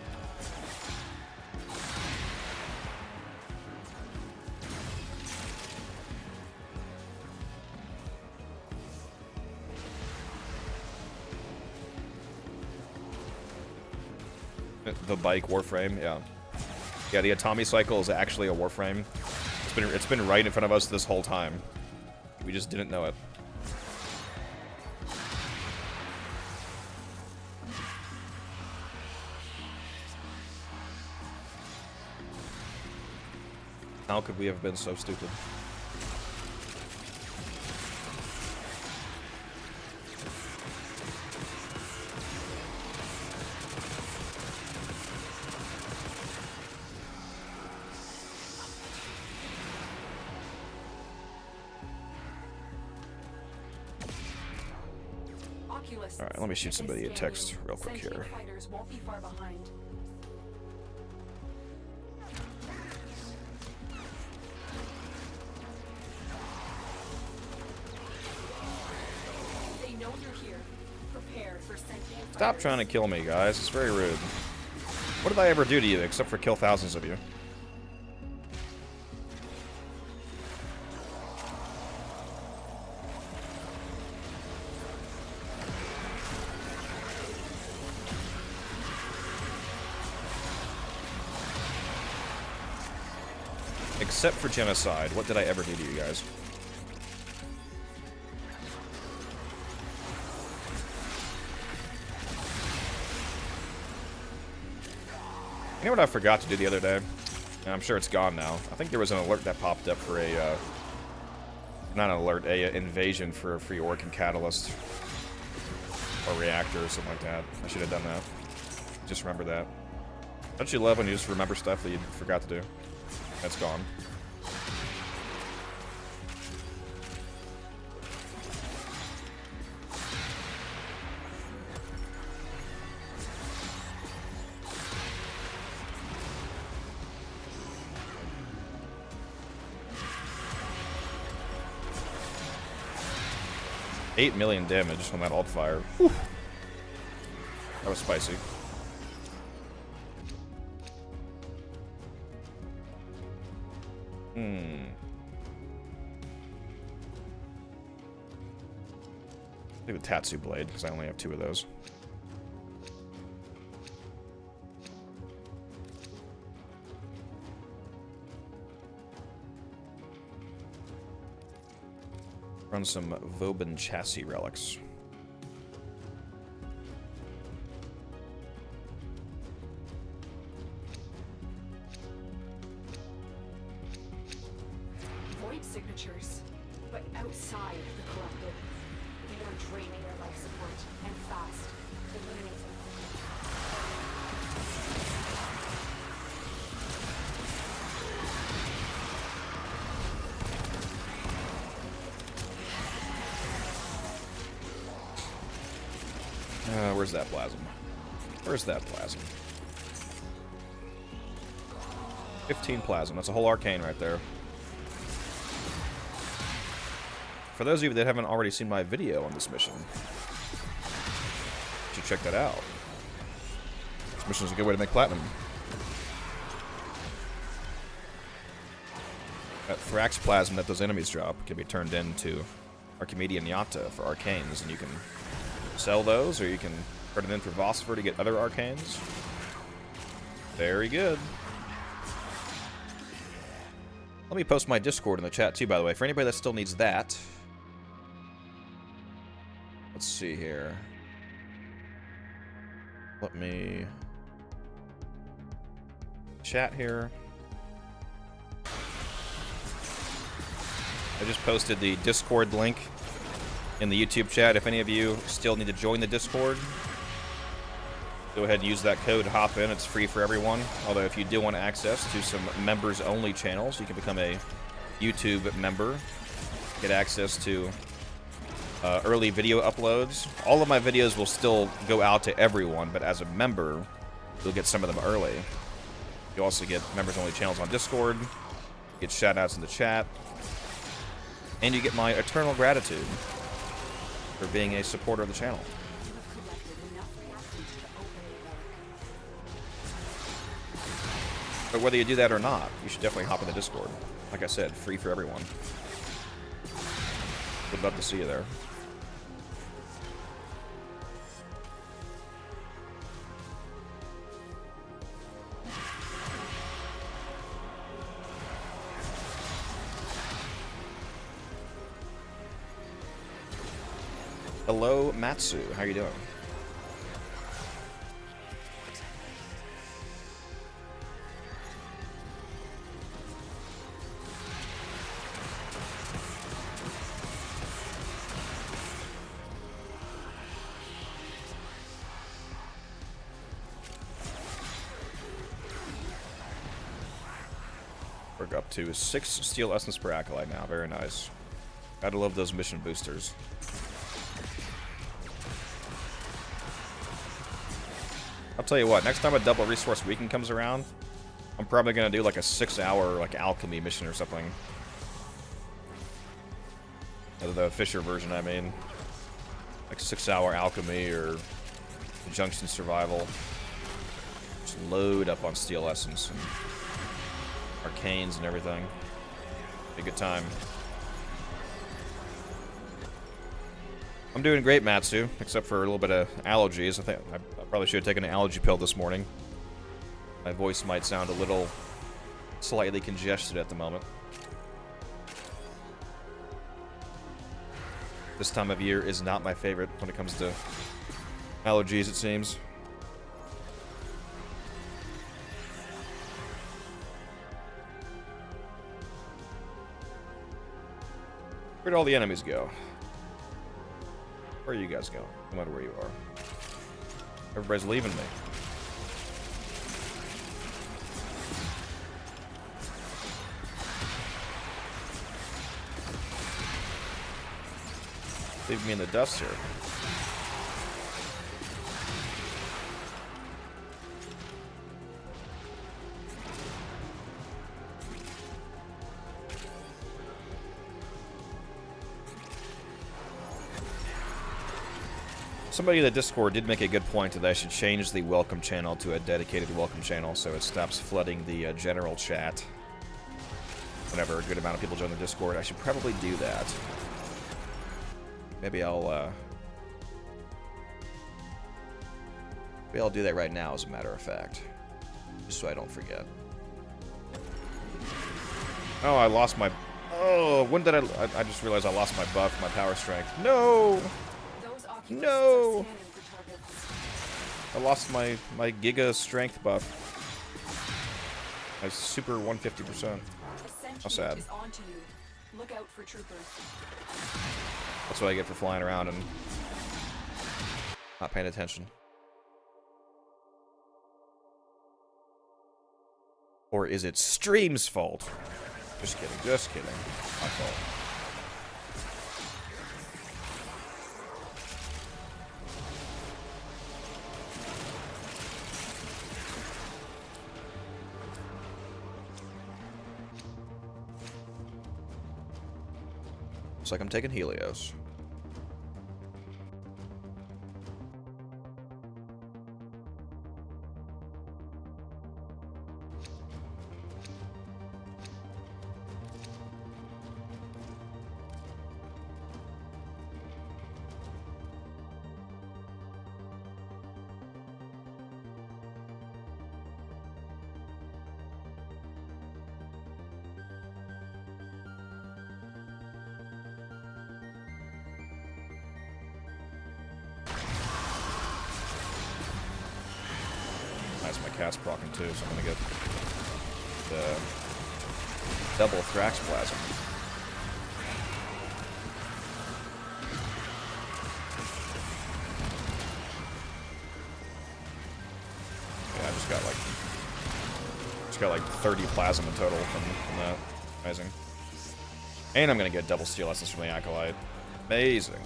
the bike Warframe, yeah. Yeah, the Atomi cycle is actually a Warframe. It's been right in front of us this whole time. We just didn't know it. How could we have been so stupid? Alright, let me shoot somebody a text real quick here. Fighters won't be far behind. They know you're here. Prepare for sentient Stop trying to kill me, guys. It's very rude. What did I ever do to you except for kill thousands of you? Except for genocide, what did I ever do to you guys? You know what I forgot to do the other day? And I'm sure it's gone now. I think there was an alert that popped up for a, not an alert, a invasion for a free Orc and Catalyst. Or Reactor or something like that. I should have done that. Just remember that. Don't you love when you just remember stuff that you forgot to do? That's gone. $8 million damage on that alt fire. Whew. That was spicy. Maybe the Tatsu Blade, because I only have 2 of those. Run some Vauban chassis relics. Void signatures, but outside the collective. They are draining their life support, and fast. Eliminating. Where's that plasm? Where's that plasm? 15 plasm. That's a whole arcane right there. For those of you that haven't already seen my video on this mission, you should check that out. This mission is a good way to make platinum. That Thrax plasm that those enemies drop can be turned into Archimedean Yata for arcanes, and you can sell those, or you can turn it in for Vosper to get other arcanes. Very good. Let me post my Discord in the chat too, by the way, for anybody that still needs that. Let's see here. Let me chat here. I just posted the Discord link in the YouTube chat. If any of you still need to join the Discord, go ahead and use that code, hop in. It's free for everyone. Although if you do want access to some members only channels, you can become a YouTube member, get access to early video uploads. All of my videos will still go out to everyone, but as a member, you'll get some of them early. You also get members only channels on Discord, get shout outs in the chat, and you get my eternal gratitude for being a supporter of the channel. But whether you do that or not, you should definitely hop in the Discord. Like I said, free for everyone. Would love to see you there. Hello, Matsu. How you doing? We're up to 6 steel essence per acolyte now. Very nice. Gotta love those mission boosters. I'll tell you what, next time a double resource weekend comes around, I'm probably gonna do like a 6-hour like alchemy mission or something. The Fisher version, I mean. Like 6-hour alchemy or junction survival. Just load up on steel essence and arcanes and everything. Be a good time. I'm doing great, Matsu, except for a little bit of allergies. I think I probably should have taken an allergy pill this morning. My voice might sound a little slightly congested at the moment. This time of year is not my favorite when it comes to allergies, it seems. Where'd all the enemies go? Where are you guys going? No matter where you are. Everybody's leaving me. Leave me in the dust here. Somebody in the Discord did make a good point that I should change the welcome channel to a dedicated welcome channel so it stops flooding the general chat whenever a good amount of people join the Discord. I should probably do that. Maybe I'll do that right now, as a matter of fact. Just so I don't forget. Oh, I lost my... Oh, when did I just realized I lost my buff, my power strength. No! No! I lost my Giga strength buff. My super 150%. How sad. Look out for troopers. That's what I get for flying around and not paying attention. Or is it stream's fault? Just kidding, just kidding. My fault. Looks like I'm taking Helios. My cat's procking too, so I'm gonna get the double Thrax Plasm. Yeah, I just got like 30 plasm in total from that. Amazing. And I'm gonna get double steel essence from the Acolyte. Amazing.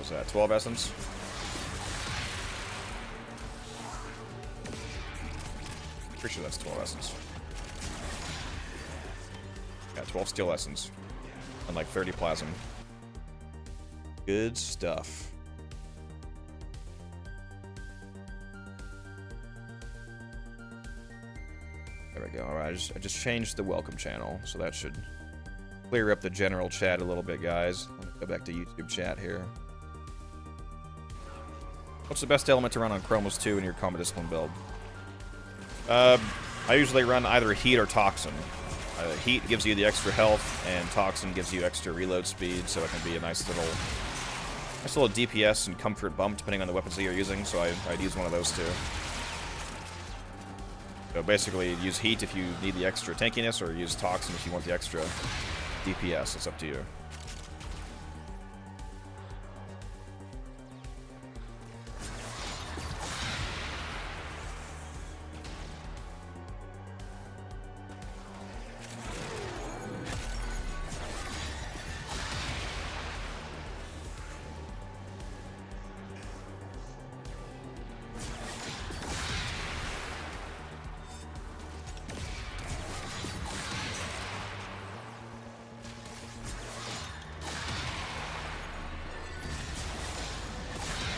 What's that, 12 essence? Pretty sure that's 12 essence. Yeah, 12 steel essence. And like 30 plasm. Good stuff. There we go. Alright, I just changed the welcome channel, so that should clear up the general chat a little bit, guys. Let me go back to YouTube chat here. What's the best element to run on Chromos 2 in your combat discipline build? I usually run either Heat or Toxin. Heat gives you the extra health, and Toxin gives you extra reload speed, so it can be a nice little DPS and comfort bump depending on the weapons that you're using, so I'd use one of those two. So basically, use Heat if you need the extra tankiness, or use Toxin if you want the extra DPS. It's up to you.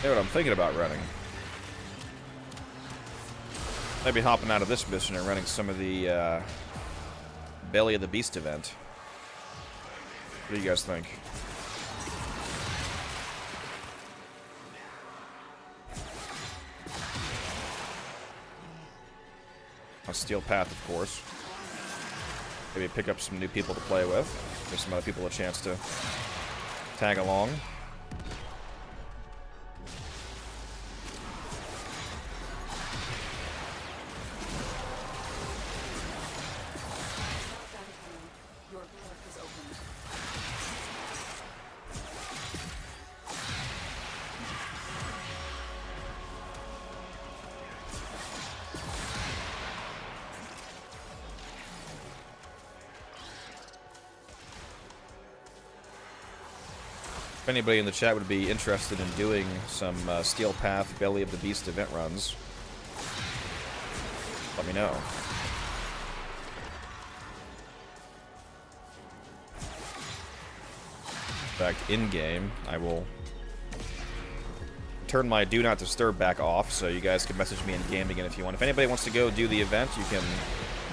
Hey, what I'm thinking about running. Maybe hopping out of this mission and running some of the Belly of the Beast event. What do you guys think? A Steel Path, of course. Maybe pick up some new people to play with. Give some other people a chance to tag along. If anybody in the chat would be interested in doing some Steel Path Belly of the Beast event runs, let me know. In fact, in-game, I will turn my Do Not Disturb back off, so you guys can message me in-game again if you want. If anybody wants to go do the event, you can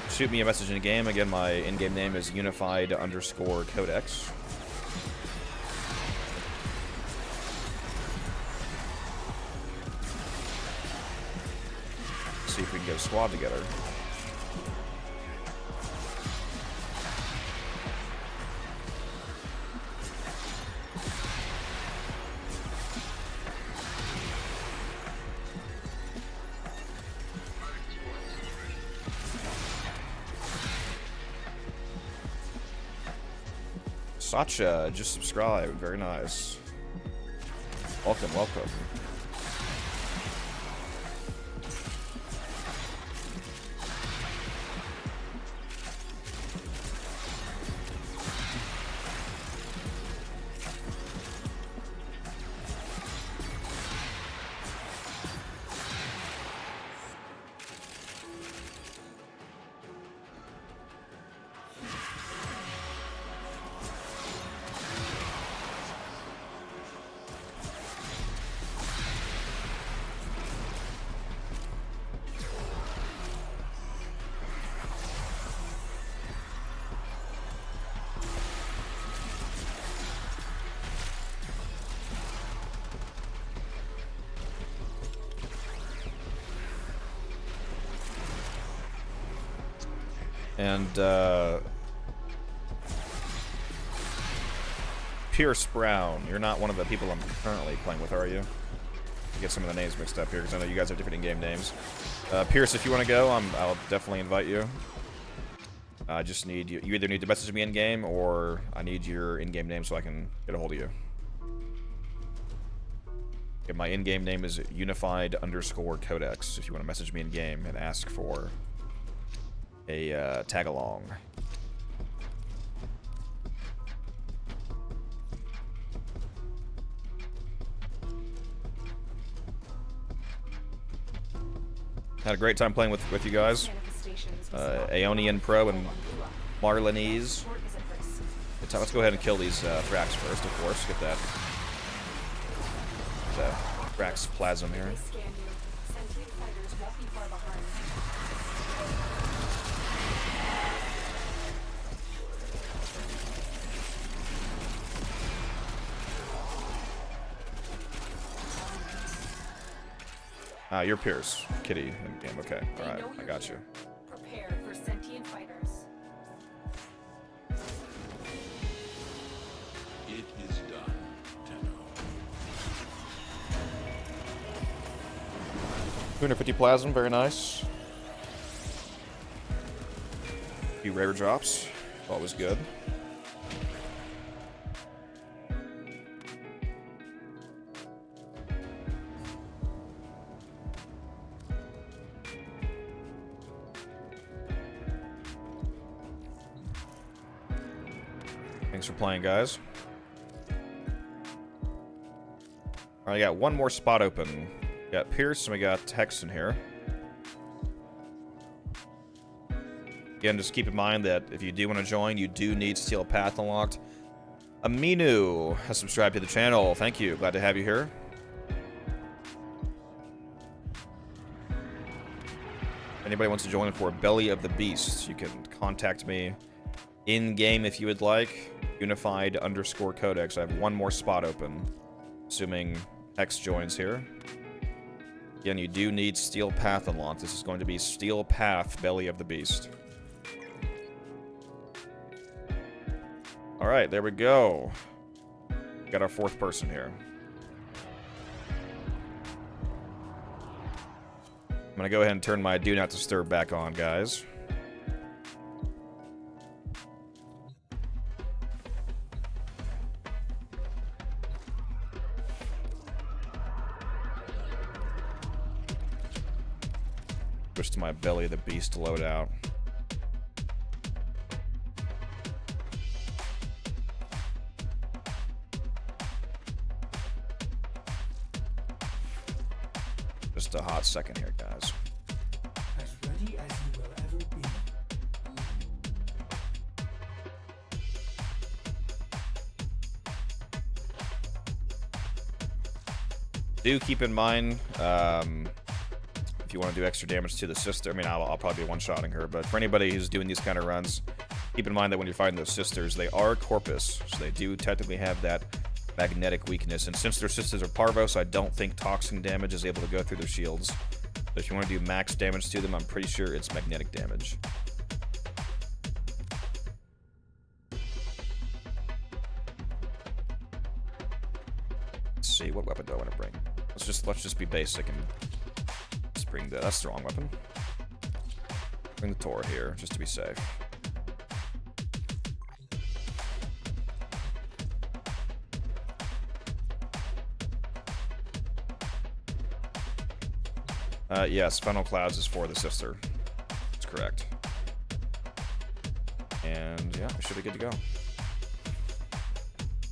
shoot me a message in-game. Again, my in-game name is Unified_Codex. See if we can get a squad together. Sacha just subscribed. Very nice. Welcome, welcome. And Pierce Brown, you're not one of the people I'm currently playing with, are you? I get some of the names mixed up here because I know you guys have different in-game names. Pierce, if you want to go, I'll definitely invite you. I just need you either need to message me in-game or I need your in-game name so I can get a hold of you. Okay, my in-game name is Unified_Codex if you want to message me in-game and ask for a tag along. Had a great time playing with you guys. Aeonian Pro and Marlinese. Good time. Let's go ahead and kill these Thrax first, of course. Get that Thrax plasm here. You're Pierce. Kitty in game. Okay. They Alright. know I you're got you. here. Prepare for sentient fighters. It is done, Tenno. 250 plasm. Very nice. A few rare drops. Always good. Thanks for playing, guys. Alright, I got one more spot open. We got Pierce and we got Hex in here. Again, just keep in mind that if you do want to join, you do need Steel Path unlocked. Aminu has subscribed to the channel. Thank you. Glad to have you here. If anybody wants to join for Belly of the Beast, you can contact me in-game if you would like. Unified_Codex. I have one more spot open, assuming Hex joins here. Again, you do need Steel Path unlocked. This is going to be Steel Path Belly of the Beast. Alright, there we go. Got our fourth person here. I'm gonna go ahead and turn my Do Not Disturb back on, guys. Switch to my Belly of the Beast loadout. Just a hot second here, guys. As ready as you will ever be. Do keep in mind, if you want to do extra damage to the sister, I mean, I'll probably be one-shotting her, but for anybody who's doing these kind of runs, keep in mind that when you're fighting those sisters, they are Corpus, so they do technically have that magnetic weakness, and since their sisters are Parvos, I don't think toxin damage is able to go through their shields. But if you want to do max damage to them, I'm pretty sure it's magnetic damage. Let's see, what weapon do I want to bring? Let's just be basic and just bring the... That's the wrong weapon. Bring the Tor here, just to be safe. Yes, Funnel Clouds is for the sister. That's correct. And yeah, we should be good to go.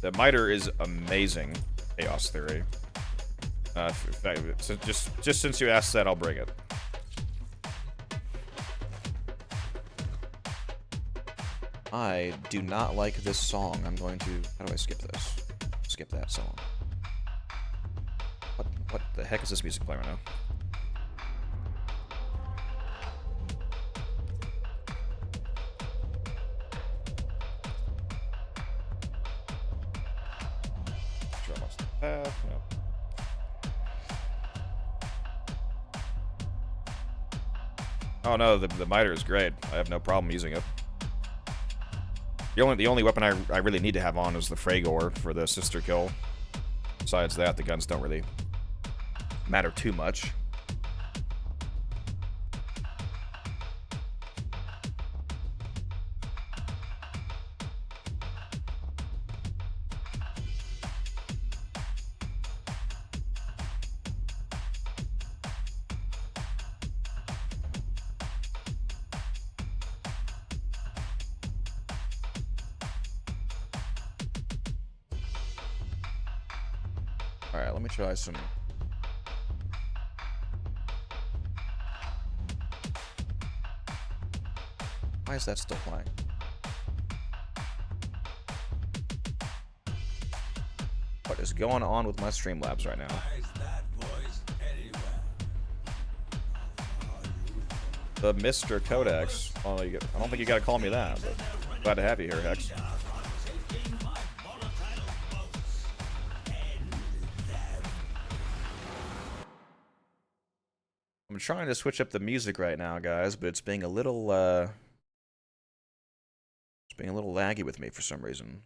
The Miter is amazing, Chaos Theory. So just since you asked that, I'll bring it. I do not like this song. I'm going to... How do I skip this? Skip that song. What the heck is this music playing right now? Oh no, the Miter is great. I have no problem using it. The only weapon I really need to have on is the Fragor for the sister kill. Besides that, the guns don't really matter too much. Alright, let me try some... Why is that still playing? What is going on with my Streamlabs right now? The Mr. Codex. Well, I don't think you gotta call me that, but glad to have you here, Hex. I'm trying to switch up the music right now, guys, but it's being a little laggy with me for some reason.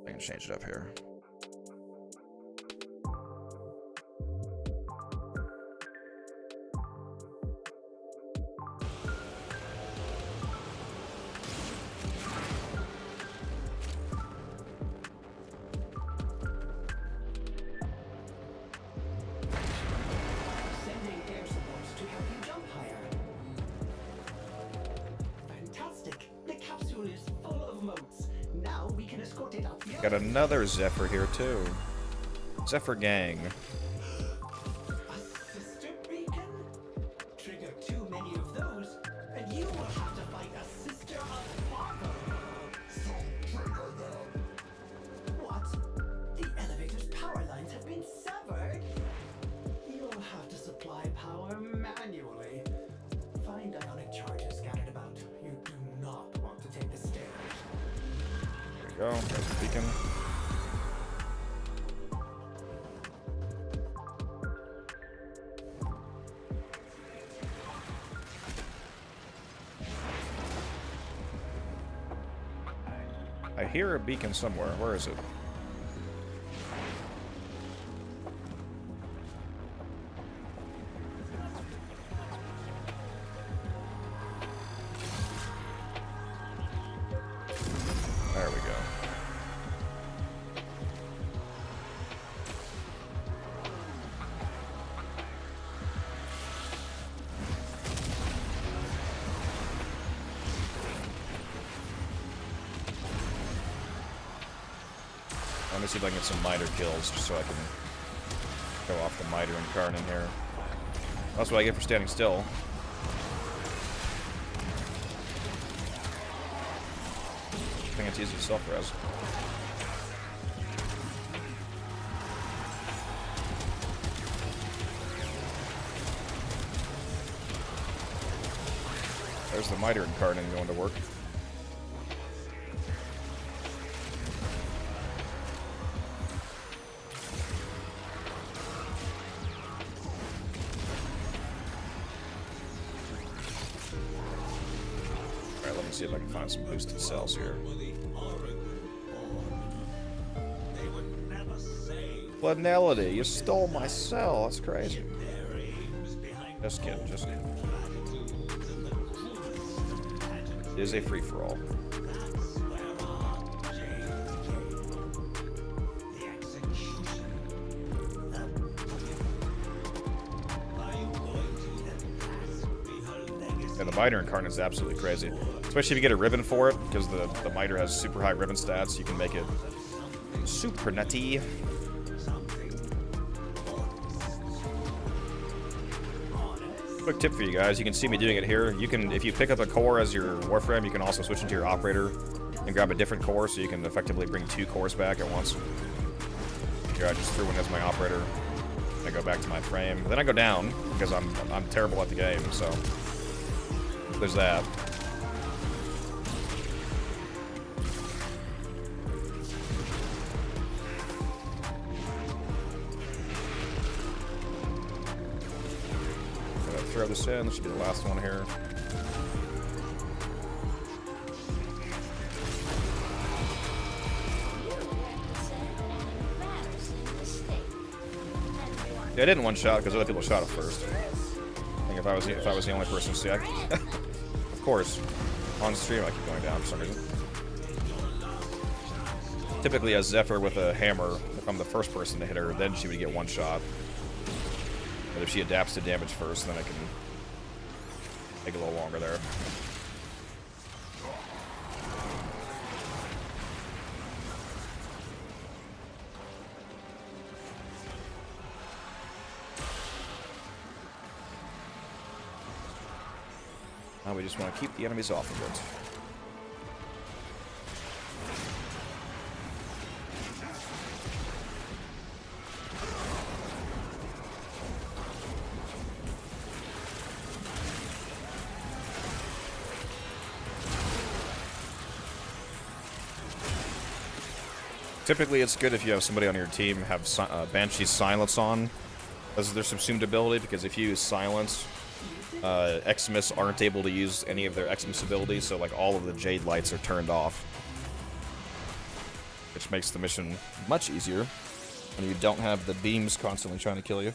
I can change it up here. Sending air support to help you jump higher. Fantastic! The capsule is full of motes. Now we can escort it up the Got another Zephyr here too. Zephyr gang. A sister beacon? Trigger too many of those, and you will have to fight a sister of father. So trigger them. What? The elevator's power lines have been severed? You'll have to supply power manually. Find ionic charges scattered about. You do not want to take the stairs. There we go. There's the beacon. I hear a beacon somewhere. Where is it? There we go. Let me see if I can get some miter kills, just so I can show off the miter and Karn in here. That's what I get for standing still. I think it's easy to self-res. There's the miter and Karn going to work. See if I can find some boosted cells here. Planelity, you stole my cell. That's crazy. Just kidding, just kidding. It is a free-for-all. Yeah, the miter incarnate is absolutely crazy. Especially if you get a ribbon for it, because the miter has super high ribbon stats, you can make it super nutty. Quick tip for you guys, you can see me doing it here. You can, if you pick up a core as your Warframe, you can also switch into your operator and grab a different core, so you can effectively bring 2 cores back at once. Here, I just threw one as my operator. I go back to my frame. Then I go down, because I'm terrible at the game, so there's that. Throw this in. This should be the last one here. Yeah, I didn't one shot because other people shot it first. I think if I was the only person to see, of course, on stream I keep going down for some reason. Typically, a Zephyr with a hammer, if I'm the first person to hit her, then she would get one shot. But if she adapts to damage first, then I can take a little longer there. Now we just want to keep the enemies off of it. Typically, it's good if you have somebody on your team have Banshee's Silence on as their subsumed ability, because if you use Silence, Xmas aren't able to use any of their Xmas abilities, so like all of the Jade lights are turned off. Which makes the mission much easier when you don't have the beams constantly trying to kill you.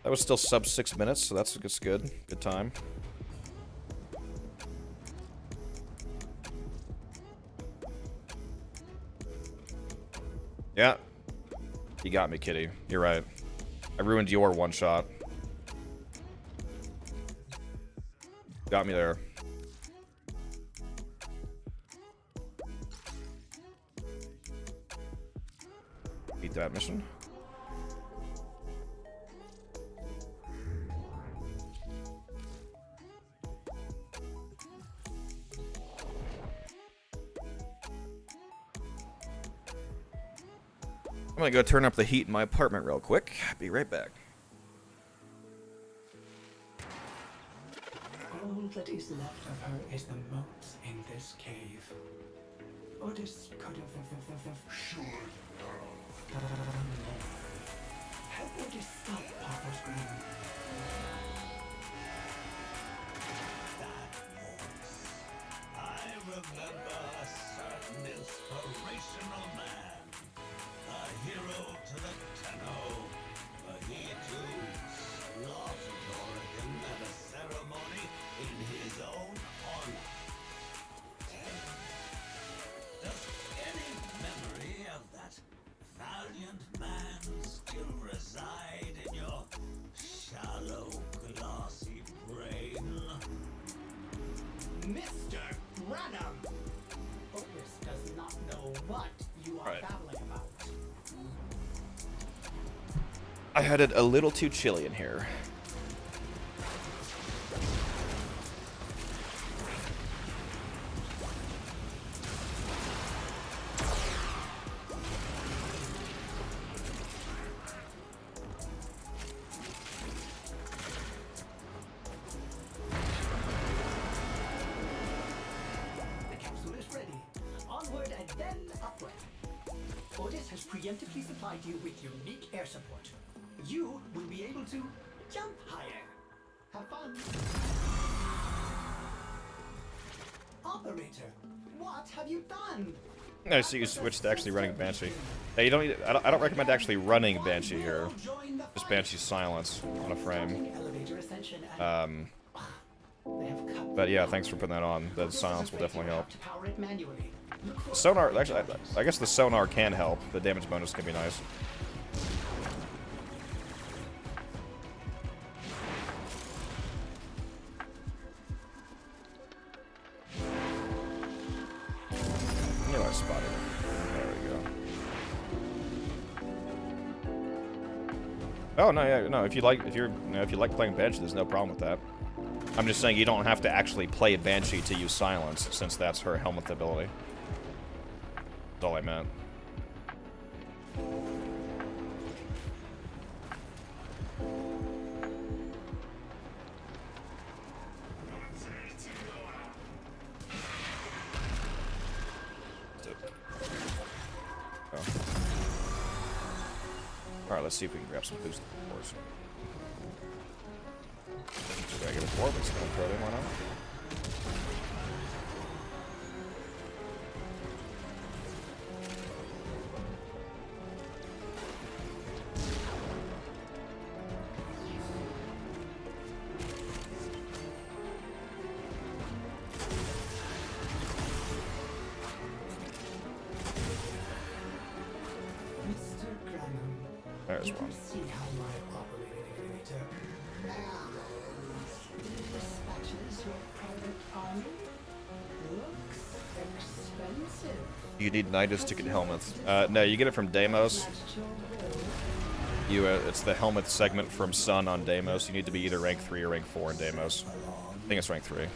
That was still sub 6 minutes, so that's good. Good time. Yeah. You got me, Kitty. You're right. I ruined your one shot. Got me there. Beat that mission. I'm gonna go turn up the heat in my apartment real quick. Be right back. All that is left of her is the moat in this cave. Otis could have sure. Help Otis stop Papa's scream. I remember a certain inspirational man, a hero to the Tenno, but he too slaughtered Oregon at a ceremony in his own honor. Does any memory of that valiant man still reside in your shallow, glassy brain? Mr. Branham! Otis does not know what you are Right. babbling about. I had it a little too chilly in here. The capsule is ready. Onward and then upward. Otis has preemptively supplied you with unique air support. You will be able to jump higher. Have fun. Operator, what have you done? I see you switched to actually running Banshee. Hey, you don't need, I don't recommend actually running Banshee here. Just Banshee's Silence on a frame. Elevator ascension and they have cut But yeah, thanks for putting that on. The Silence will definitely help. to power it manually. Look for Sonar, actually, I guess the sonar can help. The damage bonus can be nice. You know, I spotted it. There we go. Oh no, yeah, no. If you like playing Banshee, there's no problem with that. I'm just saying you don't have to actually play Banshee to use Silence, since that's her helmet ability. That's all I meant. Oh. Alright, let's see if we can grab some boost cores. Regular core, but still throw it in, why not? Mr. Granum. There's You one. can see how my operating elevator dispatches your private army. Looks expensive. You need Nidus to get helmets. No, you get it from Deimos. Matched your will. It's the helmet segment from Sun on Deimos. You need to be either rank 3 or rank 4 in Deimos. I think it's rank 3.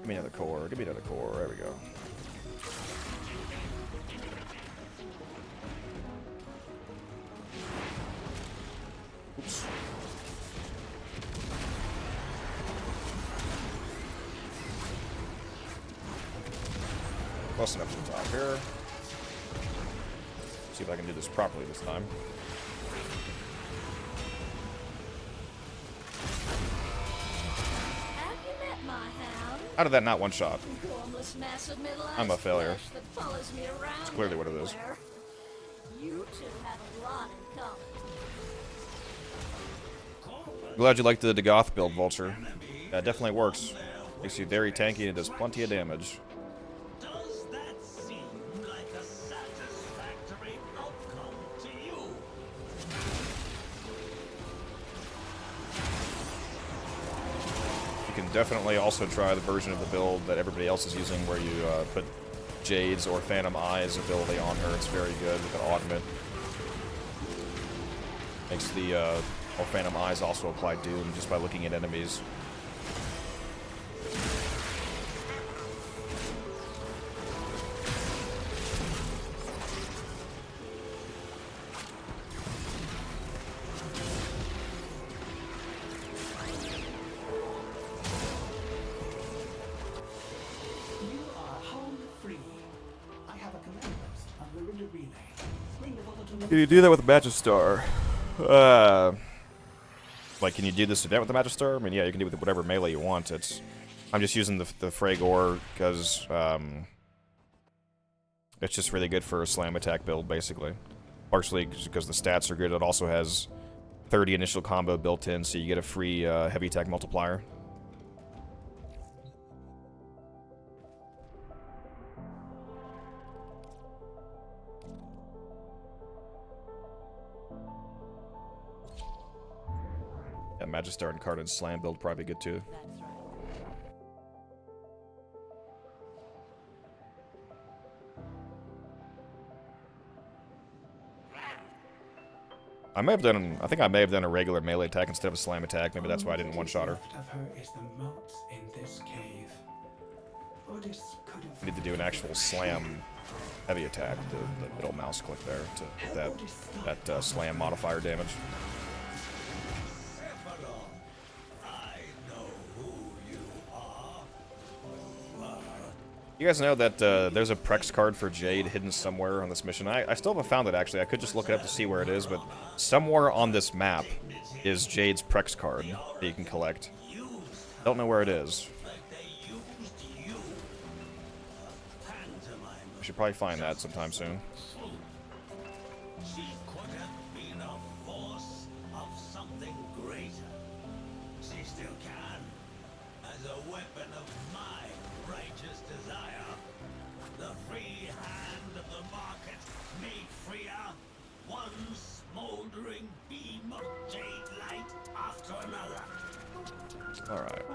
Give me another core. Give me another core. There we go. Oops. Busting up some top here. See if I can do this properly this time. Have you met my hound? How did that not one shot? Gormless, massive, middle-aged I'm a failure. flesh that follows me around. It's clearly what it is. everywhere. You two have a lot in common. Glad you liked the Dagoth build, Vulture. Yeah, it definitely works. Makes you very tanky and it does plenty of damage. Does that seem like a satisfactory outcome to you? You can definitely also try the version of the build that everybody else is using where you put Jade's or Phantom Eyes ability on her. It's very good with an augment. Makes the or Phantom Eyes also apply Doom just by looking at enemies. You are home free. I have a command post on the river relay. Bring the bubble to Can you do that with Magistar? Like, can you do this event with the Magistar? I mean, yeah, you can do it with whatever melee you want. I'm just using the Fragor because it's just really good for a slam attack build, basically. Partially because the stats are good. It also has 30 initial combo built in, so you get a free heavy attack multiplier. Yeah, Magistar and Cardin's slam build probably good too. That's right. I think I may have done a regular melee attack instead of a slam attack. Maybe that's why I didn't one-shot her. Left of her is the moat in this cave. Otis could have I need to do an actual slam heavy attack, the middle mouse click there to get that slam modifier damage. I know who you are. You guys know that there's a Prex card for Jade hidden somewhere on this mission. I still haven't found it, actually. I could just look it up to see where it is, but somewhere on this map is Jade's Prex card that you can collect. Don't know where it is. We should probably find that sometime soon. She could have been a force of something greater. She still can, as a weapon of my righteous desire. The free hand of the market made freer, one smoldering beam of jade light after another. Alright,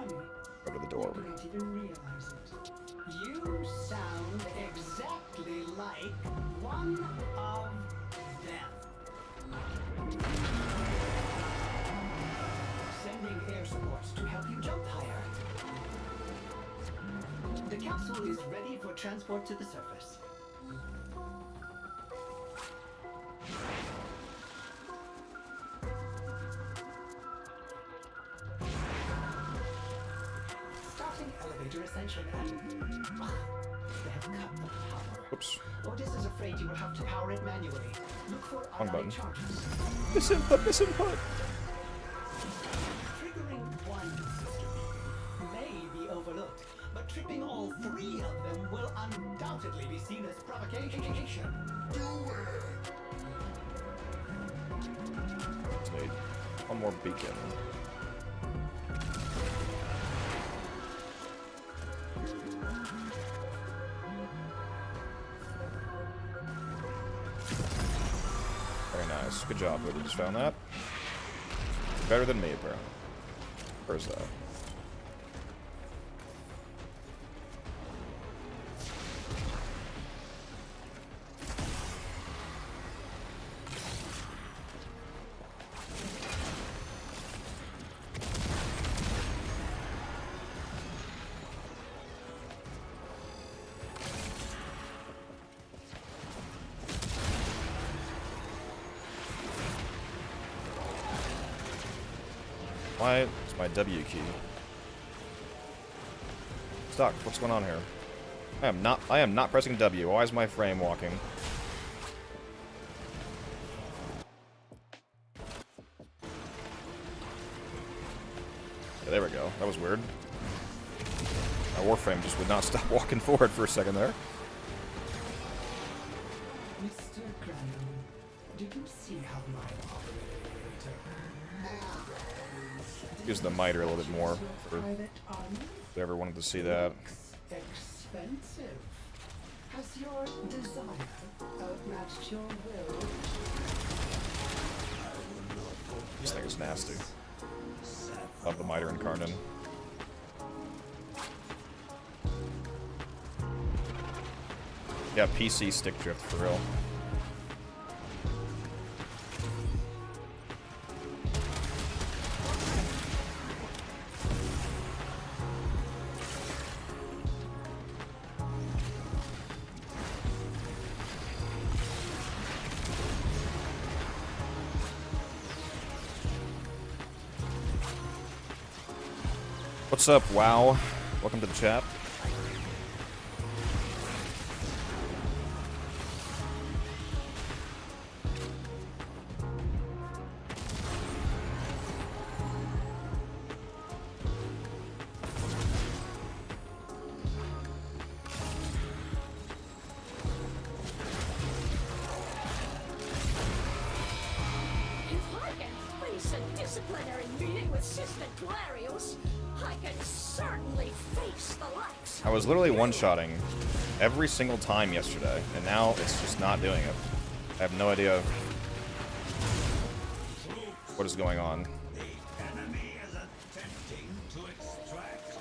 go to the door. You didn't even realize it. You sound exactly like one of them. Sending air supports to help you jump higher. The capsule is ready for transport to the surface. Starting elevator ascension and... They have cut the power. Oops. Otis is afraid you will have to power it manually. Look for Wrong button. allied charges. Misinput, misinput! Triggering one sister beacon may be overlooked, but tripping all three of them will undoubtedly be seen as provocation. Let's need one more beacon. Very nice. Good job, whoever just found that. Better than me, apparently. Where's that? Why is my W key stuck? What's going on here? I am not pressing W. Why is my frame walking? Yeah, there we go. That was weird. My Warframe just would not stop walking forward for a second there. Mr. Grandin, do you see how my operator Use the miter a little bit more for private army whoever wanted to see that. expensive? Has your desire outmatched your will? This thing is nasty. Love the miter and Karnan. Yeah, PC stick drift for real. What's up, WoW? Welcome to the chat. If I can face a disciplinary meeting with Sister Glarios, I can certainly face the likes. I was literally one-shotting every single time yesterday, and now it's just not doing it. I have no idea what is going on. The enemy is attempting to extract.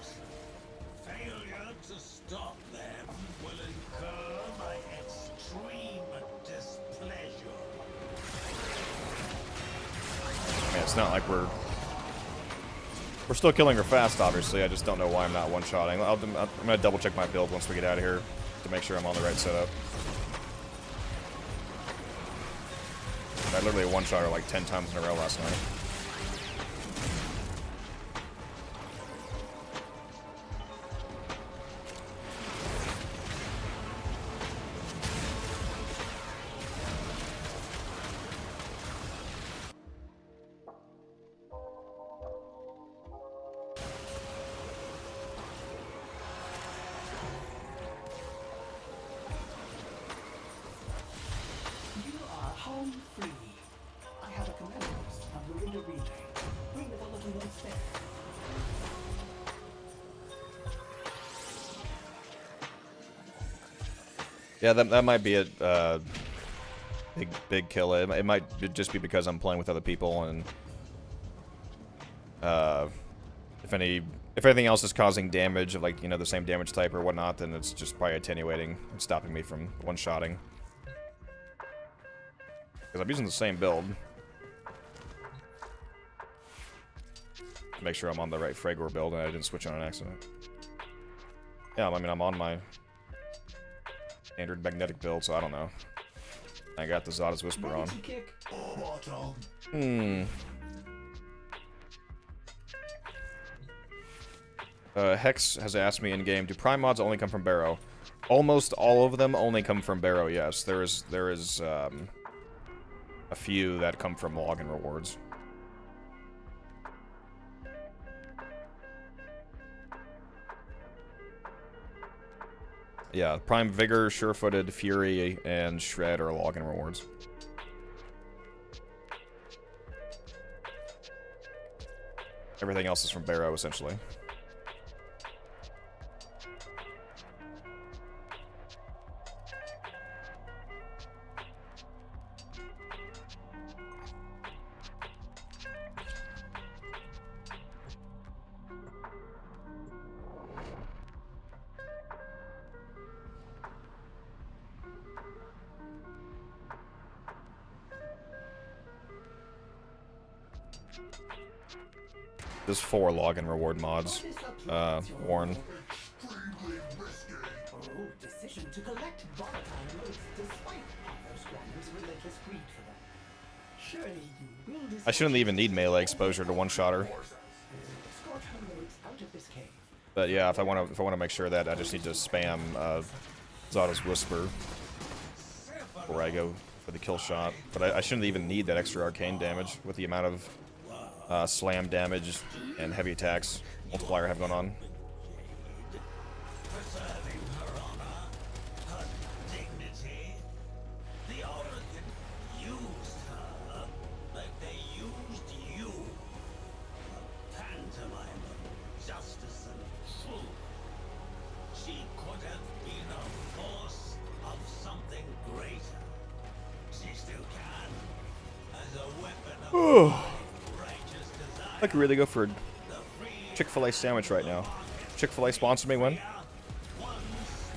Failure to stop them will incur my extreme displeasure. I mean, it's not like we're still killing her fast, obviously. I just don't know why I'm not one-shotting. I'm gonna double-check my build once we get out of here to make sure I'm on the right setup. I literally one-shot her like 10 times in a row last night. You are home free. I have a command post on the window relay. Bring the little ones there. Yeah, that might be a big kill. It might just be because I'm playing with other people, and if anything else is causing damage of, like, you know, the same damage type or whatnot, then it's just probably attenuating and stopping me from one-shotting. Because I'm using the same build. To make sure I'm on the right Fragor build and I didn't switch on an accident. Yeah, I mean, I'm on my standard magnetic build, so I don't know. I got the Zada's Whisper on. Mighty kick. Hex has asked me in-game, do Prime mods only come from Barrow? Almost all of them only come from Barrow, yes. There is a few that come from login rewards. Yeah, Prime Vigor, Sure-Footed, Fury, and Shred are login rewards. Everything else is from Barrow, essentially. There's 4 login reward mods. Warren. Decision to collect volatile notes despite Pathos Grandin's relentless greed for them. Surely you will I shouldn't even need melee exposure to one-shotter. fought her ways out of this cave. But yeah, if I want to make sure that, I just need to spam Zada's Whisper before I go for the kill shot. But I shouldn't even need that extra arcane damage with the amount of slam damage and heavy attacks multiplier I have going on. Preserving her honor, her dignity. The Oregon used her like they used you. A pantomime of justice and truth. She could have been a force of something greater. She still can, as a weapon of righteous desire. I could really go for a Chick-fil-A sandwich right now. Chick-fil-A sponsor me when? One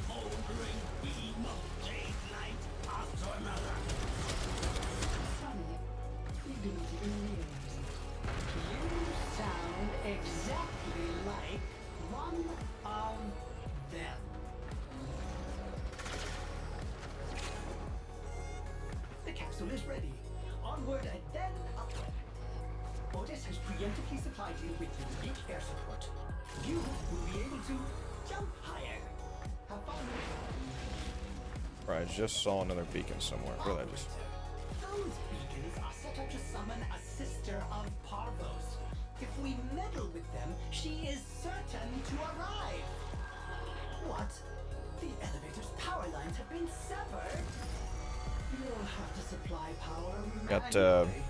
smoldering beam of jade light after another. Funny, you didn't even realize it. You sound exactly like one of them. The capsule is ready. Onward and then upward. Otis has preemptively supplied you with unique air support. You will be able to jump higher. Have fun. Right, I just saw another beacon somewhere. Where did I just? Those beacons are set up to summon a sister of Parvos. If we meddle with them, she is certain to arrive. What? The elevator's power lines have been severed. You'll have to supply power Got manually.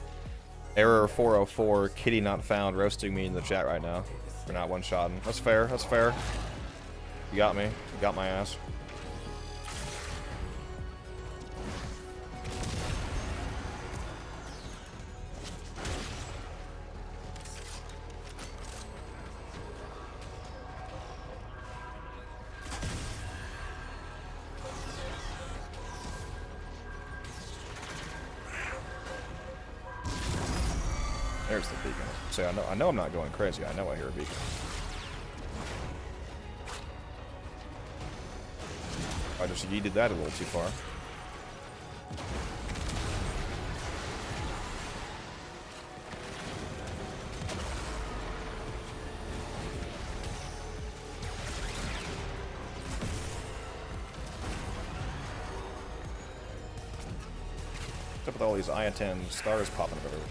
Error 404, Kitty not found, roasting me in the chat right now for not one-shotting. That's fair, that's fair. You got me. You got my ass. There's the beacon. See, I know I'm not going crazy. I know I hear a beacon. I just yeeted that a little too far. What's up with all these I-10 stars popping up everywhere?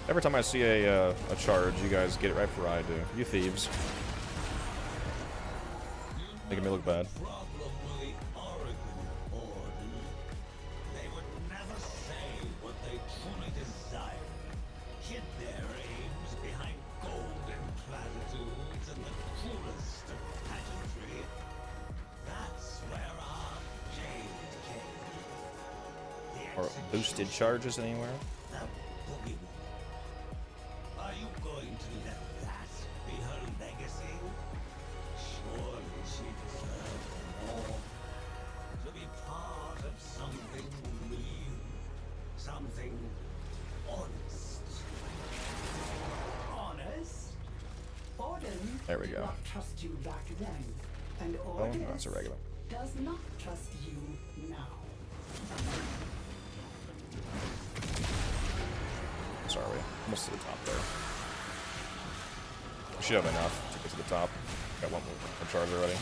Every time I see a charge, you guys get it right before I do. You thieves. Making me look bad. Problem with the Oregon Orden. They would never say what they truly desire. Hid their aims behind golden platitudes and the coolest of pageantry. That's where our jade came. The Or boosted charges anywhere? The boogie woman. Are you going to let that be her legacy? Surely she deserves more. To be part of something real. Something honest. Honest? Orden There we did go. not trust you back then, and Oh, Orden that's a regular. does not trust you now. Sorry, almost to the top there. We should have enough to get to the top. Got one more charge already.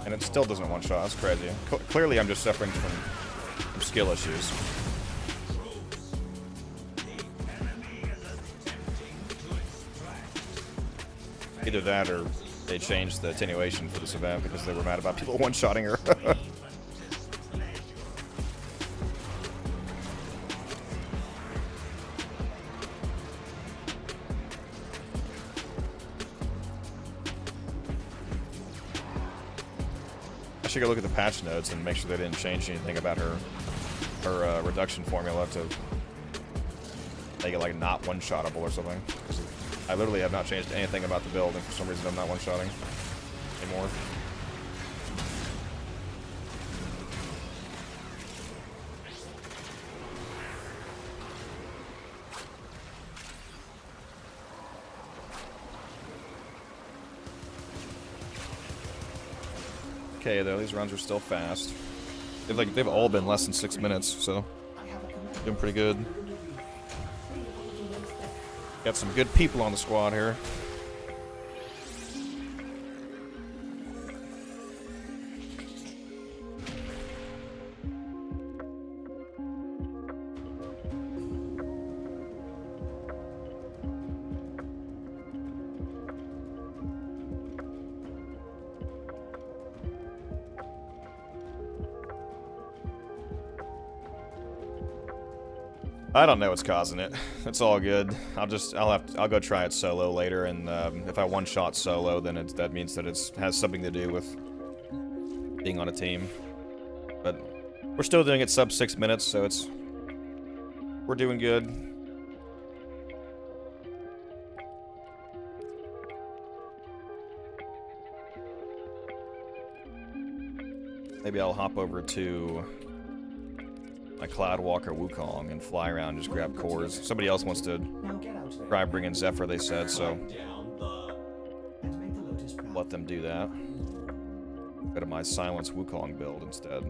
And it still doesn't one-shot. That's crazy. Clearly, I'm just suffering from skill issues. Either that or they changed the attenuation for this event because they were mad about people one-shotting her. I should go look at the patch notes and make sure they didn't change anything about her or reduction formula to make it like not one-shottable or something. 'Cause I literally have not changed anything about the build, and for some reason I'm not one-shotting anymore. Okay, though, these runs are still fast. They've all been less than 6 minutes, so doing pretty good. Got some good people on the squad here. I don't know what's causing it. It's all good. I'll go try it solo later, and if I one-shot solo, then that means that it has something to do with being on a team. But we're still doing it sub 6 minutes, so we're doing good. Maybe I'll hop over to my Cloudwalker Wukong and fly around and just grab cores. Somebody else wants to try bringing Zephyr, they said, so let them do that. Go to my Silence Wukong build instead.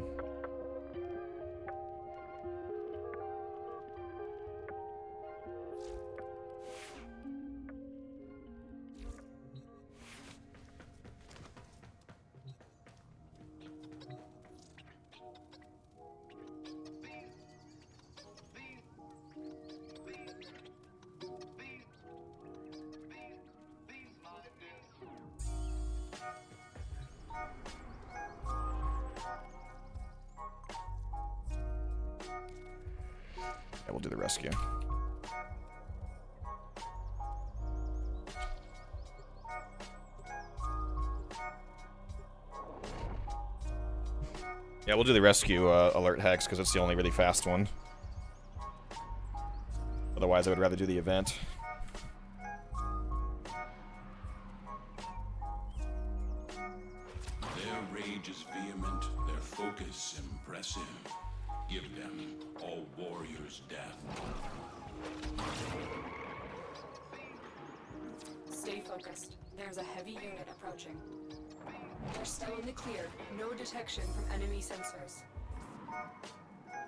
Yeah, we'll do the rescue. Yeah, we'll do the rescue alert hex because it's the only really fast one. Otherwise, I would rather do the event. Their rage is vehement, their focus impressive. Give them all warriors' death. Stay focused. There's a heavy unit approaching. They're still in the clear. No detection from enemy sensors.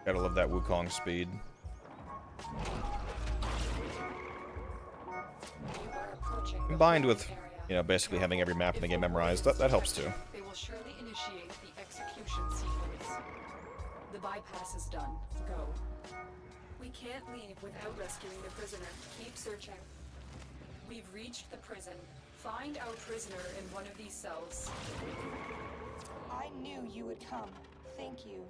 Gotta love that Wukong speed. You are approaching the Combined with, area. you know, basically having every map in the game memorized, that helps too. They will surely initiate the execution sequence. The bypass is done. Go. We can't leave without rescuing the prisoner. Keep searching. We've reached the prison. Find our prisoner in one of these cells. I knew you would come. Thank you.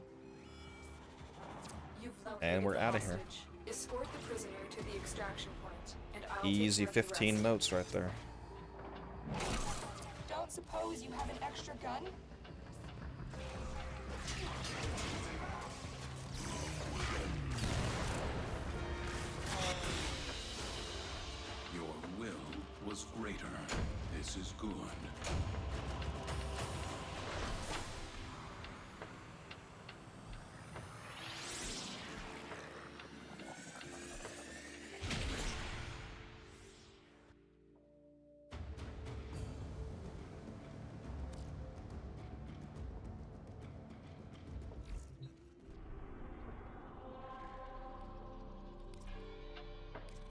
You've located And we're the outta here. hostage. Escort the prisoner to the extraction point, and I'll Easy take care of the 15 rest. motes right there. Don't suppose you have an extra gun? Your will was greater. This is good.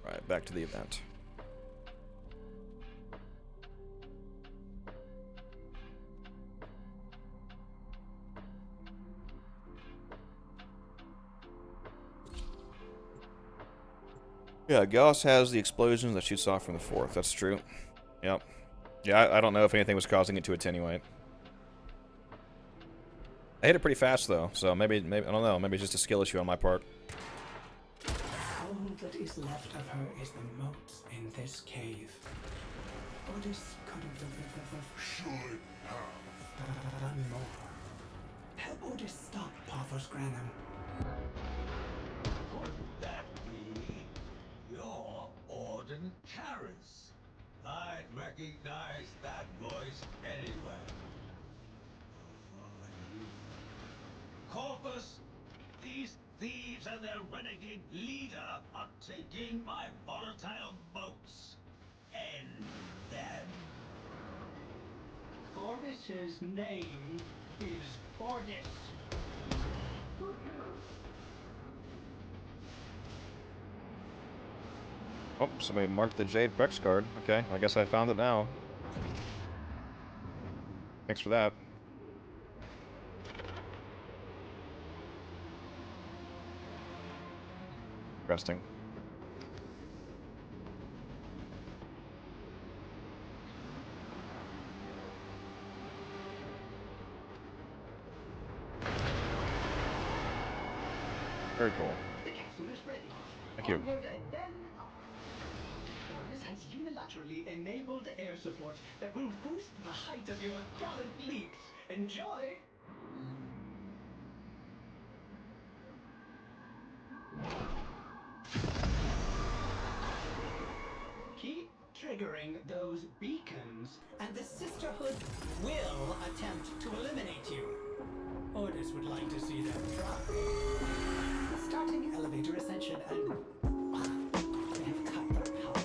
Right, back to the event. Yeah, Gauss has the explosions that shoots off from the 4th. That's true. Yep. Yeah, I don't know if anything was causing it to attenuate. I hit it pretty fast though, so maybe I don't know. Maybe it's just a skill issue on my part. All that is left of her is the moat in this cave. Odys could have done more. Help Odys stop Pathos Granum. Could that be your Orden Karis? I'd recognize that voice anywhere. Corpus, these thieves and their renegade leader are taking my volatile boats. End them. Corvus's name is Bordis. Oh, somebody marked the Jade Prex card. Okay, I guess I found it now. Thanks for that. Interesting. Very cool. The capsule is ready. Thank you. Onward and then up. Corvus has unilaterally enabled air support that will boost the height of your gallant leaps. Enjoy! Keep triggering those beacons, and the Sisterhood will attempt to eliminate you. Orders would like to see them try. Starting elevator ascension and... they have cut the power.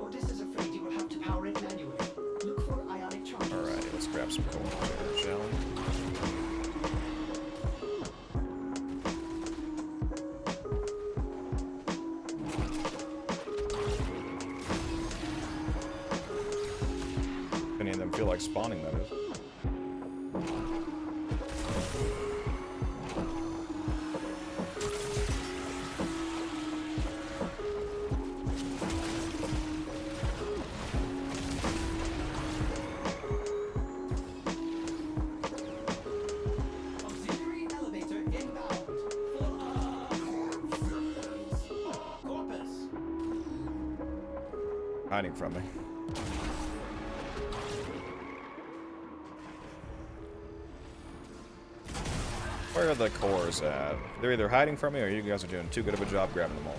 Ordis is afraid you will have to power it manually. Look for ionic charges. Alright, let's grab some coal, shall we? If any of them feel like spawning, that is. Auxiliary elevator inbound. Full Corpus. Hiding from me. Where are the cores at? They're either hiding from me or you guys are doing too good of a job grabbing them all.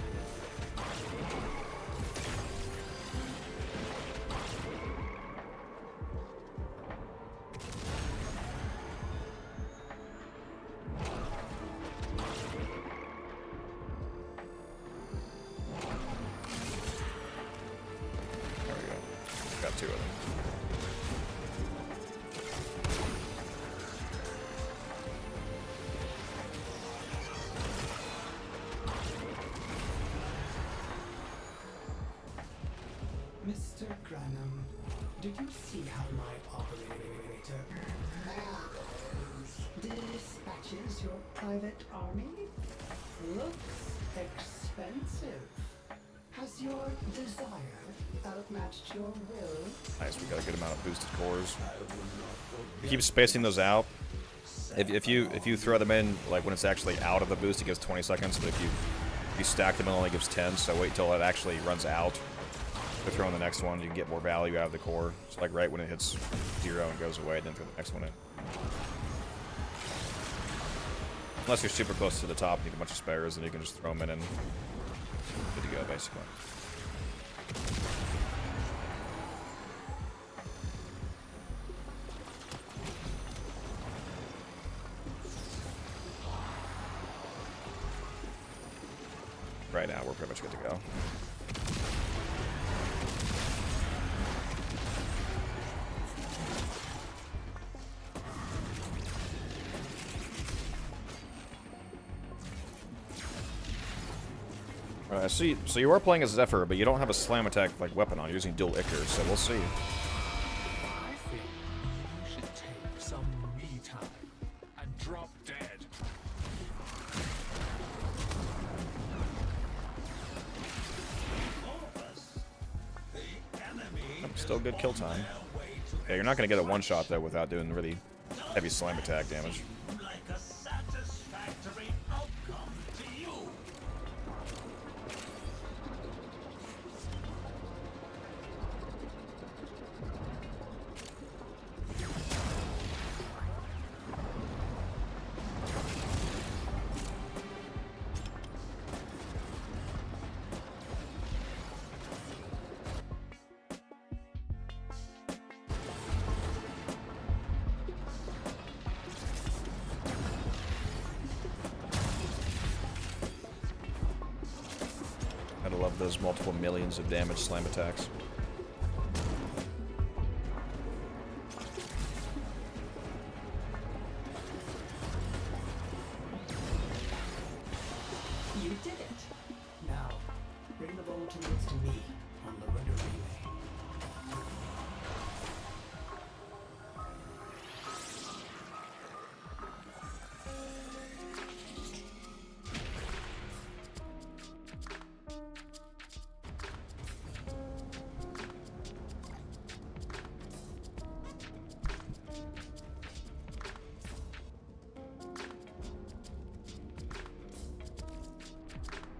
There we go. Got two of them. Mr. Granum, did you see how my operator dispatches your private army? Looks expensive. Has your desire outmatched your will? Nice, we got a good amount of boosted cores. You keep spacing those out. If you throw them in like when it's actually out of the boost, it gives 20 seconds. But if you stack them, it only gives 10. So wait till it actually runs out. To throw in the next one, you can get more value out of the core. So like right when it hits 0 and goes away, then throw the next one in. Unless you're super close to the top and you have a bunch of spares, then you can just throw them in and good to go, basically. Right now, we're pretty much good to go. So you are playing as Zephyr, but you don't have a slam attack like weapon on. You're using dual Ichor, so we'll see. I think you should take some me time and drop dead. Still good kill time. Yeah, you're not gonna get a one-shot though without doing really heavy slam attack damage. Like a satisfactory outcome to you. Gotta love those multiple millions of damage slam attacks. You did it! Now, bring the volunteers to me on the rudder relay.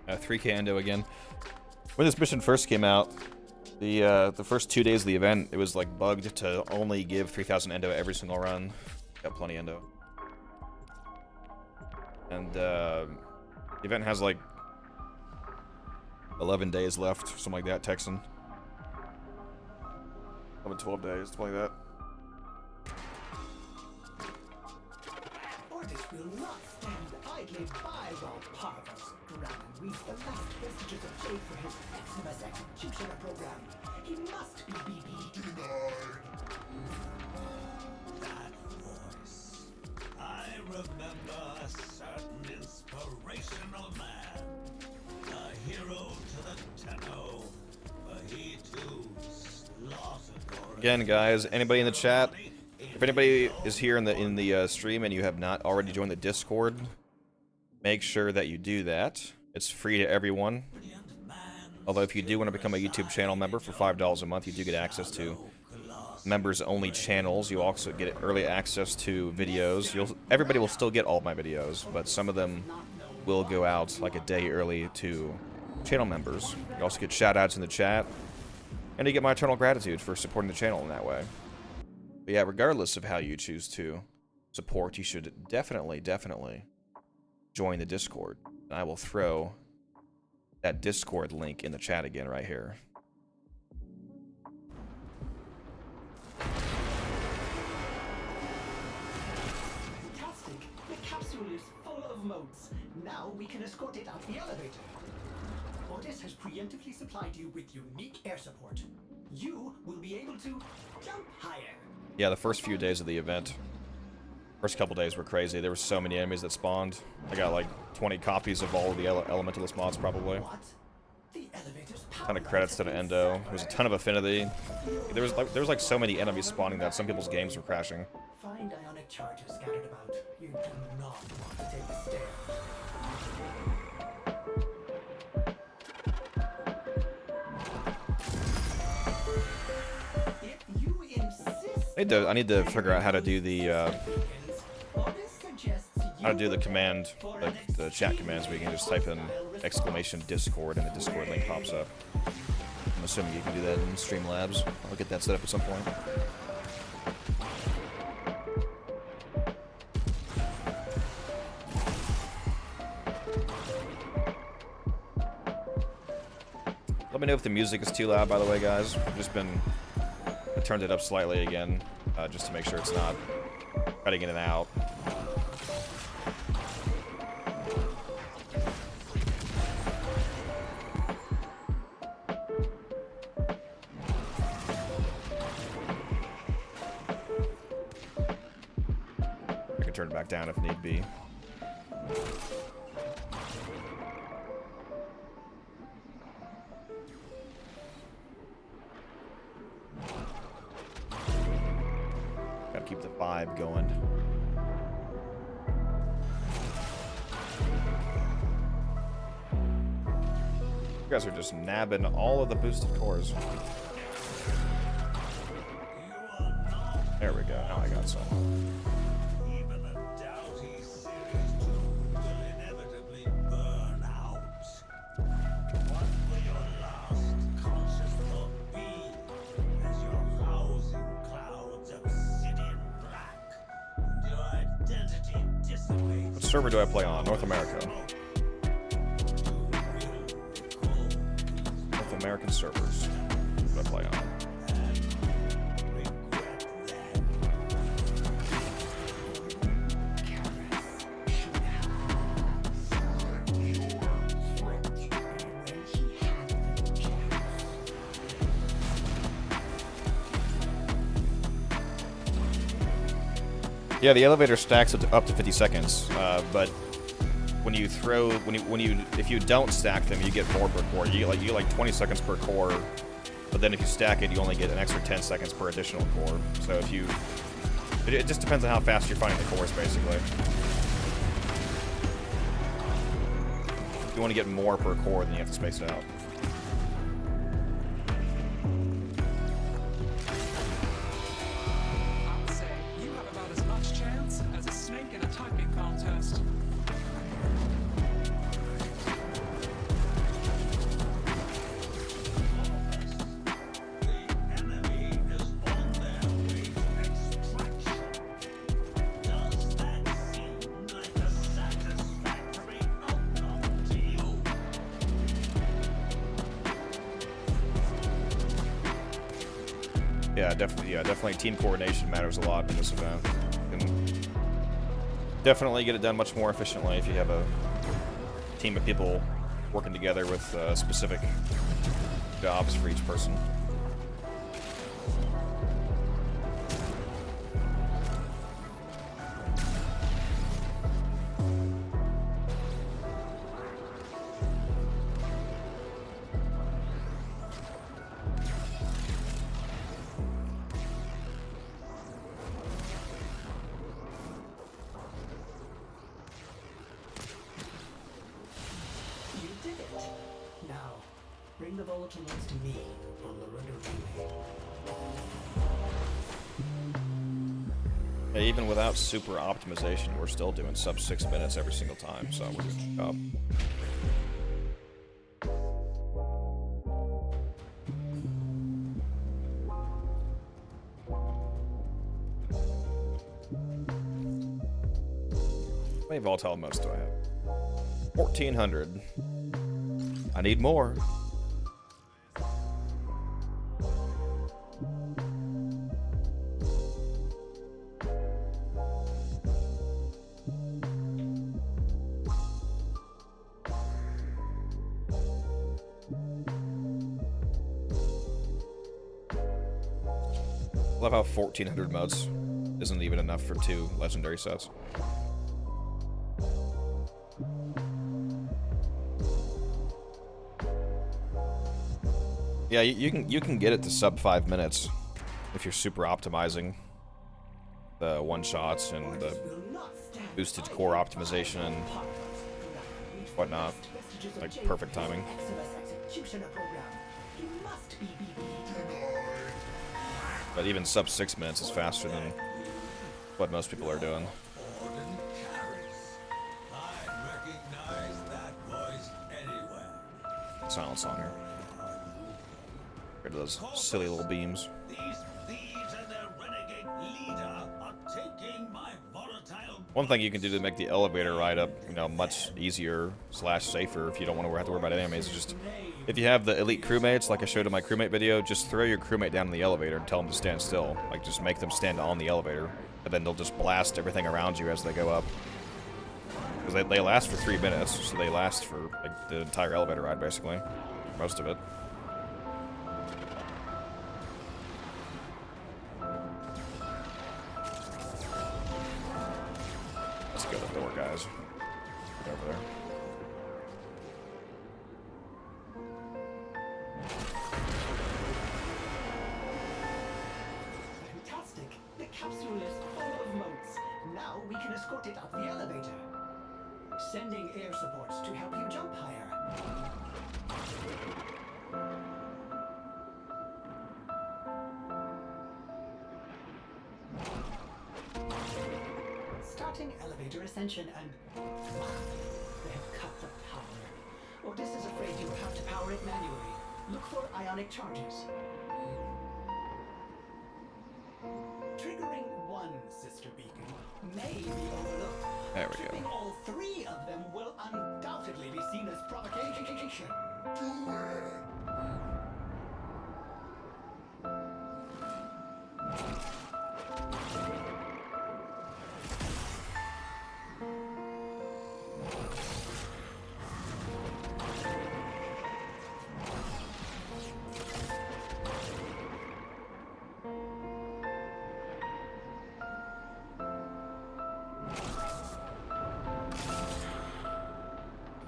Uh, 3K endo again. When this mission first came out, the first 2 days of the event, it was like bugged to only give 3,000 endo every single run. Got plenty endo. And the event has like 11 days left, something like that, Texan. 11, 12 days, something like that. Ordis will not stand idly by while Parvos drown and reap the last vestiges of Jade for his Maximus executioner program. He must be BB denied. That voice. I remember a certain inspirational man. A hero to the Tenno. But he too slaughtered. Again, guys, anybody in the chat, if anybody is here in the stream and you have not already joined the Discord, make sure that you do that. It's free to everyone. Although if you do want to become a YouTube channel member for $5 a month, you do get access to members-only channels. You also get early access to videos. Everybody will still get all of my videos, but some of them will go out like a day early to channel members. You also get shout-outs in the chat, and you get my eternal gratitude for supporting the channel in that way. But yeah, regardless of how you choose to support, you should definitely join the Discord. And I will throw that Discord link in the chat again right here. Fantastic! The capsule is full of motes. Now we can escort it out the elevator. Ordis has preemptively supplied you with unique air support. You will be able to jump higher. Yeah, the first few days of the event. First couple days were crazy. There were so many enemies that spawned. I got like 20 copies of all of the Elementalist mods probably. What? The elevator's Ton of credits to the endo. There was a ton of affinity. There was like so many enemies spawning that some people's games were crashing. Find ionic charges scattered about. You do not want to take the stairs. If you insist, I need to figure out how to do the Ordis suggests how to do the command, like the chat commands, where you can just type in exclamation Discord and the Discord link pops up. I'm assuming you can do that in Streamlabs. I'll get that set up at some point. Let me know if the music is too loud, by the way, guys. I turned it up slightly again, just to make sure it's not cutting in and out. I can turn it back down if need be. Gotta keep the vibe going. You guys are just nabbing all of the boosted cores. There we go. Now I got some. Even a doughty Series 2 will inevitably burn out. What will your last conscious thought be as your housing clouds obsidian black and your identity dissipates? What server do I play on? North America. North American servers. What do I play on? Yeah, the elevator stacks up to 50 seconds, but when you throw, if you don't stack them, you get more per core. You get like 20 seconds per core, but then if you stack it, you only get an extra 10 seconds per additional core. So if you, it just depends on how fast you're finding the cores, basically. If you want to get more per core, then you have to space it out. I'd say you have about as much chance as a snake in a typing contest. The enemy is on their way to extraction. Does that seem like a satisfactory outcome to you? Yeah, definitely team coordination matters a lot in this event. You can definitely get it done much more efficiently if you have a team of people working together with specific jobs for each person. You did it. Now, bring the volatile ones to me on the rudder relay. Yeah, even without super optimization, we're still doing sub 6 minutes every single time, so we're good job. How many volatile modes do I have? 1,400. I need more. Love how 1,400 modes isn't even enough for 2 legendary sets. Yeah, you can get it to sub 5 minutes if you're super optimizing the one-shots and the boosted core optimization and whatnot. Like perfect timing. But even sub 6 minutes is faster than what most people are doing. Orden carries. I'd recognize that voice anywhere. Silence on here. Get rid of those silly little beams. These thieves and their renegade leader are taking my volatile. One thing you can do to make the elevator ride up, much easier / safer if you don't want to have to worry about enemies is just, if you have the elite crewmates, like I showed in my crewmate video, just throw your crewmate down in the elevator and tell them to stand still. Like, just make them stand on the elevator, and then they'll just blast everything around you as they go up. Because they last for 3 minutes, so they last for, like, the entire elevator ride, basically. Most of it. Let's go to the door, guys. Get over there. Fantastic. The capsule is full of motes. Now we can escort it up the elevator. Sending air supports to help you jump higher. Starting elevator ascension and... they have cut the power. Otis is afraid you will have to power it manually. Look for ionic charges. Triggering one sister beacon may be overlooked. There we go. Tripping all 3 of them will undoubtedly be seen as provocation.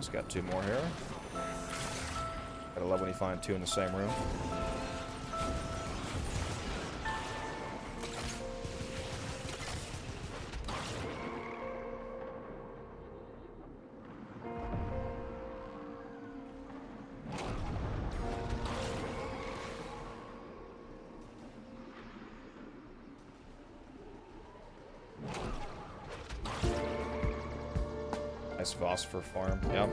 Just got 2 more here. Gotta love when you find 2 in the same room. Nice phosphor farm. Yep.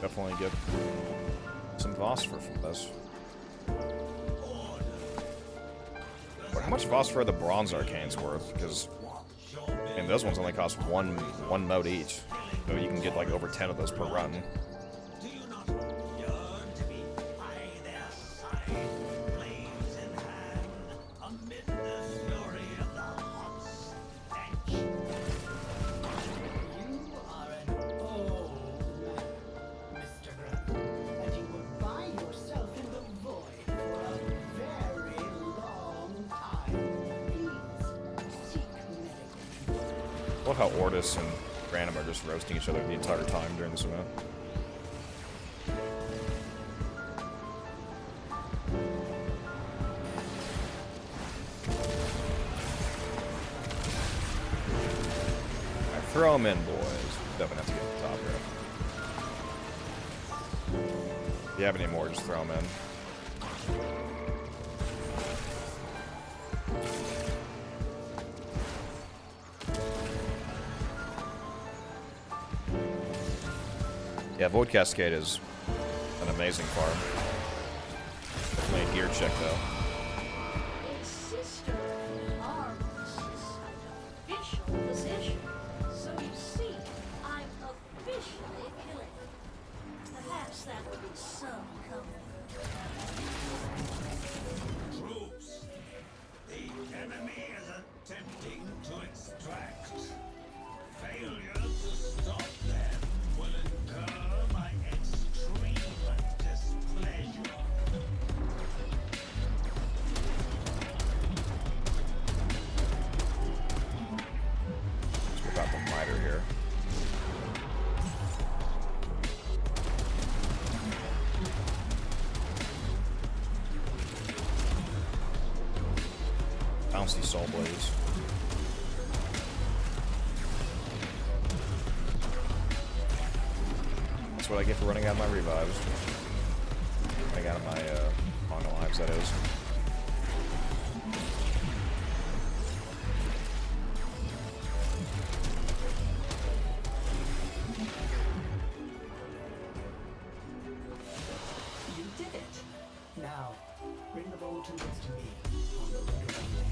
Definitely get some phosphor from this. But how much phosphor are the bronze arcanes worth? Because and those ones only cost one mote each. So you can get like over 10 of those per run. Do you not yearn to be by their side, blades in hand, amid the fury of the hot stench? You are an old man, Mr. Grant, and you will find yourself in the void for a very long time. Please seek medical. I love how Ortis and Random are just roasting each other the entire time during this event. Alright, throw them in, boys. Definitely have to get to the top here. If you have any more, just throw them in. Yeah, Void Cascade is an amazing farm. Definitely a gear check, though. Its sister arms an official position. So you see, I'm officially killing. Perhaps that will be some comfort. Troops, the enemy is attempting to extract. Failure to stop them will incur my extreme displeasure. Let's whip out the miter here. Bouncy soul blades. That's what I get for running out of my revives. Running out of my mono lives, that is. You did it. Now, bring the roll tools to me on the road runway.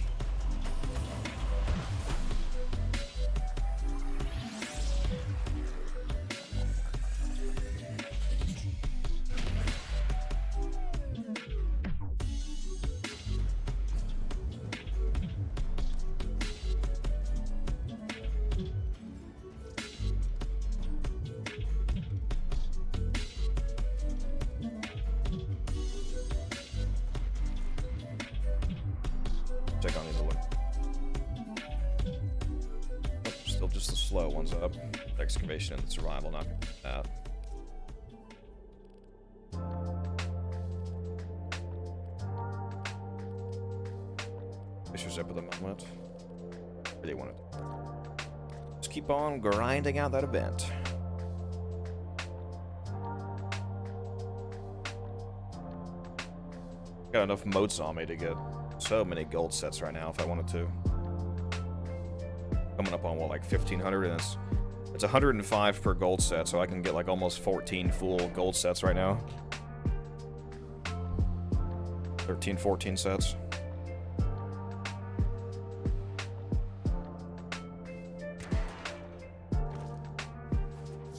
Check on these a look. Oh, still just the slow ones up. Excavation and survival, not gonna do that. Fisher's up at the moment. Really want to just keep on grinding out that event. Got enough motes on me to get so many gold sets right now if I wanted to. Coming up on what, like 1500, and it's 105 per gold set, so I can get like almost 14 full gold sets right now. 13, 14 sets.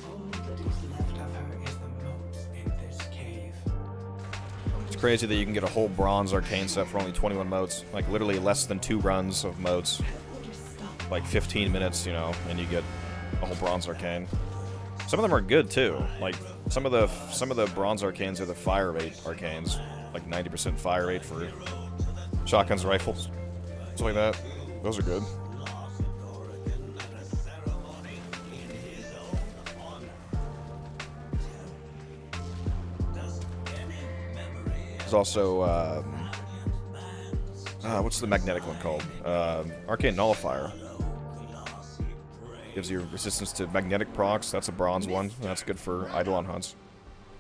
All that is left of her is the moat in this cave. It's crazy that you can get a whole bronze arcane set for only 21 motes. Like literally less than 2 runs of motes. Like 15 minutes, you know, and you get a whole bronze arcane. Some of them are good too. Like some of the bronze arcanes are the fire rate arcanes. Like 90% fire rate for shotguns, rifles, stuff like that. Those are good. There's also, what's the magnetic one called? Arcane Nullifier. Gives you resistance to magnetic procs. That's a bronze one. That's good for Eidolon hunts.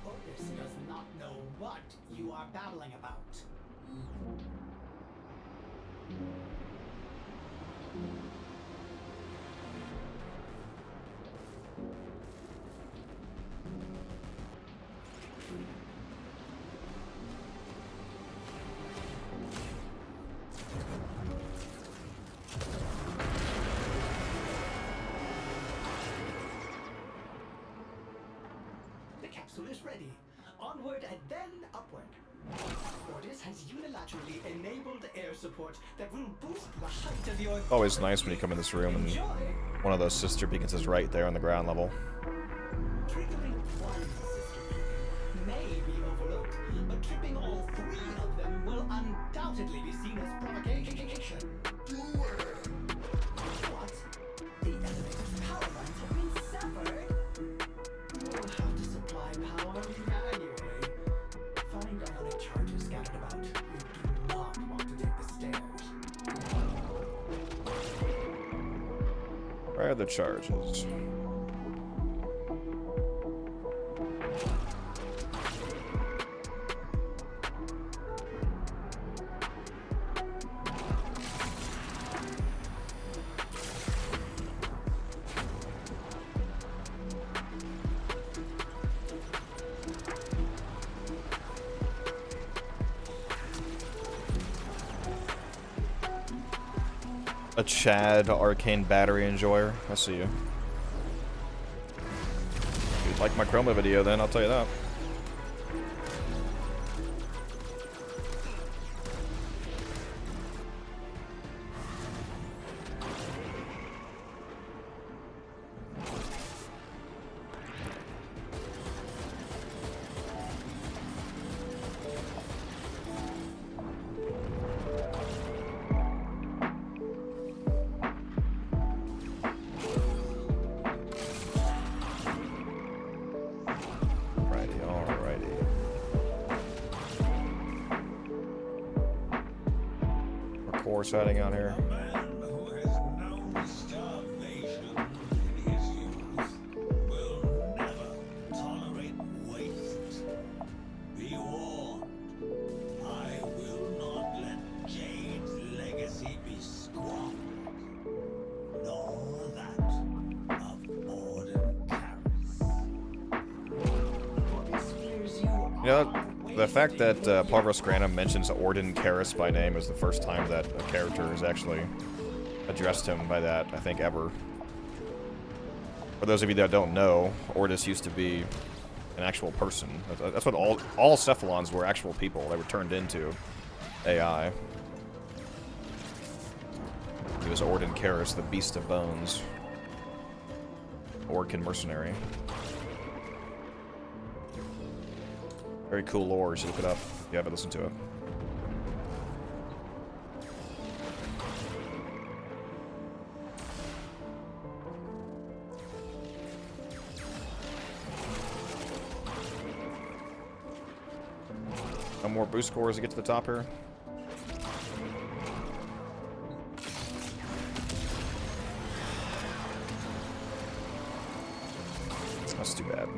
Otis does not know what you are babbling about. The capsule is ready. Onward and then upward. Otis has unilaterally enabled air support that will boost the height of your... Always nice when you come in this room and Enjoy. one of those sister beacons is right there on the ground level. Triggering one sister beacon may be overlooked, but tripping all three of them will undoubtedly be seen as provocation. What? The elevator's power lines have been severed? We'll have to supply power manually. Find ionic charges scattered about. You do not want to take the stairs. Where are the charges? A Chad arcane battery enjoyer. I see you. You'd like my Chroma video then, I'll tell you that. Hiding out here. A man who has known starvation in his youth will never tolerate waste. Be warned, I will not let Jade's legacy be squandered, nor that of Orden Karis. You know, the fact that Parvus Granum mentions Orden Karis by name is the first time that a character has actually addressed him by that, I think, ever. For those of you that don't know, Ordis used to be an actual person. That's what all Cephalons were, actual people. They were turned into AI. He was Orden Karis, the Beast of Bones. Orcan mercenary. Very cool lore, you should look it up if you haven't listened to it. Some more boost cores to get to the top here. That's too bad.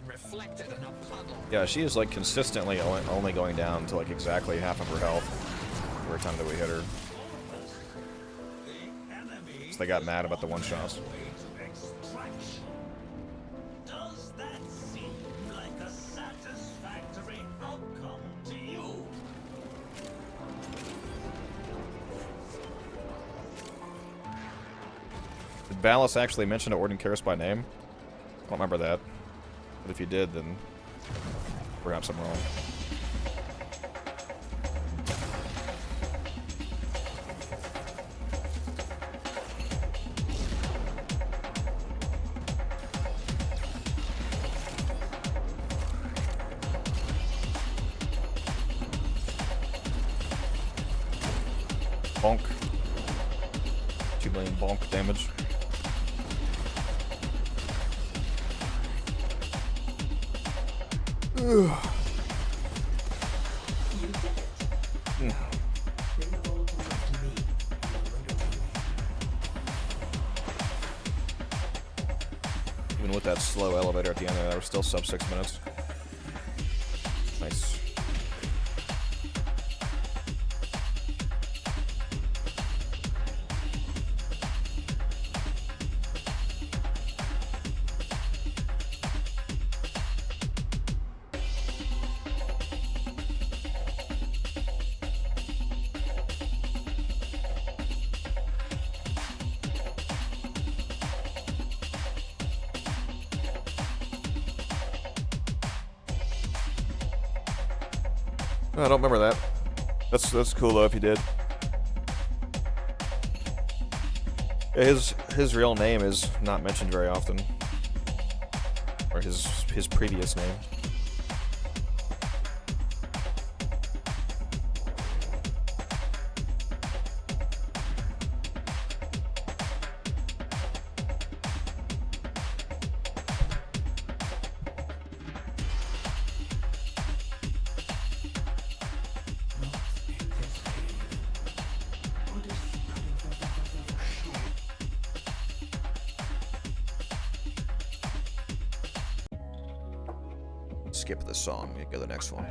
Reflected in a puddle. Yeah, she is like consistently only going down to like exactly half of her health every time that we hit her. So they got mad about the one shots. Does that seem like a satisfactory outcome to you? Did Valis actually mention Orden Karis by name? I don't remember that. But if you did, then perhaps I'm wrong. Bonk. 2 million bonk damage. You did it. Now, bring the bulletins up to me. Even with that slow elevator at the end there, we're still sub 6 minutes. Nice. I don't remember that. That's cool though if you did. Yeah, his real name is not mentioned very often, or his previous name. Skip the song and go to the next one.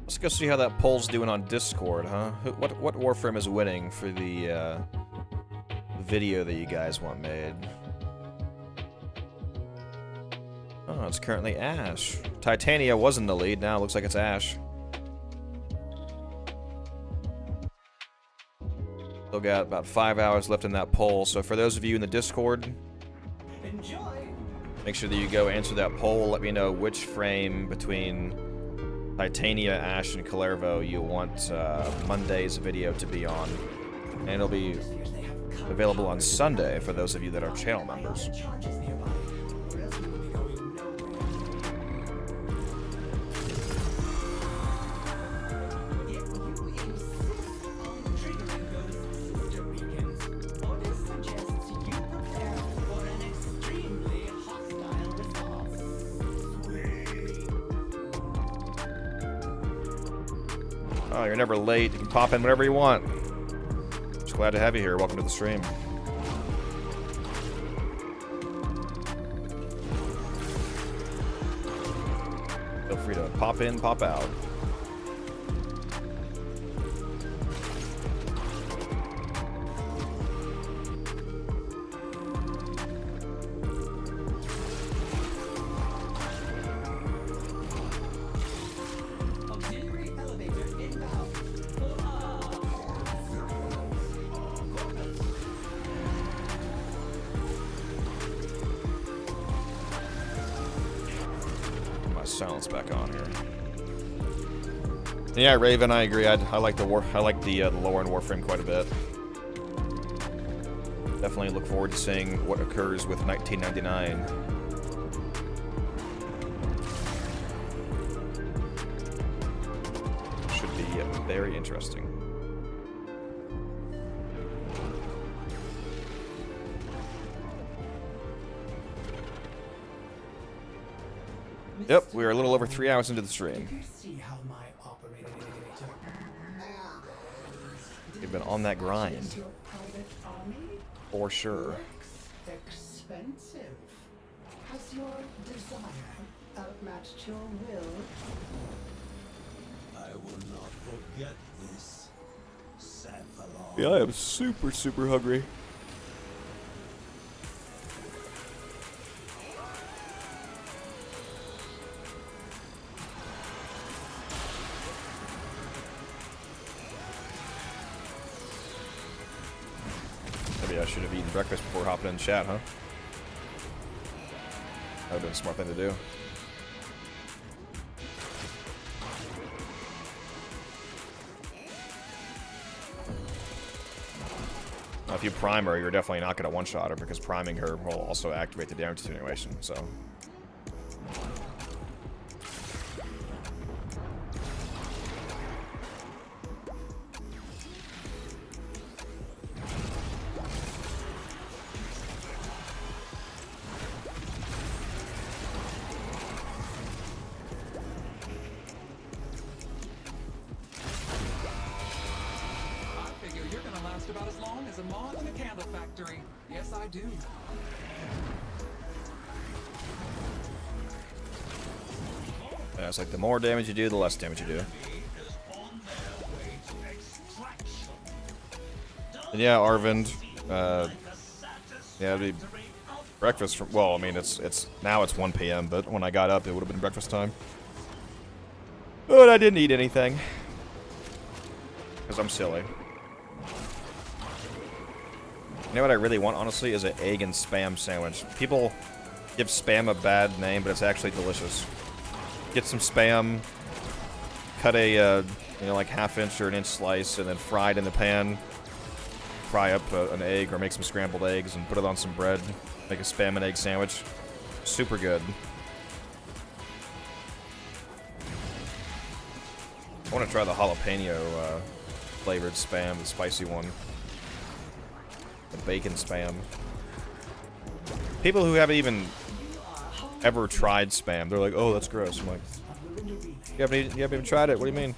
Let's go see how that poll's doing on Discord, huh? What Warframe is winning for the video that you guys want made? Oh, it's currently Ash. Titania was in the lead, now it looks like it's Ash. Still got about 5 hours left in that poll, so for those of you in the Discord, Enjoy. make sure that you go answer that poll. Let me know which frame between Titania, Ash, and Calervo you want Monday's video to be on. And it'll be available on Sunday for those of you that are channel members. Charges nearby. Or else we will be going nowhere. If you insist on triggering those sister beacons, Otis suggests you prepare for an extremely hostile response. Oh, you're never late. You can pop in whenever you want. Just glad to have you here. Welcome to the stream. Feel free to pop in, pop out. Auxiliary elevator inbound. Put my silence back on here. Yeah, Raven, I agree. I like the lore in Warframe quite a bit. Definitely look forward to seeing what occurs with 1999. Should be very interesting. Yep, we are a little over 3 hours into the stream. See how my operating elevator We've been on that grind, your private army? for sure. Expensive. Has your desire outmatched your will? I will not forget this, Sapphire. Yeah, I am super, super hungry. Maybe I should have eaten breakfast before hopping in chat, huh? That would have been a smart thing to do. Now, if you prime her, you're definitely not going to one-shot her, because priming her will also activate the damage attenuation, so... I figure you're gonna last about as long as a moth in a candle factory. Yes, I do. Yeah, it's like the more damage you do, the less damage you do. And yeah, Arvind, yeah, it'd be breakfast from, well, I mean, it's now it's 1 p.m., but when I got up, it would have been breakfast time. But I didn't eat anything. Because I'm silly. You know what I really want, honestly, is an egg and spam sandwich. People give spam a bad name, but it's actually delicious. Get some spam, cut a, you know, like ½ inch or 1 inch slice, and then fry it in the pan. Fry up an egg or make some scrambled eggs and put it on some bread. Make a spam and egg sandwich. Super good. I want to try the jalapeno flavored spam, the spicy one. The bacon spam. People who haven't even ever tried spam, they're like, oh, that's gross. I'm like, you haven't even tried it? What do you mean?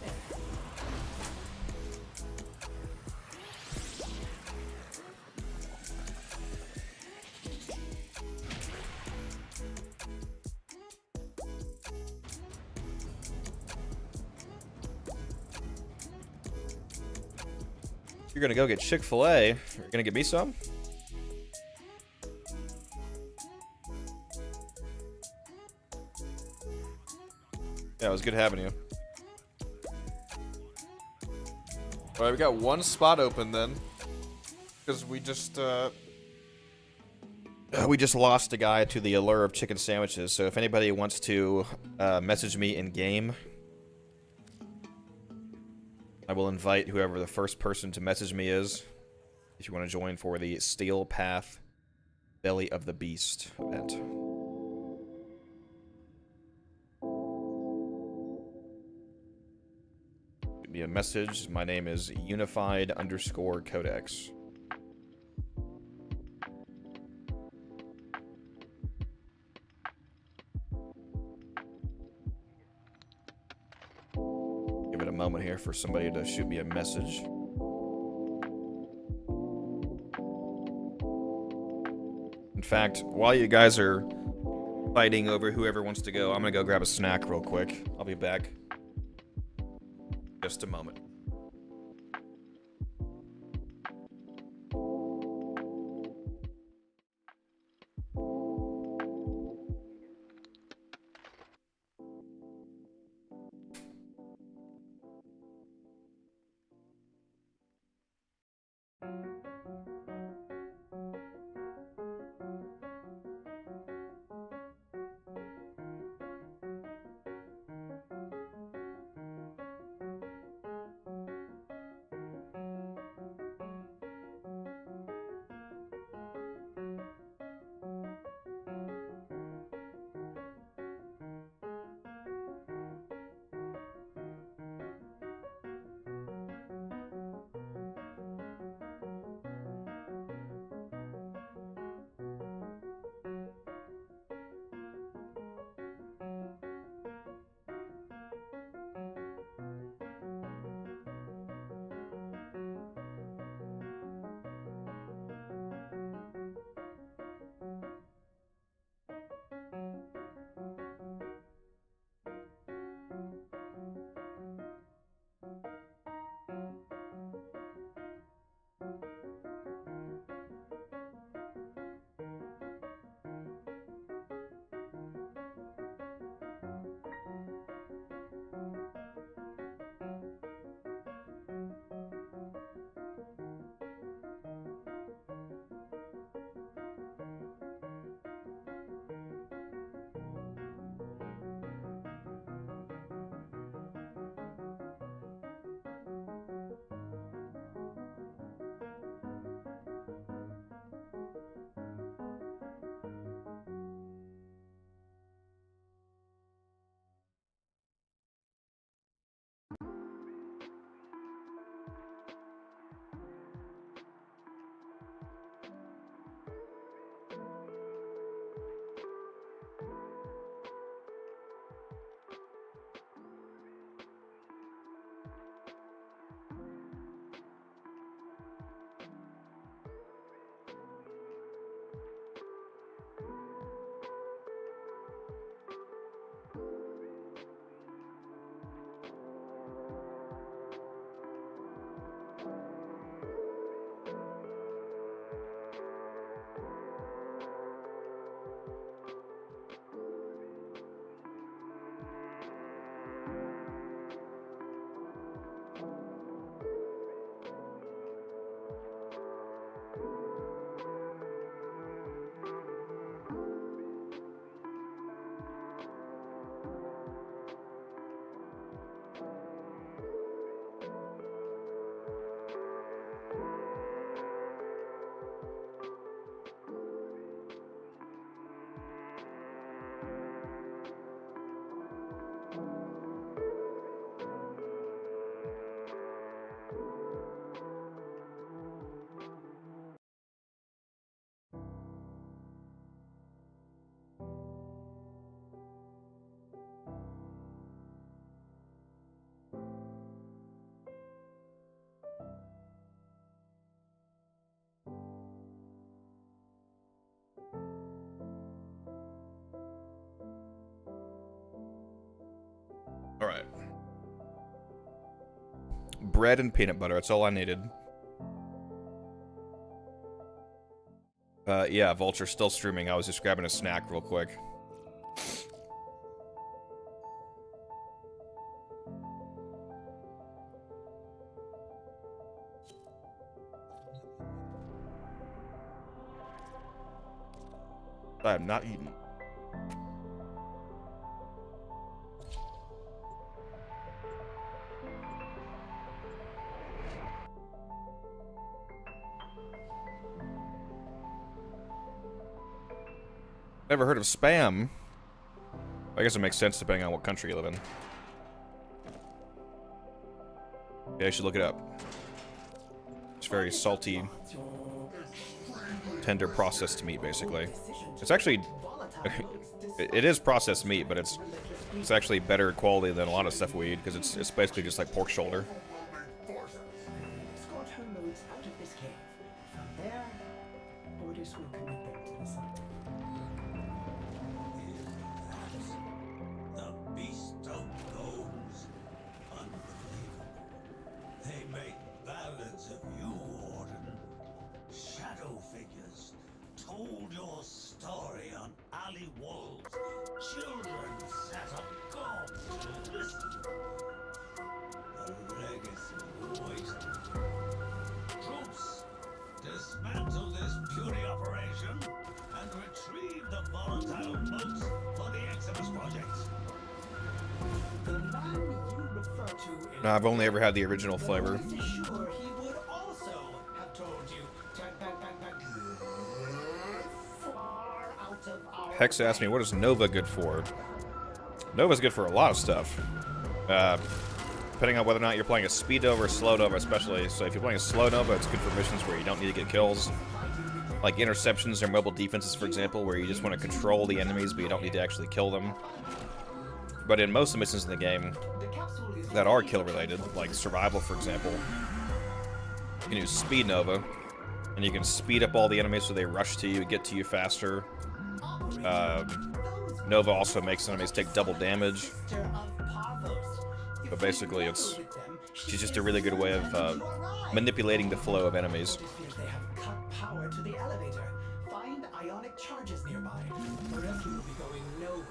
You're gonna go get Chick-fil-A. You're gonna get me some? Yeah, it was good having you. Alright, we got one spot open then. Because we just lost a guy to the allure of chicken sandwiches. So if anybody wants to message me in game, I will invite whoever the first person to message me is, if you want to join for the Steel Path Belly of the Beast event. Give me a message. My name is Unified_Codex. Give it a moment here for somebody to shoot me a message. In fact, while you guys are fighting over whoever wants to go, I'm gonna go grab a snack real quick. I'll be back. Just a moment. bread and peanut butter. That's all I needed. Yeah, Vulture still streaming. I was just grabbing a snack real quick. I have not eaten. Never heard of spam. I guess it makes sense depending on what country you live in. Yeah, I should look it up. It's very salty, tender processed meat, basically. It's actually, it is processed meat, but it's actually better quality than a lot of stuff we eat because it's basically just like pork shoulder. Escort her modes out of this cave. From there, orders will connect them to the sun. The beast of bones. Unbelievable. They make ballads of you, Warden. Shadow figures told your story on alley walls. Children sat up gobs to listen. A legacy wasted. Troops, dismantle this puny operation and retrieve the volatile moats for the Exodus project. The man you refer to in No, I've only ever had the original flavor. Rest assured, he would also have told you to far out of our Hex asked me, what is Nova good for? Nova's good for a lot of stuff. Depending on whether or not you're playing a speed Nova or slow Nova especially. So if you're playing a slow Nova, it's good for missions where you don't need to get kills. Like interceptions or mobile defenses, for example, where you just want to control the enemies but you don't need to actually kill them. But in most of the missions in the game that are kill related, like survival for example, you can use speed Nova, and you can speed up all the enemies so they rush to you, get to you faster. Nova also makes enemies take double damage. But basically it's just a really good way of manipulating the flow of enemies. They have cut power to the elevator. Find ionic charges nearby, or else we will be going nowhere.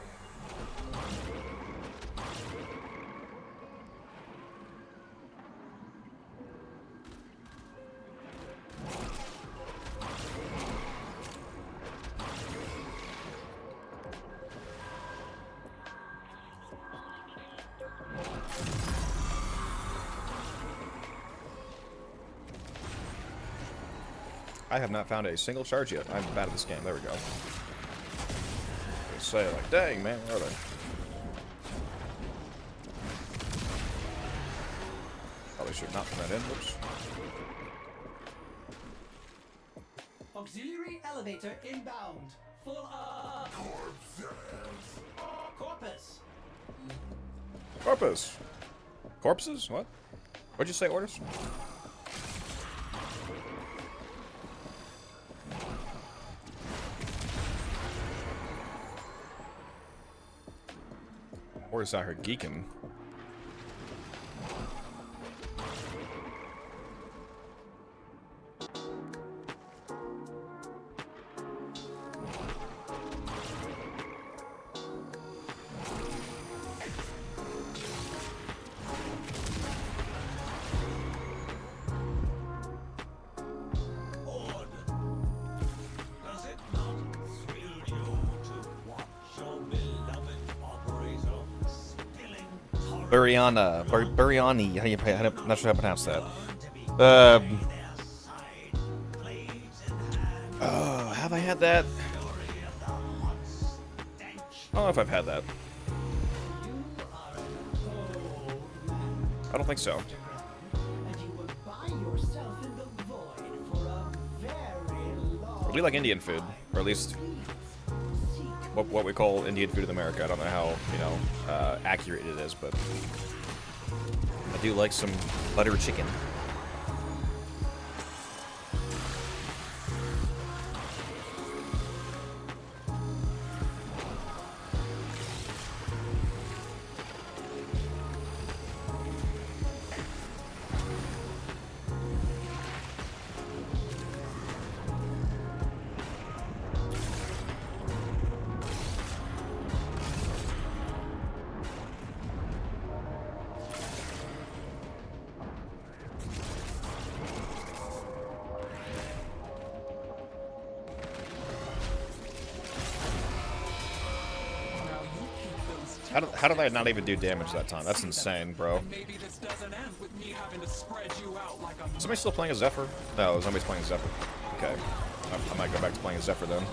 I have not found a single charge yet. I'm bad at this game. There we go. They say like, dang man, where are they? Probably should not put that in. Whoops. Auxiliary elevator inbound. Full of corpus. Corpus. Corpses? What? What'd you say, orders? Orders out here geeking. Buriani, I'm not sure how to pronounce that. Have I had that? I don't know if I've had that. I don't think so. We like Indian food, or at least what we call Indian food in America. I don't know how, you know, accurate it is, but I do like some butter chicken. How did I not even do damage that time? That's insane, bro. Maybe this doesn't end with me having to spread you out like a Somebody still playing a Zephyr? No, somebody's playing Zephyr. Okay. I might go back to playing a Zephyr then.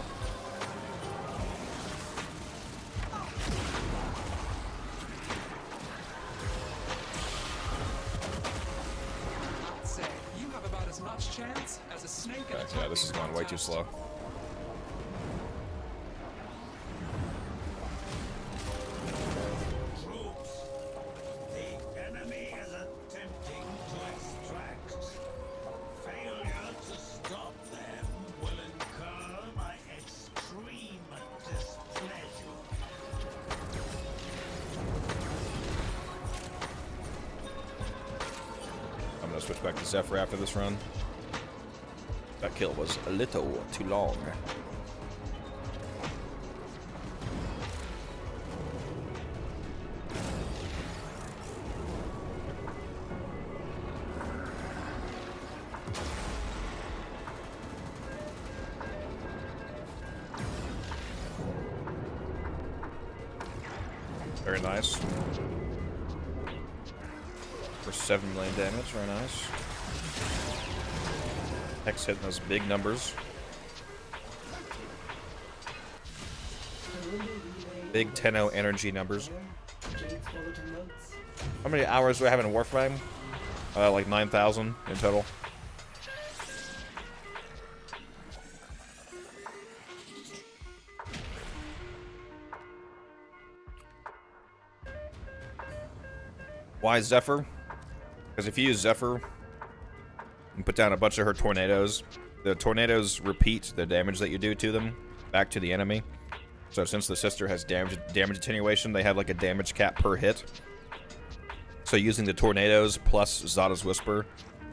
I'd say you have about as much chance as a snake in a Okay, yeah, this is going way too slow. Troops, the enemy is attempting to extract. Failure to stop them will incur my extreme displeasure. I'm gonna switch back to Zephyr after this run. That kill was a little too long. Very nice. For 7 million damage, very nice. Hex hitting those big numbers. Big Tenno energy numbers. How many hours do I have in Warframe? Like 9,000 in total. Why Zephyr? Because if you use Zephyr and put down a bunch of her tornadoes, the tornadoes repeat the damage that you do to them back to the enemy. So since the sister has damage attenuation, they have like a damage cap per hit. So using the tornadoes plus Zada's Whisper,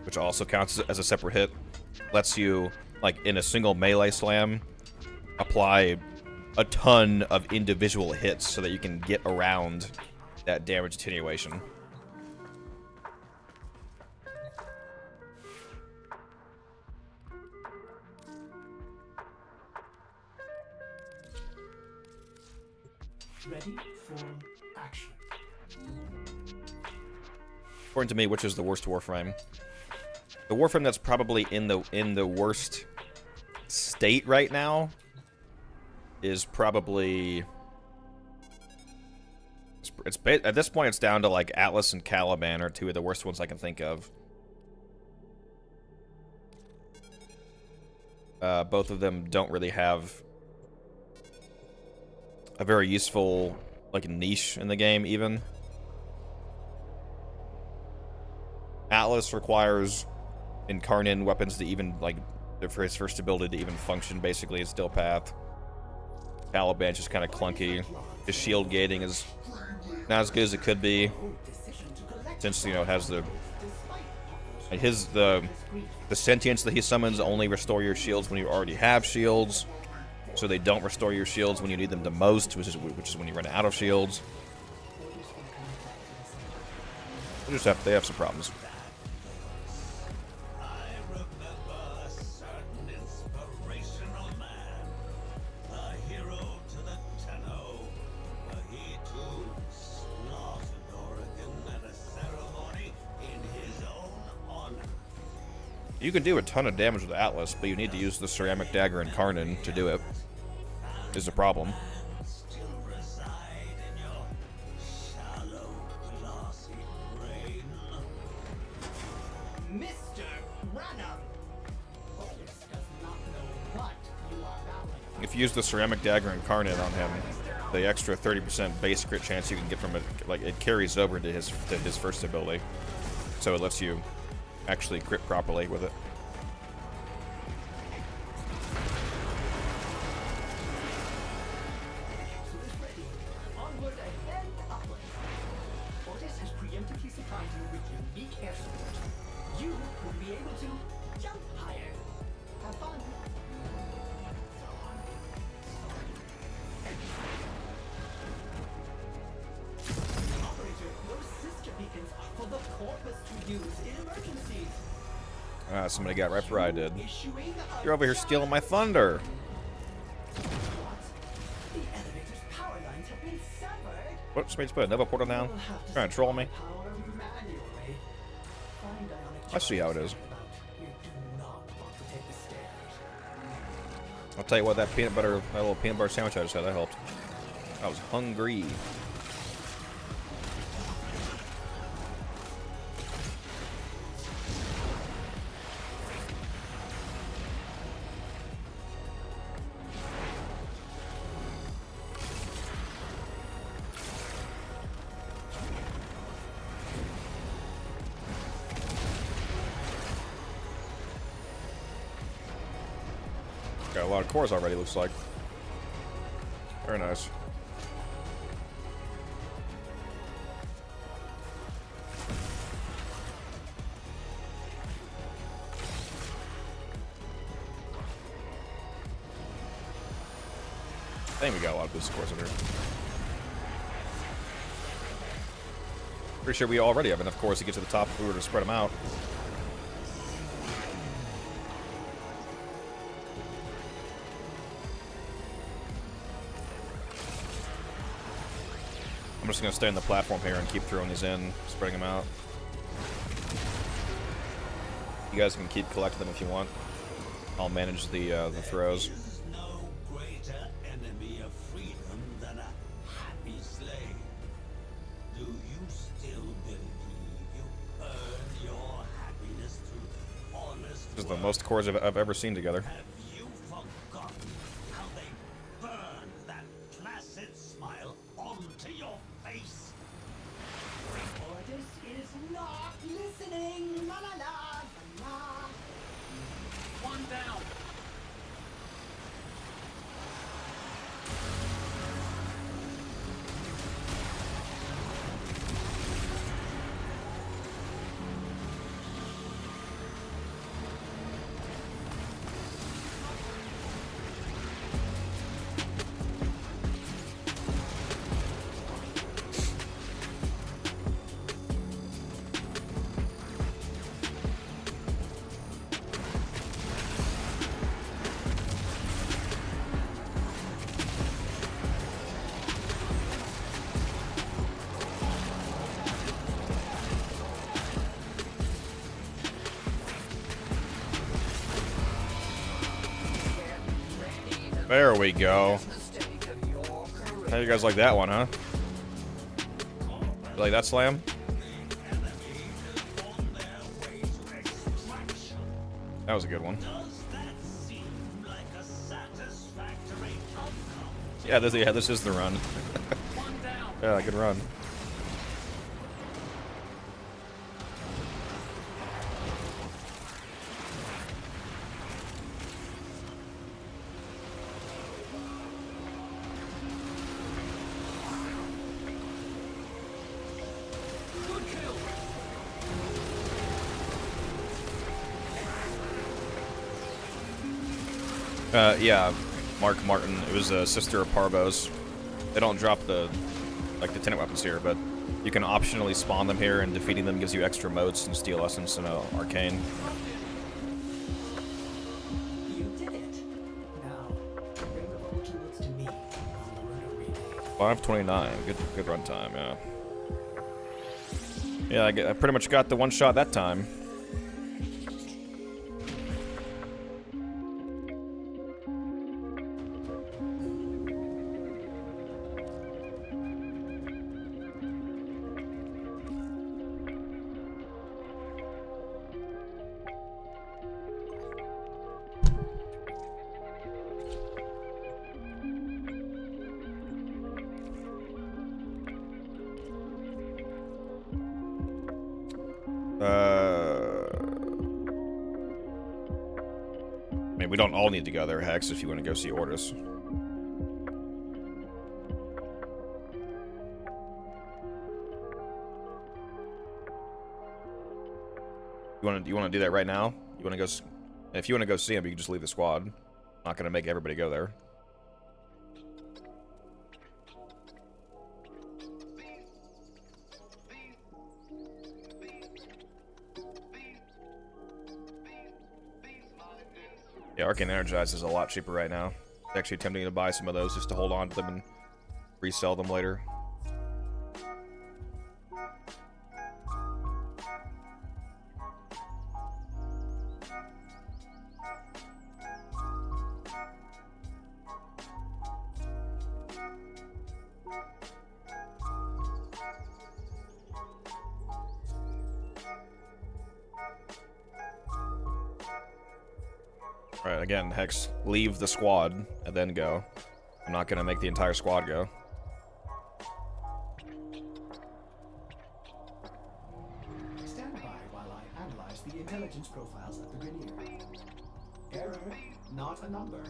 which also counts as a separate hit, lets you, like in a single melee slam, apply a ton of individual hits so that you can get around that damage attenuation. Ready for action. According to me, which is the worst Warframe? The Warframe that's probably in the worst state right now is probably it's at this point it's down to like Atlas and Caliban are two of the worst ones I can think of. Both of them don't really have a very useful like niche in the game even. Atlas requires Incarnate weapons to even, like, for his first ability to even function, basically, his still path. Caliban's just kind of clunky. His shield gating is not as good as it could be, since, you know, it has the sentience that he summons only restore your shields when you already have shields, so they don't restore your shields when you need them the most, which is when you run out of shields. They have some problems. You can do a ton of damage with Atlas, but you need to use the Ceramic Dagger and Karnan to do it. Is the problem. If you use the Ceramic Dagger and Karnan on him, the extra 30% base crit chance you can get from it, like, it carries over to his first ability. So it lets you actually crit properly with it. Onward and upward. Otis has preemptively supplied you with unique air support. You will be able to jump higher. Have fun. Operator, those sister beacons are for the corpus to use in emergencies. Ah, somebody got right where I did. You're over here stealing my thunder. What? The elevator's power lines have been severed. What? Just put a Nova portal down? You'll have to Trying to troll me? power manually. Find ionic I see how it is. charges about. You do not want to take the stairs. I'll tell you what, that peanut butter, that little peanut butter sandwich I just had, that helped. I was hungry. Got a lot of cores already, looks like. Very nice. I think we got a lot of boost cores in here. Pretty sure we already have enough cores to get to the top if we were to spread them out. I'm just gonna stay on the platform here and keep throwing these in, spreading them out. You guys can keep collecting them if you want. I'll manage the throws. There's no greater enemy of freedom than a happy slave. Do you still believe you earn your happiness through honest This is the work? most cores I've ever seen together. Have you forgotten how they burned that placid smile onto your face? Ordis is not listening. La la la la. One down. There we go. How you guys like that one, huh? You like that slam? That was a good one. Does that seem like a satisfactory outcome? Yeah, this is the run. One down. Yeah, good run. Good kill. Yeah, Mark Martin. It was a sister of Parvo's. They don't drop the tenant weapons here, but you can optionally spawn them here, and defeating them gives you extra motes and steel essence and arcane. You did it. Now, bring the vultures to me on the Runa relay. 529. Good run time. Yeah. Yeah, I pretty much got the one shot that time. I mean, we don't all need to go there, Hex, if you want to go see Ordis. You want to do that right now? You want to go? If you want to go see him, you can just leave the squad. I'm not gonna make everybody go there. Yeah, Arcane Energize is a lot cheaper right now. It's actually tempting to buy some of those just to hold on to them and resell them later. Alright, again, Hex, leave the squad and then go. I'm not gonna make the entire squad go. Stand by while I analyze the intelligence profiles of the Grineer. Error, not a number.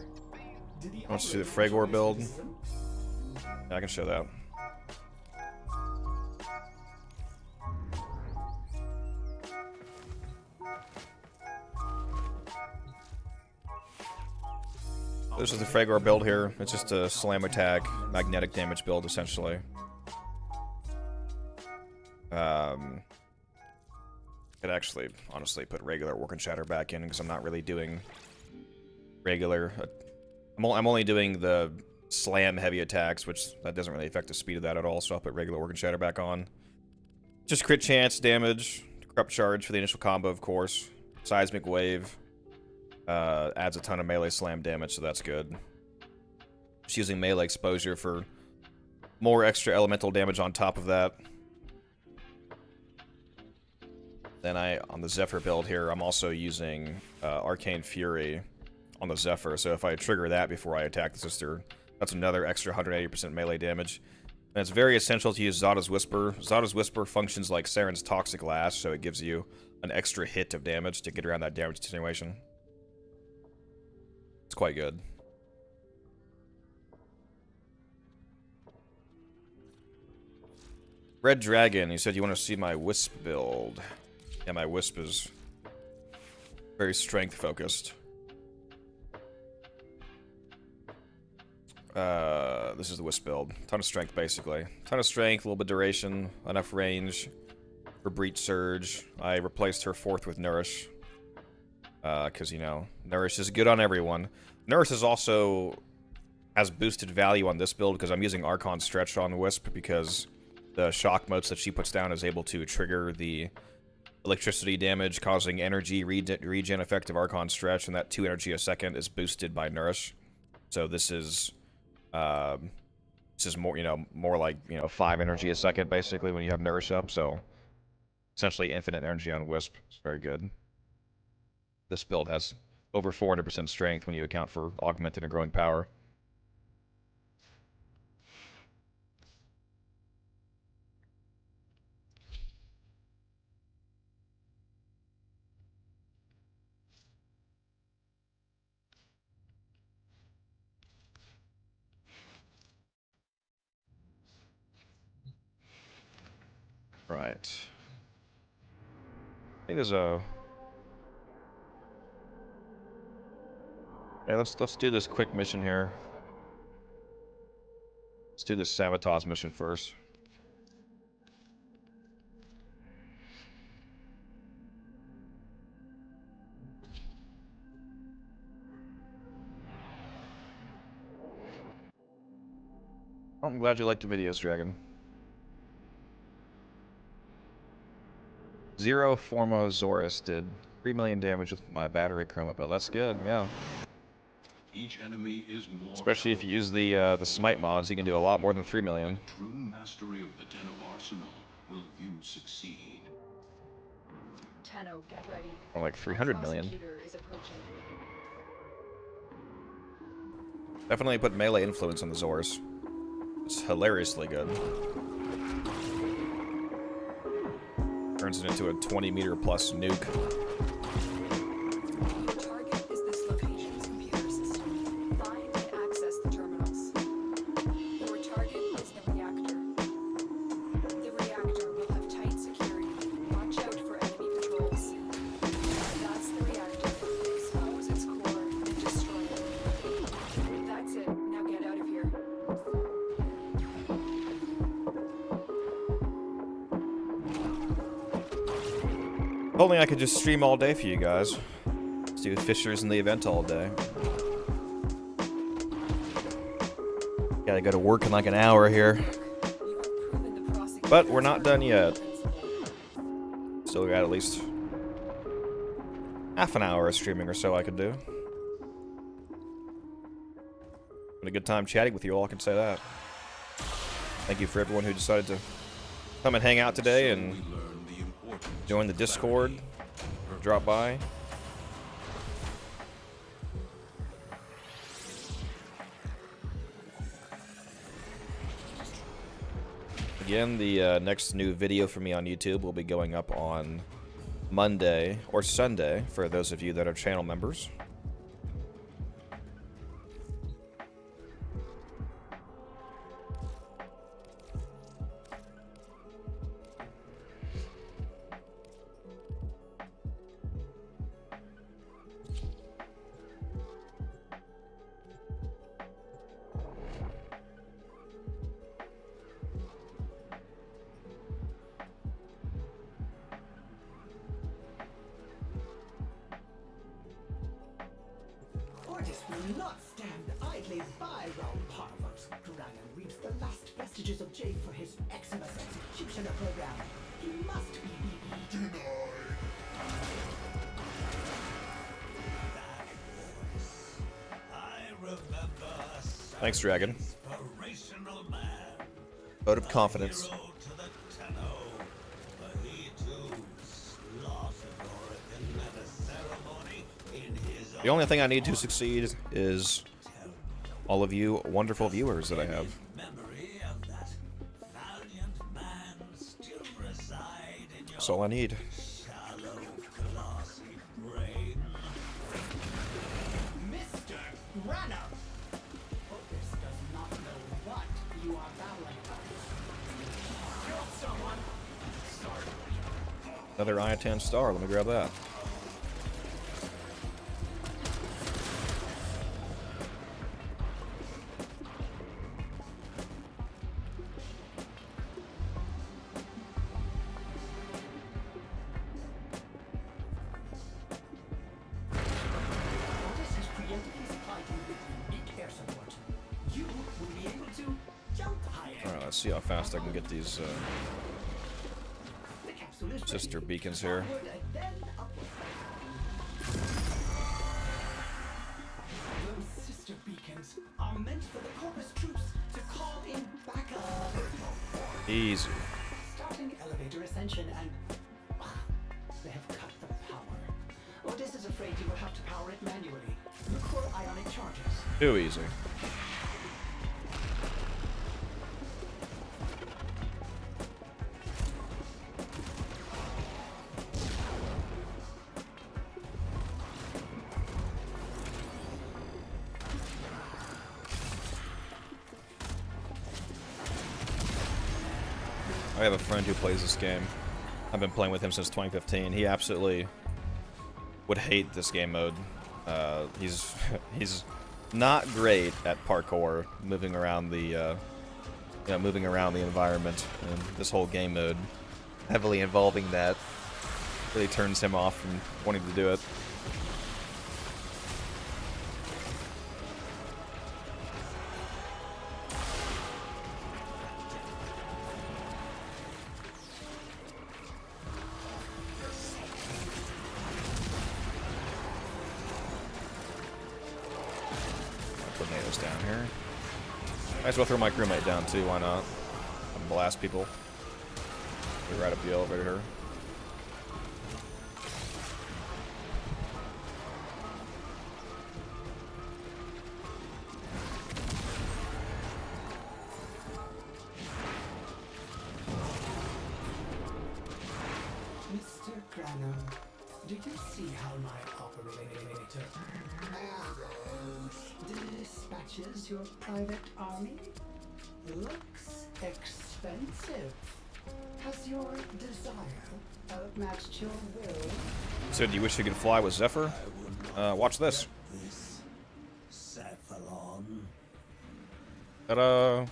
Did the Let's see the operator Fragor choose build. criticism? Yeah, I can show that. This is the Fragor build here. It's just a slam attack, magnetic damage build, essentially. Could actually, honestly, put regular Work and Shatter back in because I'm not really doing regular. I'm only doing the slam heavy attacks, which that doesn't really affect the speed of that at all. So I'll put regular Work and Shatter back on. Just crit chance, damage, corrupt charge for the initial combo, of course. Seismic wave. Adds a ton of melee slam damage, so that's good. Just using melee exposure for more extra elemental damage on top of that. Then on the Zephyr build here, I'm also using Arcane Fury on the Zephyr, so if I trigger that before I attack the sister, that's another extra 180% melee damage. And it's very essential to use Zada's Whisper. Zada's Whisper functions like Saren's Toxic Lash, so it gives you an extra hit of damage to get around that damage attenuation. It's quite good. Red Dragon, you said you want to see my Wisp build. Yeah, my Wisp is very strength focused. This is the Wisp build. Ton of strength, basically. Ton of strength, a little bit of duration, enough range for Breach Surge. I replaced her 4th with Nourish. Because, you know, Nourish is good on everyone. Nourish is also has boosted value on this build because I'm using Archon Stretch on Wisp because the shock motes that she puts down is able to trigger the electricity damage causing energy regen effect of Archon Stretch, and that 2 energy a second is boosted by Nourish. So this is more, you know, more like, you know, 5 energy a second basically when you have Nourish up. So essentially infinite energy on Wisp. It's very good. This build has over 400% strength when you account for augmented and growing power. Right. I think there's a... Yeah, let's do this quick mission here. Let's do this Sabotage mission first. Oh, I'm glad you liked the videos, Dragon. Zero Formosaurus did 3 million damage with my battery chroma build. That's good, yeah. Each enemy is more Especially if you use the smite mods, you can do a lot more than 3 million. true mastery of the Tenno arsenal will you succeed. Tenno, get ready. Or like 300 million. Prosecutor is approaching. Definitely put melee influence on the Zors. It's hilariously good. Turns it into a 20-meter plus nuke. Your target is this location's computer system. Find and access the terminals. Your target is the reactor. The reactor will have tight security. Watch out for enemy patrols. That's the reactor. Expose its core and destroy it. That's it. Now get out of here. If only I could just stream all day for you guys. Let's do Fishers in the event all day. Gotta go to work in like an hour here. You have proven the prosecutor's But we're not done yet. invincible. Still got at least half an hour of streaming or so I could do. Had a good time chatting with you all, I can say that. Thank you for everyone who decided to come and hang out today and We learn the importance join the of Discord, clarity. drop by. Again, the next new video for me on YouTube will be going up on Monday or Sunday for those of you that are channel members. Ordis will not stand idly by while Parvos Granum reaps the last vestiges of Jade for his Eximus executioner program. He must be beaten. That voice. I remember Thanks, Dragon. inspirational man. Vote of confidence. Hero to the Tenno, but he too slaughtered Oregon at a ceremony in his The only thing I need to succeed is all of you wonderful viewers that I have. memory of that valiant man still reside in your That's all I need. shallow, glossy brain. Mr. Granum! Ordis does not know what you are battling about. Killed someone! Sorry. Another I-10 star. Let me grab that. Ordis has preemptively supplied you with unique air support. You will be able to jump higher. Alright, let's see how fast I can get these The capsule is sister ready. beacons here. Onward and then upward. Those sister beacons are meant for the Corpus troops to call in backup. Easy. Starting elevator ascension and they have cut the power. Ordis is afraid you will have to power it manually. Look for ionic charges. Too easy. I have a friend who plays this game. I've been playing with him since 2015. He absolutely would hate this game mode. He's he's not great at parkour, moving around the moving around the environment, and this whole game mode, heavily involving that, really turns him off from wanting to do it. Tornadoes down here. Might as well throw my crewmate down too, why not? And blast people. Get right up the elevator here. Mr. Granum, do you see how my operator dispatches your private army? Looks expensive. Has your desire outmatched your will? So do you wish you could fly with Zephyr? Watch this. This Cephalon. Ta-da! You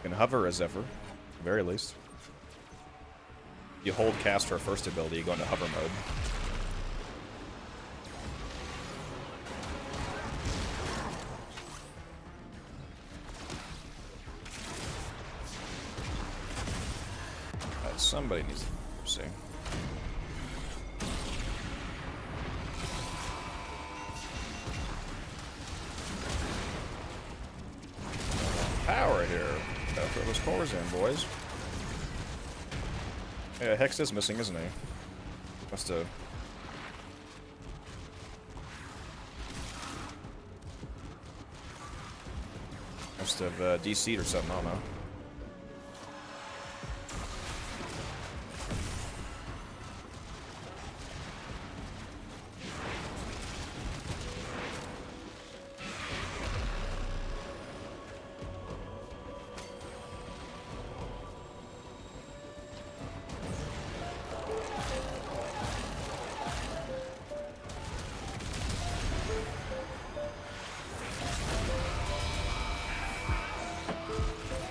can hover as Zephyr, at the very least. You hold cast for first ability, you go into hover mode. Somebody needs to see. Power here. Gotta throw those cores in, boys. Yeah, Hex is missing, isn't he? Must have. Must have DC'd or something, I don't know.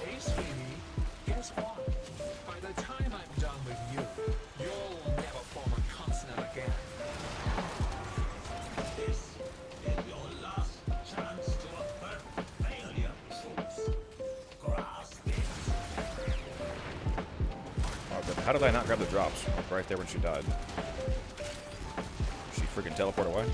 Hey, sweetie, guess what? By the time I'm done with you, you'll never form a consonant again. This is your last chance to avert failure, troops. Grasp it. Oh, but how did I not grab the drops right there when she died? She freaking teleport away?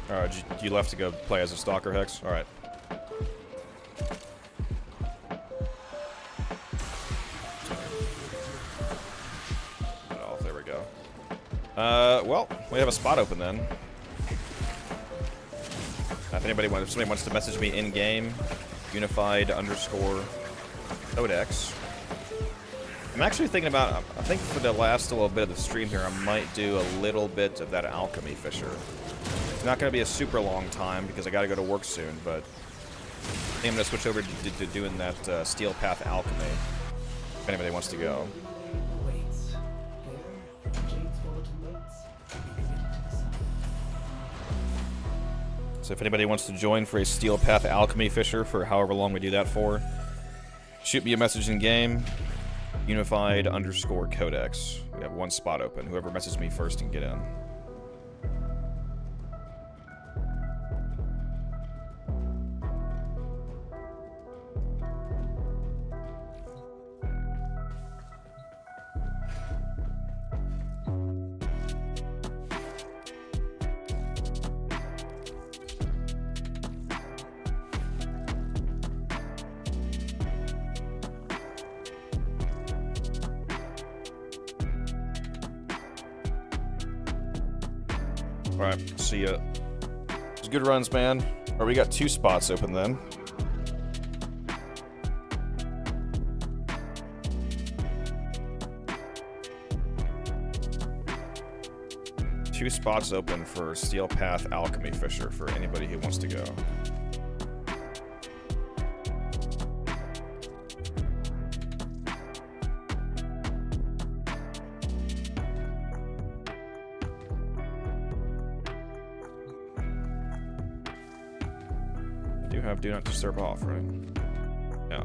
Alright, you left to go play as a stalker, Hex? Alright. Oh, there we go. Well, we have a spot open then. If somebody wants to message me in-game, unified_codex. I'm actually thinking about, I think for the last little bit of the stream here, I might do a little bit of that alchemy fisher. It's not going to be a super long time because I got to go to work soon, but I think I'm going to switch over to doing that Steel Path alchemy, if anybody wants to go. Waits. There, Jade's bulletin notes. Be committed to the sun. So if anybody wants to join for a Steel Path alchemy fisher for however long we do that for, shoot me a message in game, unified_codex. We have one spot open. Whoever messages me first can get in. Alright, see ya. It's good runs, man. Alright, we got 2 spots open then. Two spots open for Steel Path Alchemy Fisher for anybody who wants to go. I do have Do Not Disturb off, right? Yeah.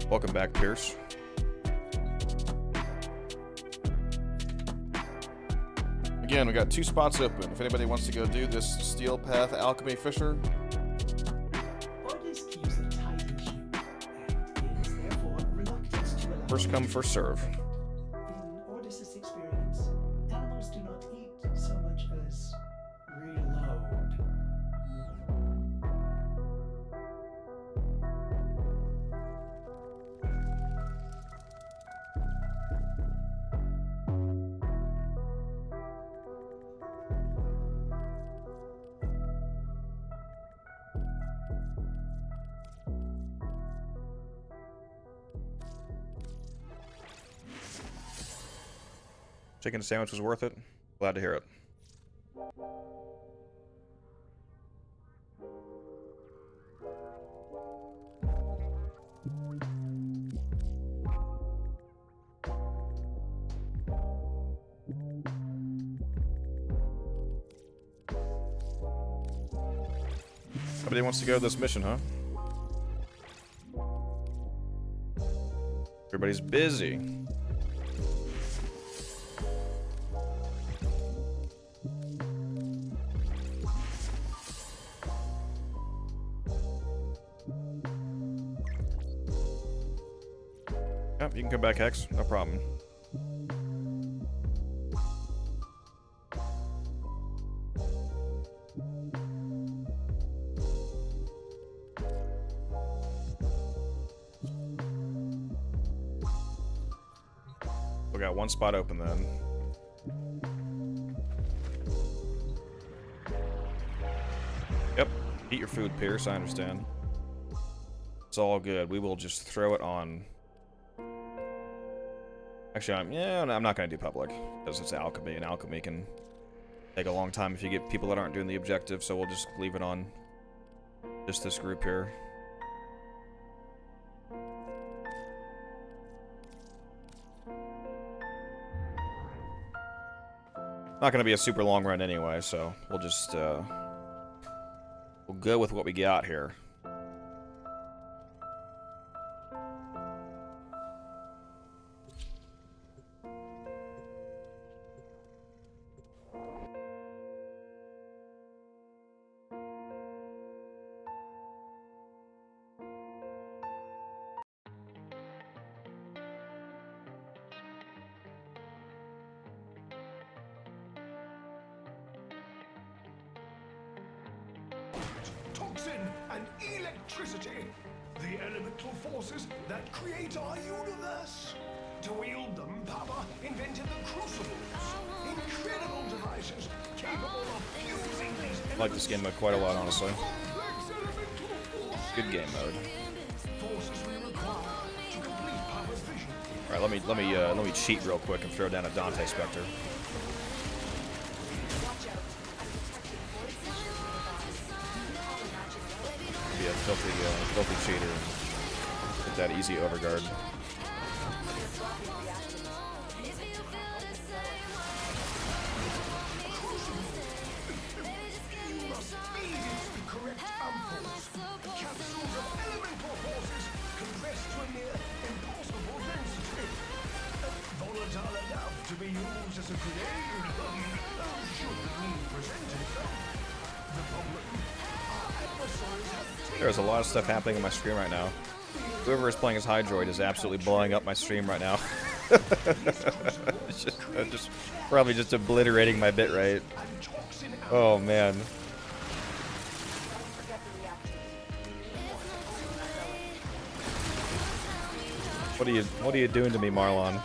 Welcome back, Pierce. Again, we got 2 spots open. If anybody wants to go do this Steel Path Alchemy Fisher, Ordis keeps a tight issue, and is therefore reluctant to allow. first come, first serve. In Ordis's experience, animals do not eat so much as reload. Chicken sandwich was worth it. Glad to hear it. Somebody wants to go to this mission, huh? Everybody's busy. Yep, you can come back, Hex. No problem. We got one spot open then. Yep. Eat your food, Pierce. I understand. It's all good. We will just throw it on. Actually, I'm not going to do public because it's alchemy, and alchemy can take a long time if you get people that aren't doing the objective. So we'll just leave it on just this group here. Not going to be a super long run anyway, so we'll just we'll go with what we got here. Toxin and electricity, the elemental forces that create our universe. To wield them, Papa invented the crucibles, incredible devices capable of fusing these I like this game mode quite a lot, honestly. Good game mode. forces we require to complete Papa's vision. All right, let me cheat real quick and throw down a Dante Spectre. Be a filthy cheater and get that easy overguard. You must feed it the correct ampoules. Capsules of elemental forces compressed to a near impossible density. Volatile enough to be used as a grenade. Should the need present itself. The problem, our adversaries have There's a lot of stuff happening in my stream right now. Whoever is playing as Hydroid is absolutely blowing up my stream right now. It's just probably just obliterating my bitrate. Oh man. What are you doing to me, Marlon?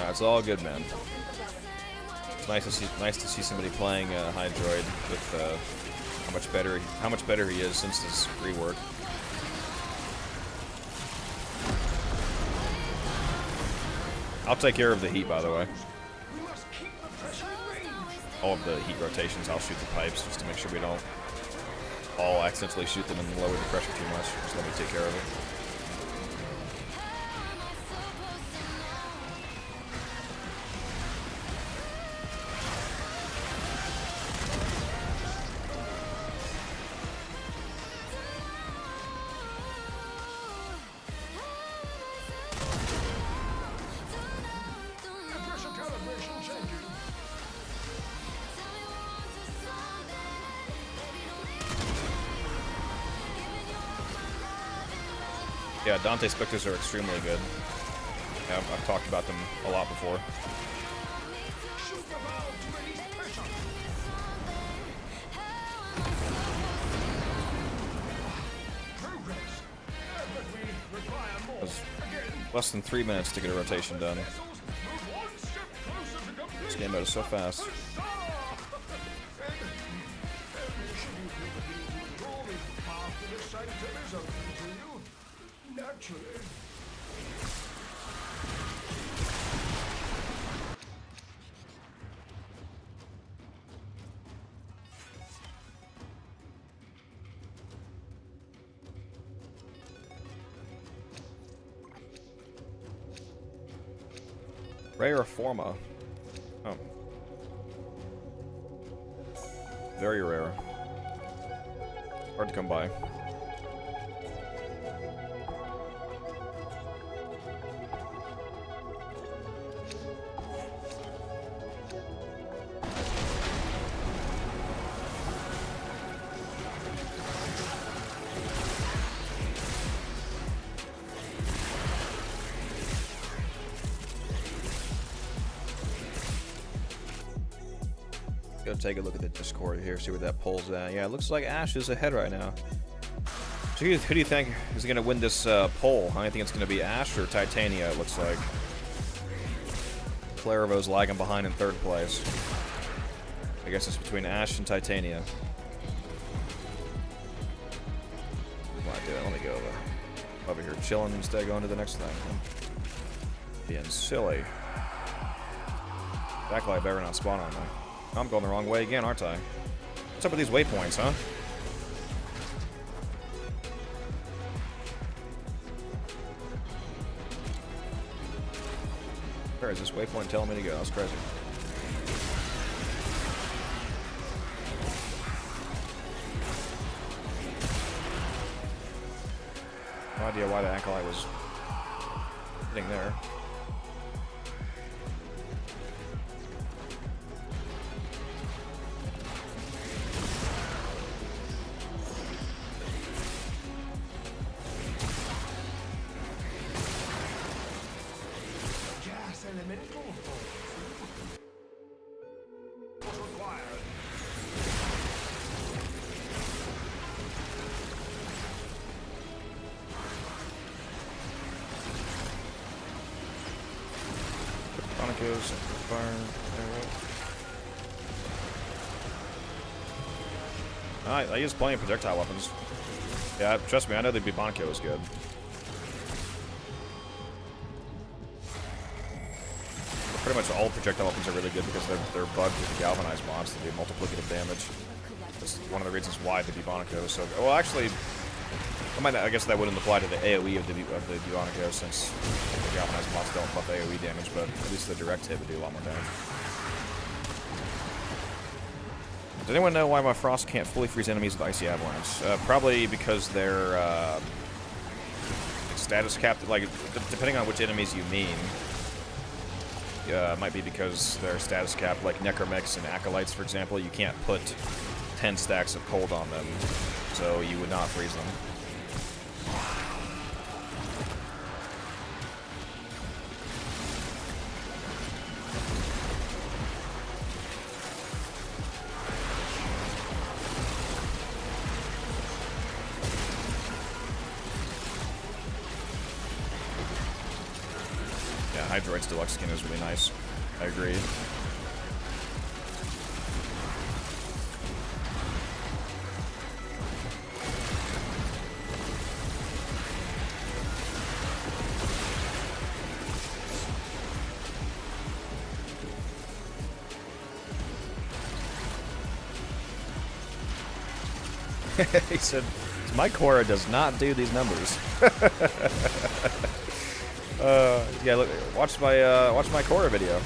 It's all good, man. It's nice to see somebody playing Hydroid with how much better he is since his rework. I'll take care of the heat, by the way. All of the heat rotations, I'll shoot the pipes just to make sure we don't all accidentally shoot them and lower the pressure too much. Just let me take care of it. Yeah, Dante Spectres are extremely good. Yeah, I've talked about them a lot before. It was less than 3 minutes to get a rotation done. This game mode is so fast. Naturally. Rare Forma. Oh. Very rare. Hard to come by. go take a look at the Discord here, see where that poll's at. Yeah, it looks like Ash is ahead right now. So who do you think is going to win this poll? I think it's going to be Ash or Titania, it looks like. Clairvo's lagging behind in 3rd place. I guess it's between Ash and Titania. What do I do? Let me go over here chilling instead of going to the next thing. Being silly. Backlight better not spawn on me. I'm going the wrong way again, aren't I? What's up with these waypoints, huh? Where is this waypoint telling me to go? That's crazy. No idea why the Acolyte was sitting there. Gas elemental force. Required. Bonicos, fire, arrow. I use plenty of projectile weapons. Yeah, trust me, I know the Bibonico is good. Pretty much all projectile weapons are really good because they're bugged with the galvanized mods to do multiplicative damage. That's one of the reasons why the Bibonico is so good. Well, actually, I guess that wouldn't apply to the AoE of the Bibonico since the galvanized mods don't buff AoE damage, but at least the direct hit would do a lot more damage. Does anyone know why my Frost can't fully freeze enemies with Icy Avalanche? Probably because they're status capped. Like, depending on which enemies you mean. Might be because they're status capped, like Necromechs and Acolytes, for example. You can't put 10 stacks of cold on them, so you would not freeze them. Hydroid's deluxe skin is really nice. I agree. He said, my Korra does not do these numbers. Yeah, look, watch my Korra video.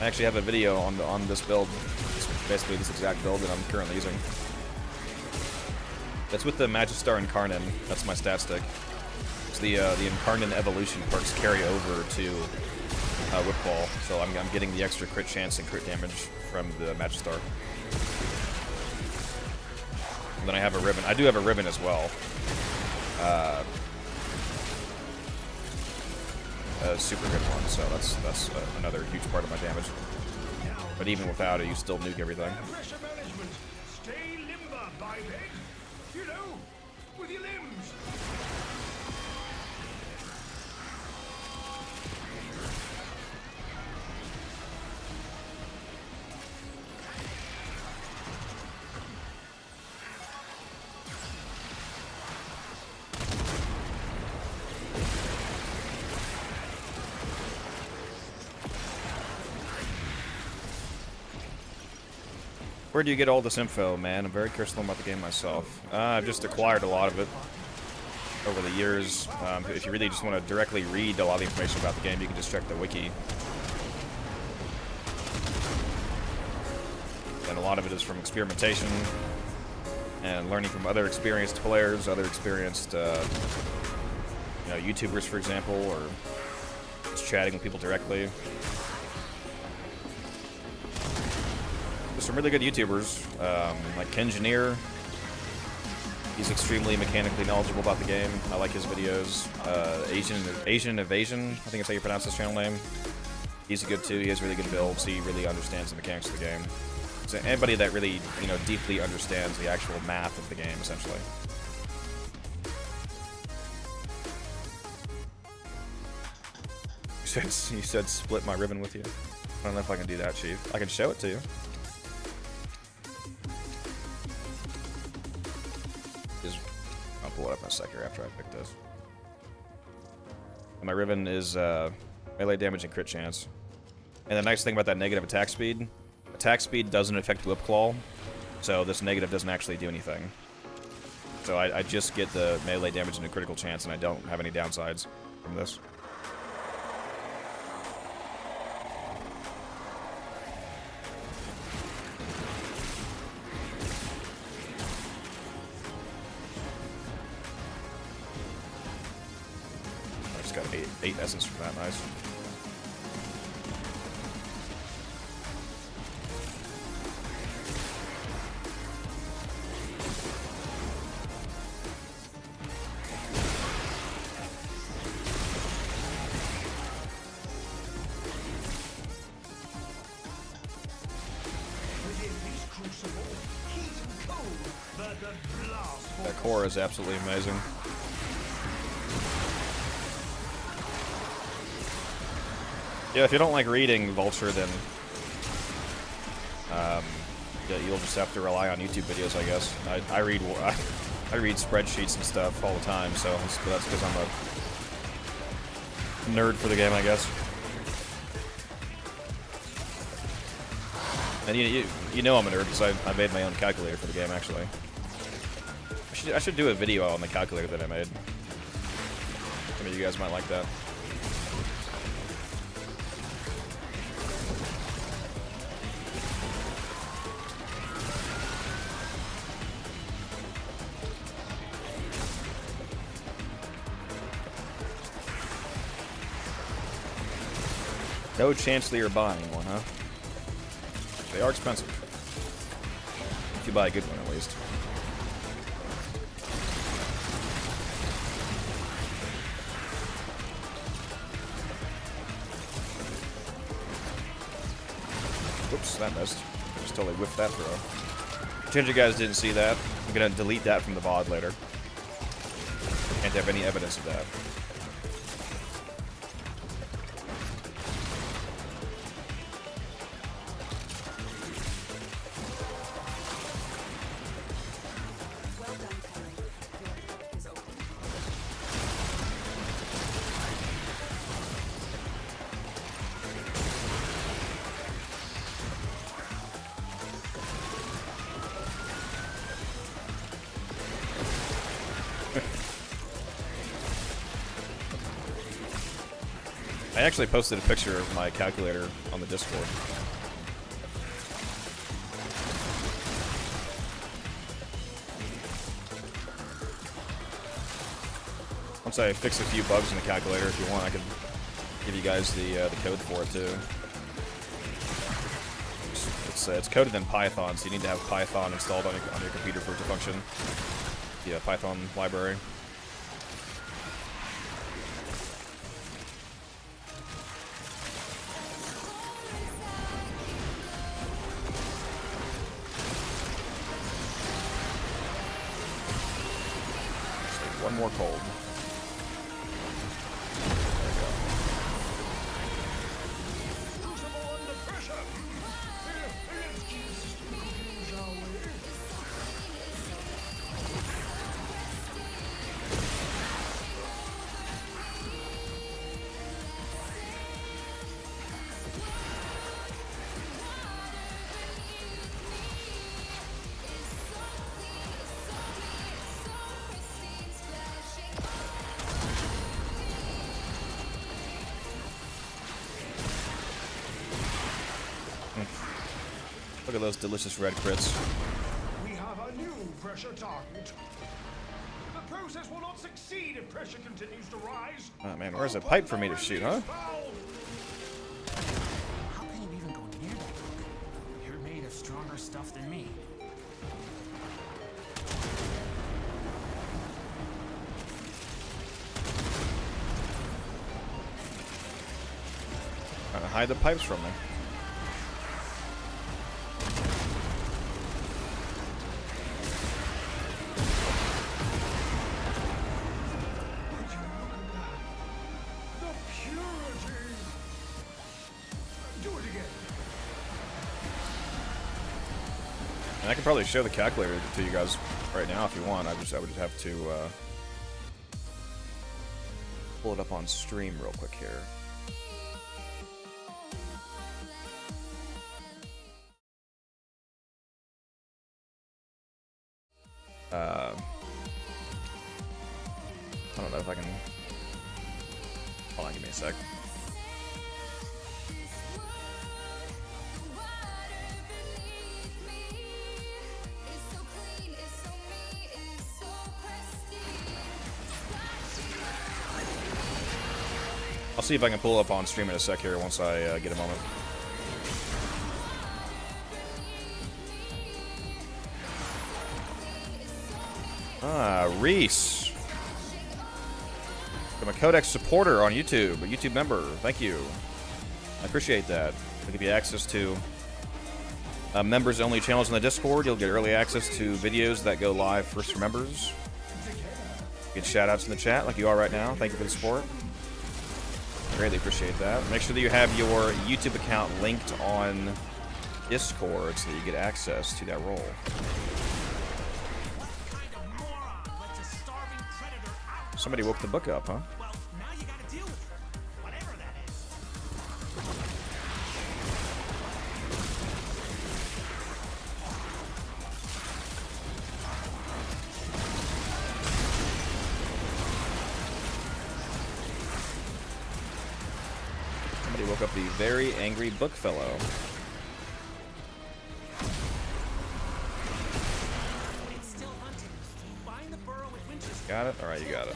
I actually have a video on this build. It's basically this exact build that I'm currently using. That's with the Magistar Incarnon. That's my stat stick. It's the Incarnon evolution perks carry over to Whipball, so I'm getting the extra crit chance and crit damage from the Magistar. And then I have a ribbon. I do have a ribbon as well. A super good one, so that's another huge part of my damage. But even without it, you still nuke everything. Pressure management. Stay limber, biped. You know, with your limbs. Where do you get all this info, man? I'm very curious about the game myself. I've just acquired a lot of it over the years. If you really just want to directly read a lot of the information about the game, you can just check the wiki. And a lot of it is from experimentation and learning from other experienced players, other experienced YouTubers, for example, or just chatting with people directly. There's some really good YouTubers, like Kengineer. He's extremely mechanically knowledgeable about the game. I like his videos. Asian Evasion, I think that's how you pronounce his channel name. He's good too. He has really good builds. He really understands the mechanics of the game. So anybody that really, you know, deeply understands the actual math of the game, essentially. You said split my ribbon with you. I don't know if I can do that, Chief. I can show it to you. I'll pull it up in a sec here after I pick this. And my ribbon is melee damage and crit chance. And the nice thing about that negative attack speed doesn't affect Whip Claw, so this negative doesn't actually do anything. So I just get the melee damage and a critical chance, and I don't have any downsides from this. I just got 8 essence from that, nice. That core is absolutely amazing. Yeah, if you don't like reading Vulture, then yeah, you'll just have to rely on YouTube videos, I guess. I read spreadsheets and stuff all the time, so that's because I'm a nerd for the game, I guess. And you know I'm a nerd because I made my own calculator for the game, actually. I should do a video on the calculator that I made. I mean, you guys might like that. No chance that you're buying one, huh? They are expensive. If you buy a good one, at least. Whoops, that missed. Just totally whiffed that throw. Pretend you guys didn't see that. I'm gonna delete that from the VOD later. Can't have any evidence of that. I actually posted a picture of my calculator on the Discord. Once I fix a few bugs in the calculator, if you want, I can give you guys the code for it too. It's coded in Python, so you need to have Python installed on your computer for it to function. Yeah, Python library. One more cold. Look at those delicious red crits. We have a new pressure target. The process will not succeed if pressure continues to rise. Oh man, where's a pipe for me to shoot, huh? How can you even go near that book? You're made of stronger stuff than me. Trying to hide the pipes from me. I can probably show the calculator to you guys right now if you want. I would just have to pull it up on stream real quick here. I don't know if I can. Hold on, give me a sec. I'll see if I can pull up on stream in a sec here once I get a moment. Ah, Reese. I'm a Codex supporter on YouTube, a YouTube member. Thank you. I appreciate that. I'll give you access to members-only channels in the Discord. You'll get early access to videos that go live first for members. Get shout-outs in the chat like you are right now. Thank you for the support. Greatly appreciate that. Make sure that you have your YouTube account linked on Discord so that you get access to that role. Somebody woke the book up, huh? Well, now you gotta deal with her, whatever that is. Somebody woke up the very angry book fellow. It's still hunting. Find the burrow with Winchester. Got it? Alright, you got it.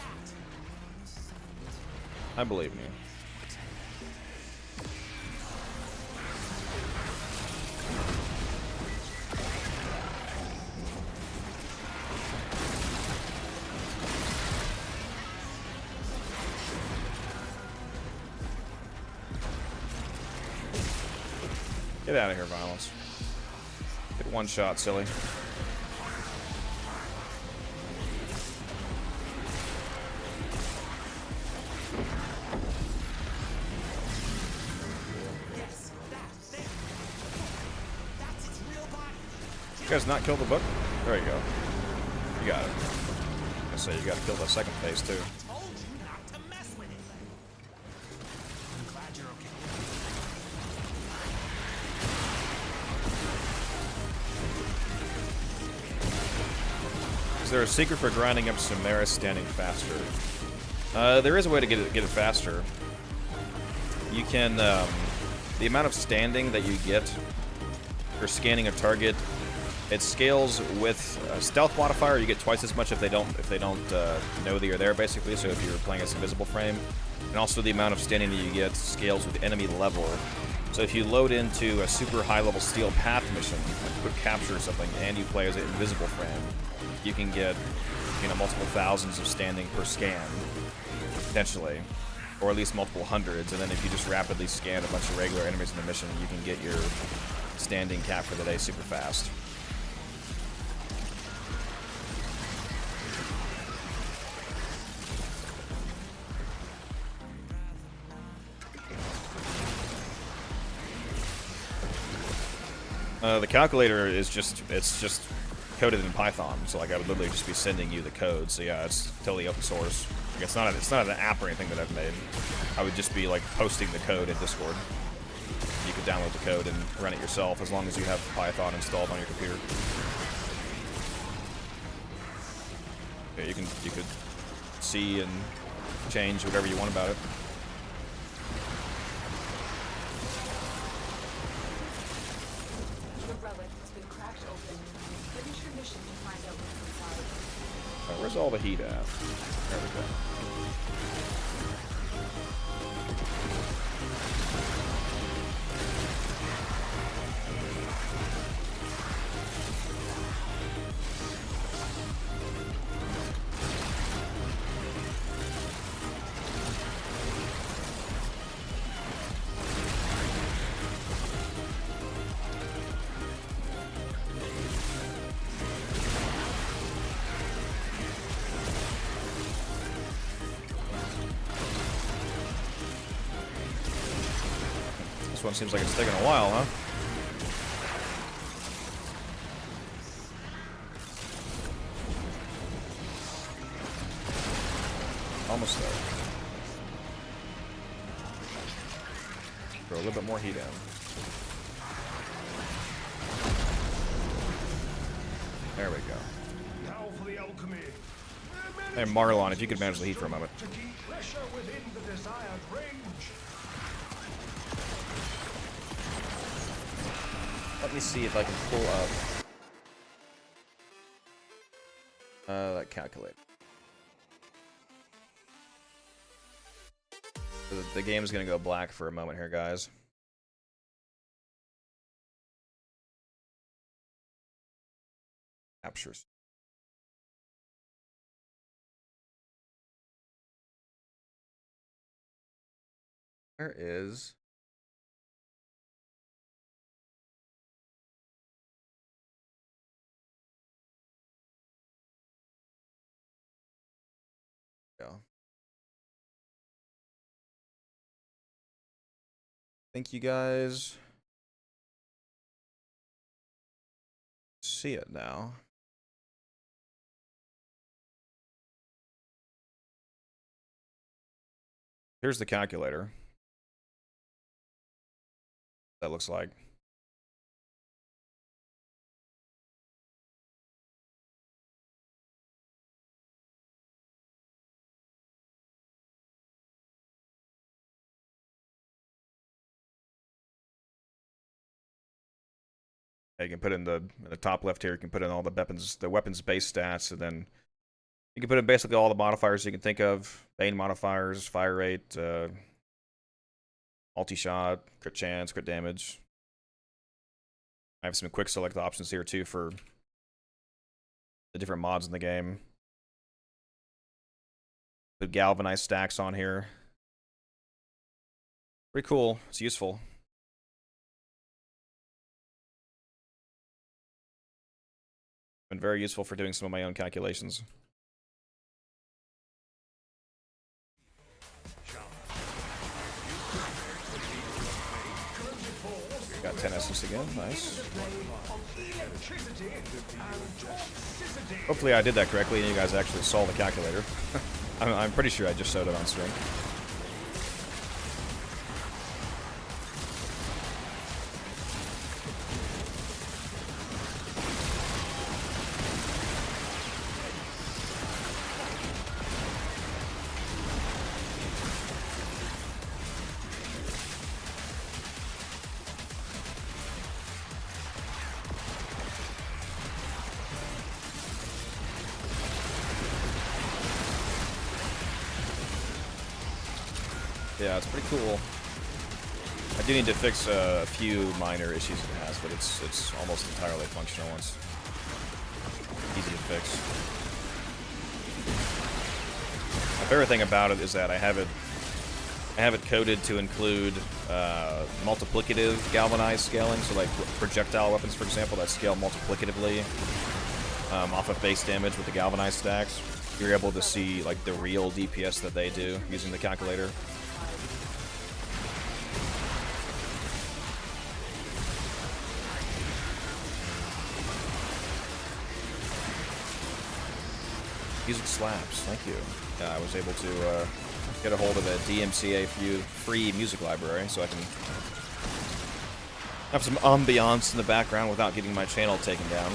I believe in you. Get out of here, Violence. Get one shot, silly. You guys not kill the book? There you go. You got it. I say you got to kill the second phase too. Told you not to mess with it. I'm glad you're okay. Is there a secret for grinding up Sumeris standing faster? There is a way to get it faster. You can the amount of standing that you get for scanning a target. It scales with stealth modifier. You get twice as much if they don't know that you're there, basically. So if you're playing as invisible frame, and also the amount of standing that you get scales with enemy level. So if you load into a super high level steel path mission, like quick capture or something, and you play as an invisible frame, you can get multiple thousands of standing per scan, potentially, or at least multiple hundreds. And then if you just rapidly scan a bunch of regular enemies in the mission, you can get your standing cap for the day super fast. The calculator is just coded in Python, so like I would literally just be sending you the code. So yeah, it's totally open source. Like, it's not an app or anything that I've made. I would just be like posting the code in Discord. You could download the code and run it yourself as long as you have Python installed on your computer. Yeah, you could see and change whatever you want about it. The relic has been cracked open. Finish your mission to find out what's inside. Alright, where's all the heat at? There we go. This one seems like it's taking a while, huh? Almost there. Throw a little bit more heat in. There we go. Now for the alchemy. Hey Marlon, if you could manage the heat for a moment. To keep pressure within the desired range. Let me see if I can pull up that calculator. The game is gonna go black for a moment here, guys. Captures. Where is? Go. Think you guys see it now? Here's the calculator. That looks like. You can put in the top left here. You can put in all the weapons base stats, and then you can put in basically all the modifiers you can think of: bane modifiers, fire rate, multi-shot, crit chance, crit damage. I have some quick select options here too for the different mods in the game. Put galvanized stacks on here. Pretty cool. It's useful. Been very useful for doing some of my own calculations. Got 10 essence again, nice. Hopefully I did that correctly and you guys actually saw the calculator. I'm pretty sure I just showed it on stream. Yeah, it's pretty cool. I do need to fix a few minor issues it has, but it's almost entirely functional once. Easy to fix. My favorite thing about it is that I have it coded to include multiplicative galvanized scaling, so like projectile weapons, for example, that scale multiplicatively off of base damage with the galvanized stacks. You're able to see like the real DPS that they do using the calculator. Music slaps, thank you. I was able to get a hold of a DMCA free music library, so I can have some ambiance in the background without getting my channel taken down.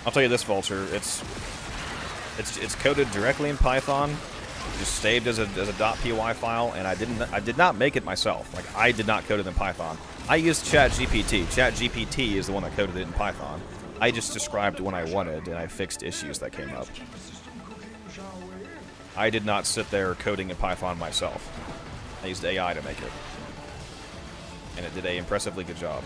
I'll tell you this, Vulture, it's coded directly in Python, just saved as a .py file, and I did not make it myself. Like, I did not code it in Python. I used ChatGPT. ChatGPT is the one that coded it in Python. I just described what I wanted, and I fixed issues that came up. I did not sit there coding in Python myself. I used AI to make it, and it did an impressively good job.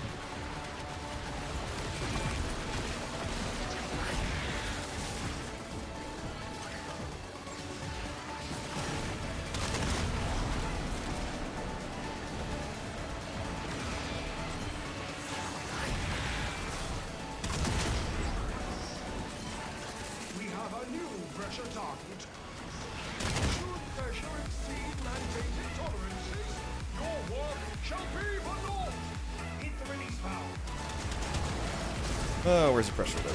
shall be but naught. Hit the release valve. Oh, where's the pressure load?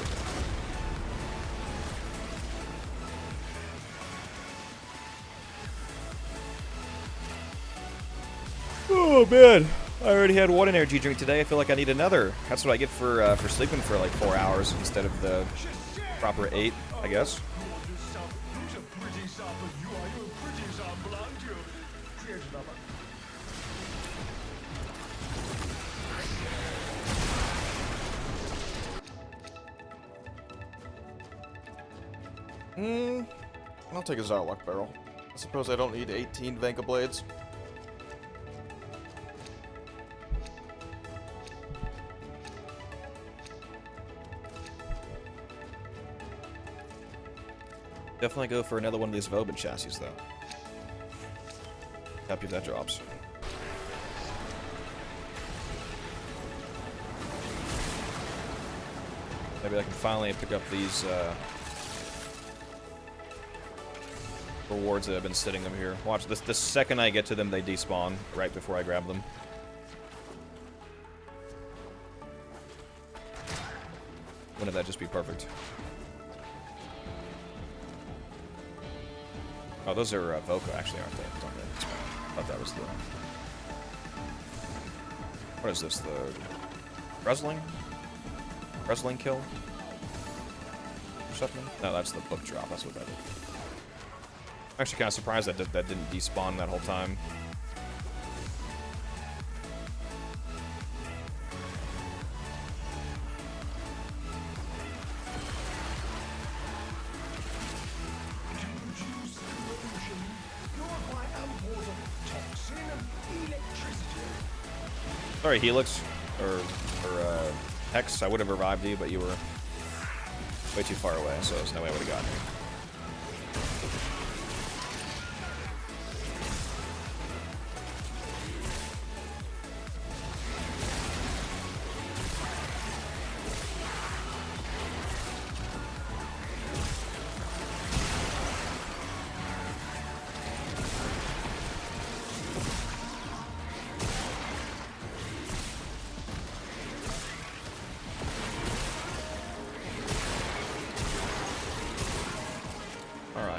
Oh man, I already had one energy drink today. I feel like I need another. That's what I get for sleeping for like 4 hours instead of the proper 8, I guess. I'll take a Zarlock barrel. I suppose I don't need 18 Vanka blades. Definitely go for another one of these Vobin chassis, though. Happy if that drops. Maybe I can finally pick up these rewards that have been sitting them here. Watch this. The second I get to them, they despawn right before I grab them. Wouldn't that just be perfect? Oh, those are Voco, actually, aren't they? I thought that was the... What is this? The... Wrestling? Wrestling kill? Or something? No, that's the book drop. That's what that is. I'm actually kind of surprised that that didn't despawn that whole time. Sorry, Helix, or Hex, I would have revived you, but you were way too far away, so there's no way I would have gotten you.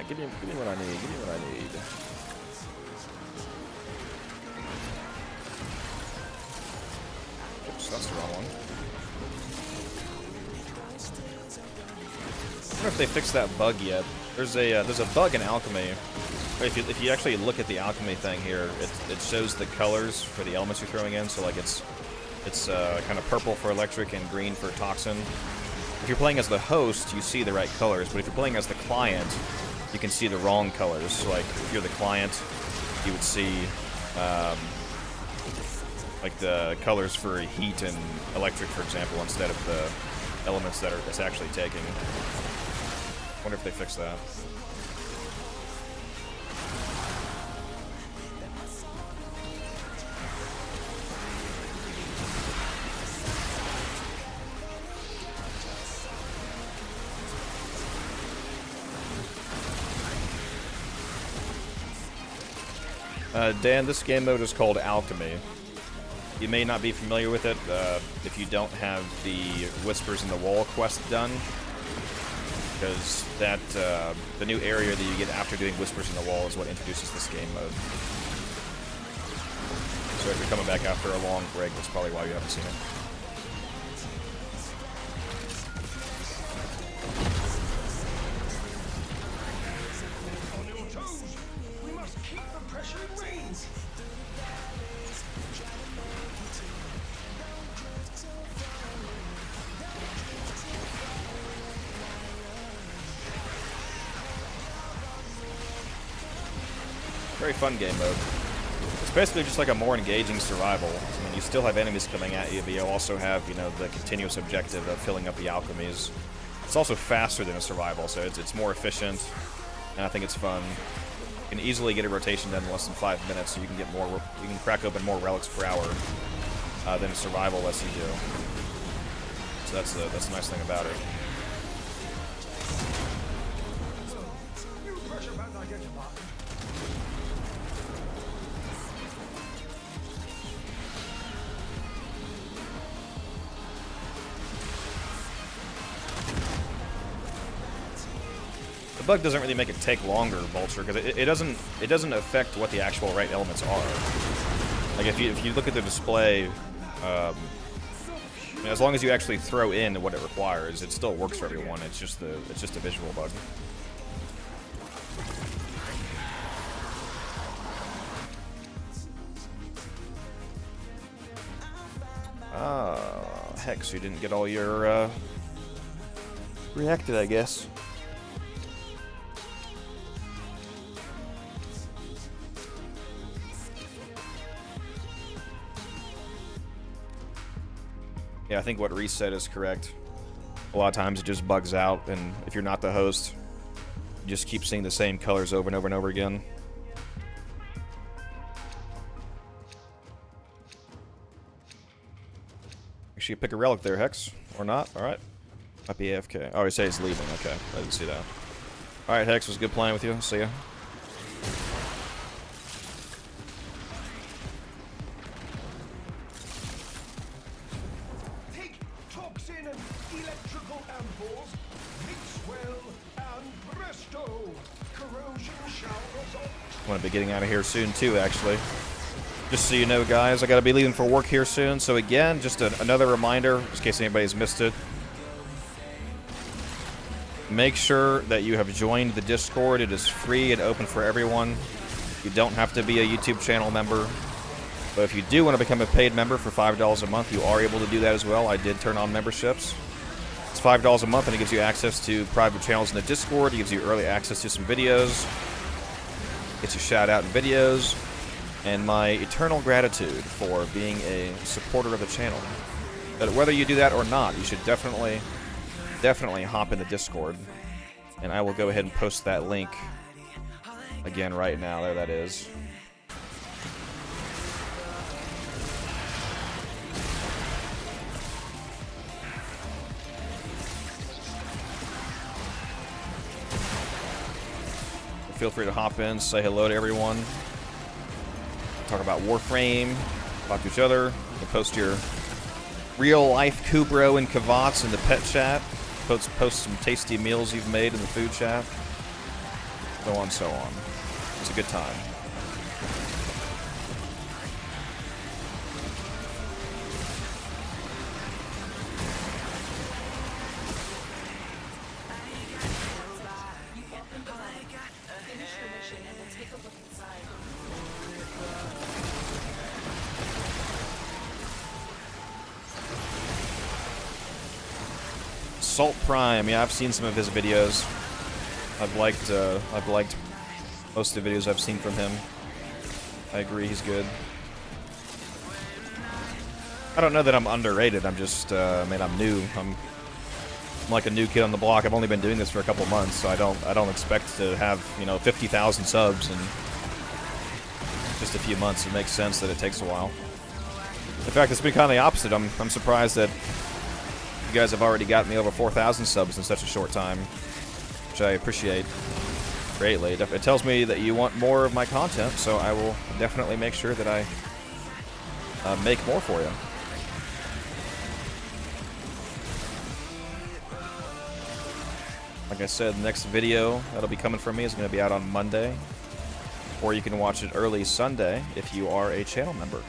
Give me what I need. Give me what I need. Oops, that's the wrong one. I wonder if they fixed that bug yet. There's a bug in alchemy. If you actually look at the alchemy thing here, it shows the colors for the elements you're throwing in. So like it's kind of purple for electric and green for toxin. If you're playing as the host, you see the right colors. But if you're playing as the client, you can see the wrong colors. So like if you're the client, you would see like the colors for heat and electric, for example, instead of the elements that it's actually taking. I wonder if they fixed that. Dan, this game mode is called Alchemy. You may not be familiar with it if you don't have the Whispers in the Wall quest done, because that the new area that you get after doing Whispers in the Wall is what introduces this game mode. So if you're coming back after a long break, that's probably why you haven't seen it. Very fun game mode. It's basically just like a more engaging survival. I mean, you still have enemies coming at you, but you also have, you know, the continuous objective of filling up the alchemies. It's also faster than a survival, so it's more efficient, and I think it's fun. You can easily get a rotation done in less than 5 minutes, so you can get more. You can crack open more relics per hour than a survival lets you do. So that's the nice thing about it. bug doesn't really make it take longer, Vulture, because it doesn't affect what the actual right elements are. Like if you look at the display, as long as you actually throw in what it requires, it still works for everyone. It's just a visual bug. Hex, you didn't get all your reacted, I guess. Yeah, I think what reset is correct. A lot of times it just bugs out, and if you're not the host, you just keep seeing the same colors over and over and over again. Make sure you pick a relic there, Hex. Or not. Alright. Might be AFK. Oh, he says he's leaving. Okay. I didn't see that. Alright, Hex. It was good playing with you. See ya. Take toxin and electrical ampoules, mix well, and presto! Corrosion shall result. I'm gonna be getting out of here soon too, actually. Just so you know, guys, I gotta be leaving for work here soon. So again, just another reminder, just in case anybody's missed it. Make sure that you have joined the Discord. It is free and open for everyone. You don't have to be a YouTube channel member. But if you do want to become a paid member for $5 a month, you are able to do that as well. I did turn on memberships. It's $5 a month, and it gives you access to private channels in the Discord. It gives you early access to some videos. Gets you shout out in videos. And my eternal gratitude for being a supporter of the channel. But whether you do that or not, you should definitely hop in the Discord. And I will go ahead and post that link again right now. There that is. Feel free to hop in, say hello to everyone. Talk about Warframe, talk to each other. You can post your real life Kubro and Kavats in the pet chat. Post some tasty meals you've made in the food chat. So on, so on. It's a good time. Finish your mission and then take a look inside. Salt Prime, yeah, I've seen some of his videos. I've liked most of the videos I've seen from him. I agree, he's good. I don't know that I'm underrated. I'm just, man, I'm new. I'm like a new kid on the block. I've only been doing this for a couple months, so I don't expect to have, 50,000 subs in just a few months. It makes sense that it takes a while. In fact, it's been kind of the opposite. I'm surprised that you guys have already got me over 4,000 subs in such a short time, which I appreciate greatly. It tells me that you want more of my content, so I will definitely make sure that I make more for you. Like I said, the next video that'll be coming from me is going to be out on Monday, or you can watch it early Sunday if you are a channel member.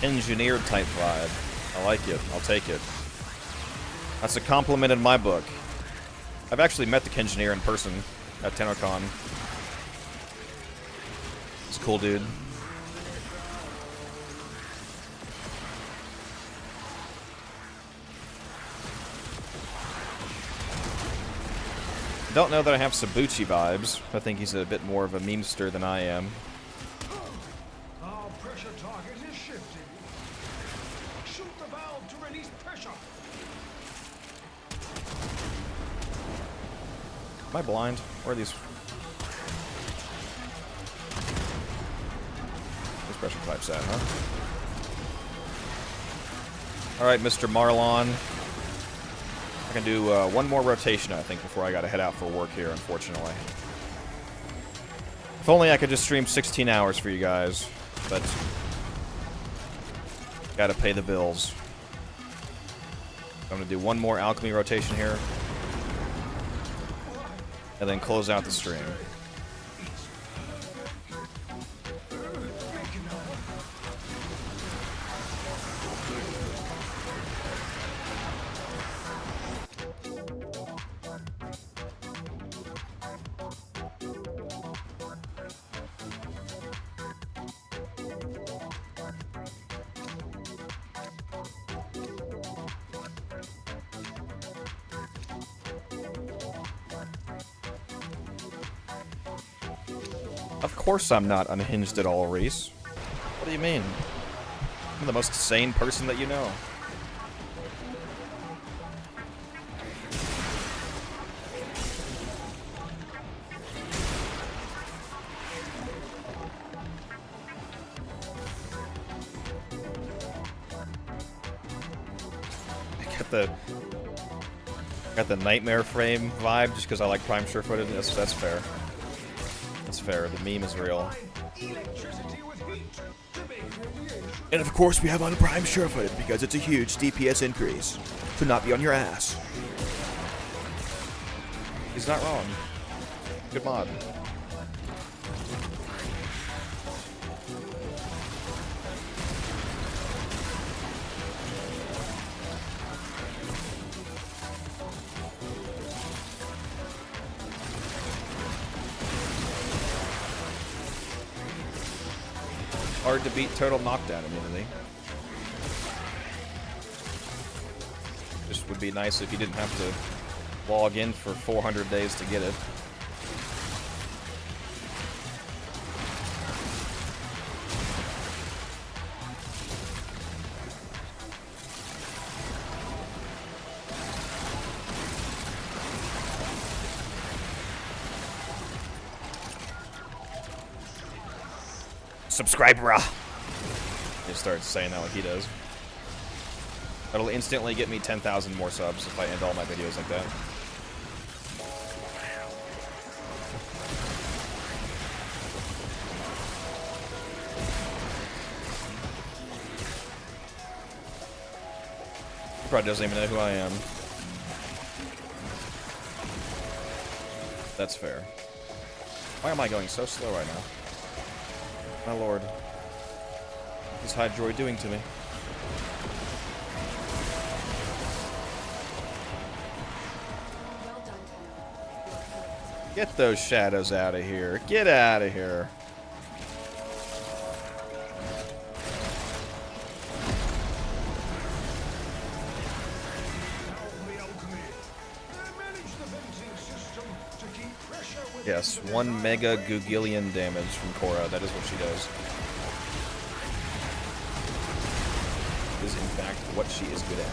Engineer type vibe. I like it. I'll take it. That's a compliment in my book. I've actually met the Engineer in person at TennoCon. He's a cool dude. Don't know that I have Sabuchi vibes. I think he's a bit more of a memester than I am. Our pressure target is shifting. Shoot the valve to release pressure. Am I blind? Where are these? special type set, huh? Alright, Mr. Marlon. I can do one more rotation, I think, before I gotta head out for work here, unfortunately. If only I could just stream 16 hours for you guys, but gotta pay the bills. I'm gonna do one more alchemy rotation here, and then close out the stream. Of course I'm not unhinged at all, Reese. What do you mean? I'm the most sane person that you know. Got the nightmare frame vibe just because I like prime sure-footed. That's fair. That's fair. The meme is real. And of course we have on prime sure-footed because it's a huge DPS increase. To not be on your ass. He's not wrong. Good mod. Hard to beat total knockdown immunity. Just would be nice if you didn't have to log in for 400 days to get it. Subscriber. Just start saying that like he does. That'll instantly get me 10,000 more subs if I end all my videos like that. He probably doesn't even know who I am. That's fair. Why am I going so slow right now? My lord. What is Hydroid doing to me? Get those shadows out of here. Get out of here. Yes, 1 mega Googilian damage from Korra. That is what she does. Is in fact what she is good at.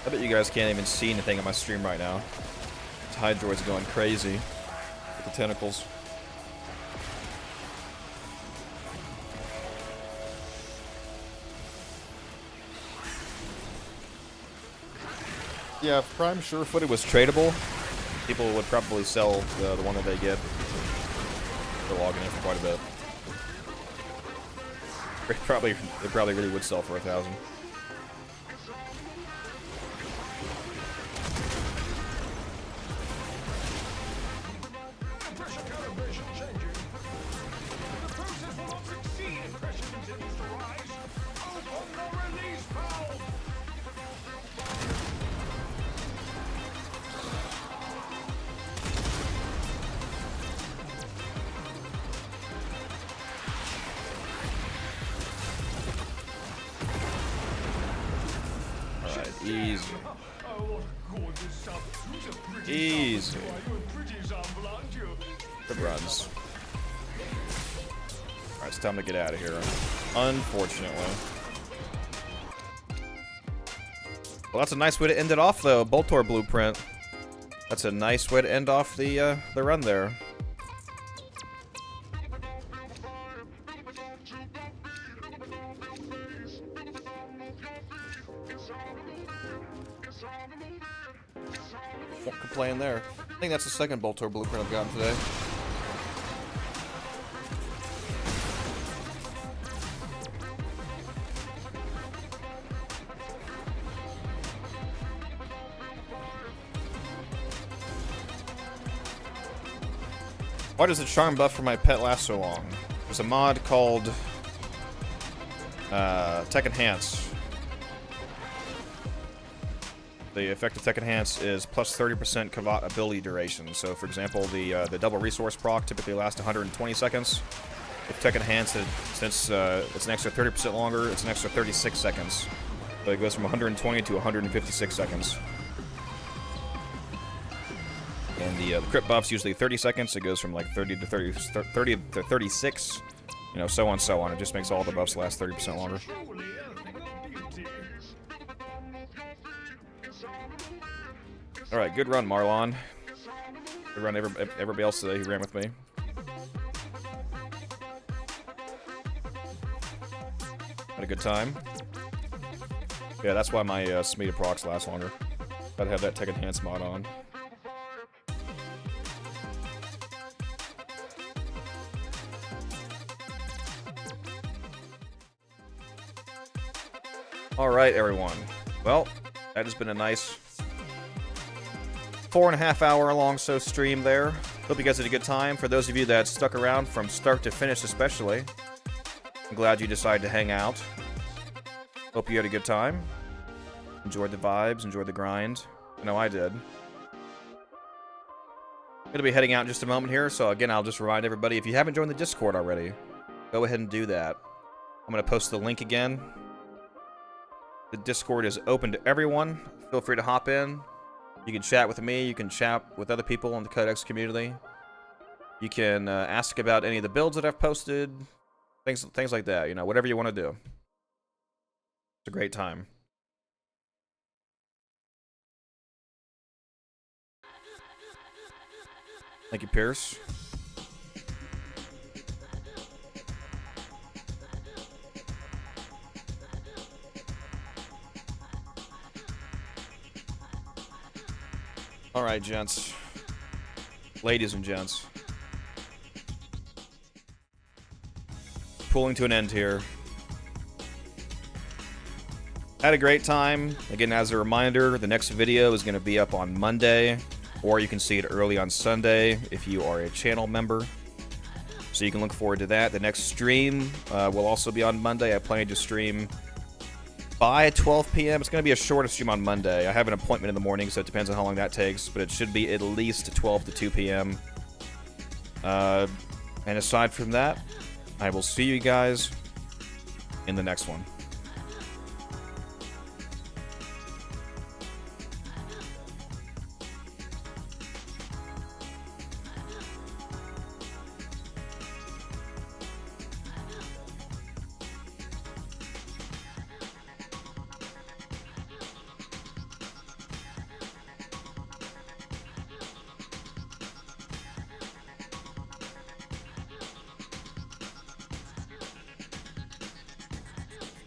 I bet you guys can't even see anything on my stream right now. Hydroid's going crazy with the tentacles. Yeah, if Prime Sure-Footed was tradable, people would probably sell the one that they get. They're logging in for quite a bit. They probably really would sell for 1,000. Easy. Easy. Good runs. Alright, it's time to get out of here. Unfortunately. Well, that's a nice way to end it off, though. Boltor Blueprint. That's a nice way to end off the run there. Won't complain there. I think that's the second Boltor Blueprint I've gotten today. Why does the charm buff for my pet last so long? There's a mod called Tech Enhance. The effect of Tech Enhance is plus 30% Kavat ability duration. So, for example, the double resource proc typically lasts 120 seconds. With Tech Enhance, since it's an extra 30% longer, it's an extra 36 seconds. So it goes from 120 to 156 seconds. And the crit buff's usually 30 seconds. It goes from like 30 to 36. You know, so on and so on. It just makes all the buffs last 30% longer. Alright, good run, Marlon. Good run, everybody else today who ran with me. Had a good time. Yeah, that's why my Smita procs last longer. Gotta have that Tech Enhance mod on. Alright, everyone. Well, that has been a nice 4.5 hour long stream there. Hope you guys had a good time. For those of you that stuck around from start to finish especially, I'm glad you decided to hang out. Hope you had a good time. Enjoyed the vibes, enjoyed the grind. I know I did. I'm going to be heading out in just a moment here, so again, I'll just remind everybody, if you haven't joined the Discord already, go ahead and do that. I'm going to post the link again. The Discord is open to everyone. Feel free to hop in. You can chat with me. You can chat with other people in the Codex community. You can ask about any of the builds that I've posted. Things like that. You know, whatever you want to do. It's a great time. Thank you, Pierce. Alright, gents. Ladies and gents. Pulling to an end here. Had a great time. Again, as a reminder, the next video is going to be up on Monday, or you can see it early on Sunday if you are a channel member. So you can look forward to that. The next stream will also be on Monday. I plan to stream by 12 p.m. It's going to be a shorter stream on Monday. I have an appointment in the morning, so it depends on how long that takes, but it should be at least 12 to 2 p.m. And aside from that, I will see you guys in the next one.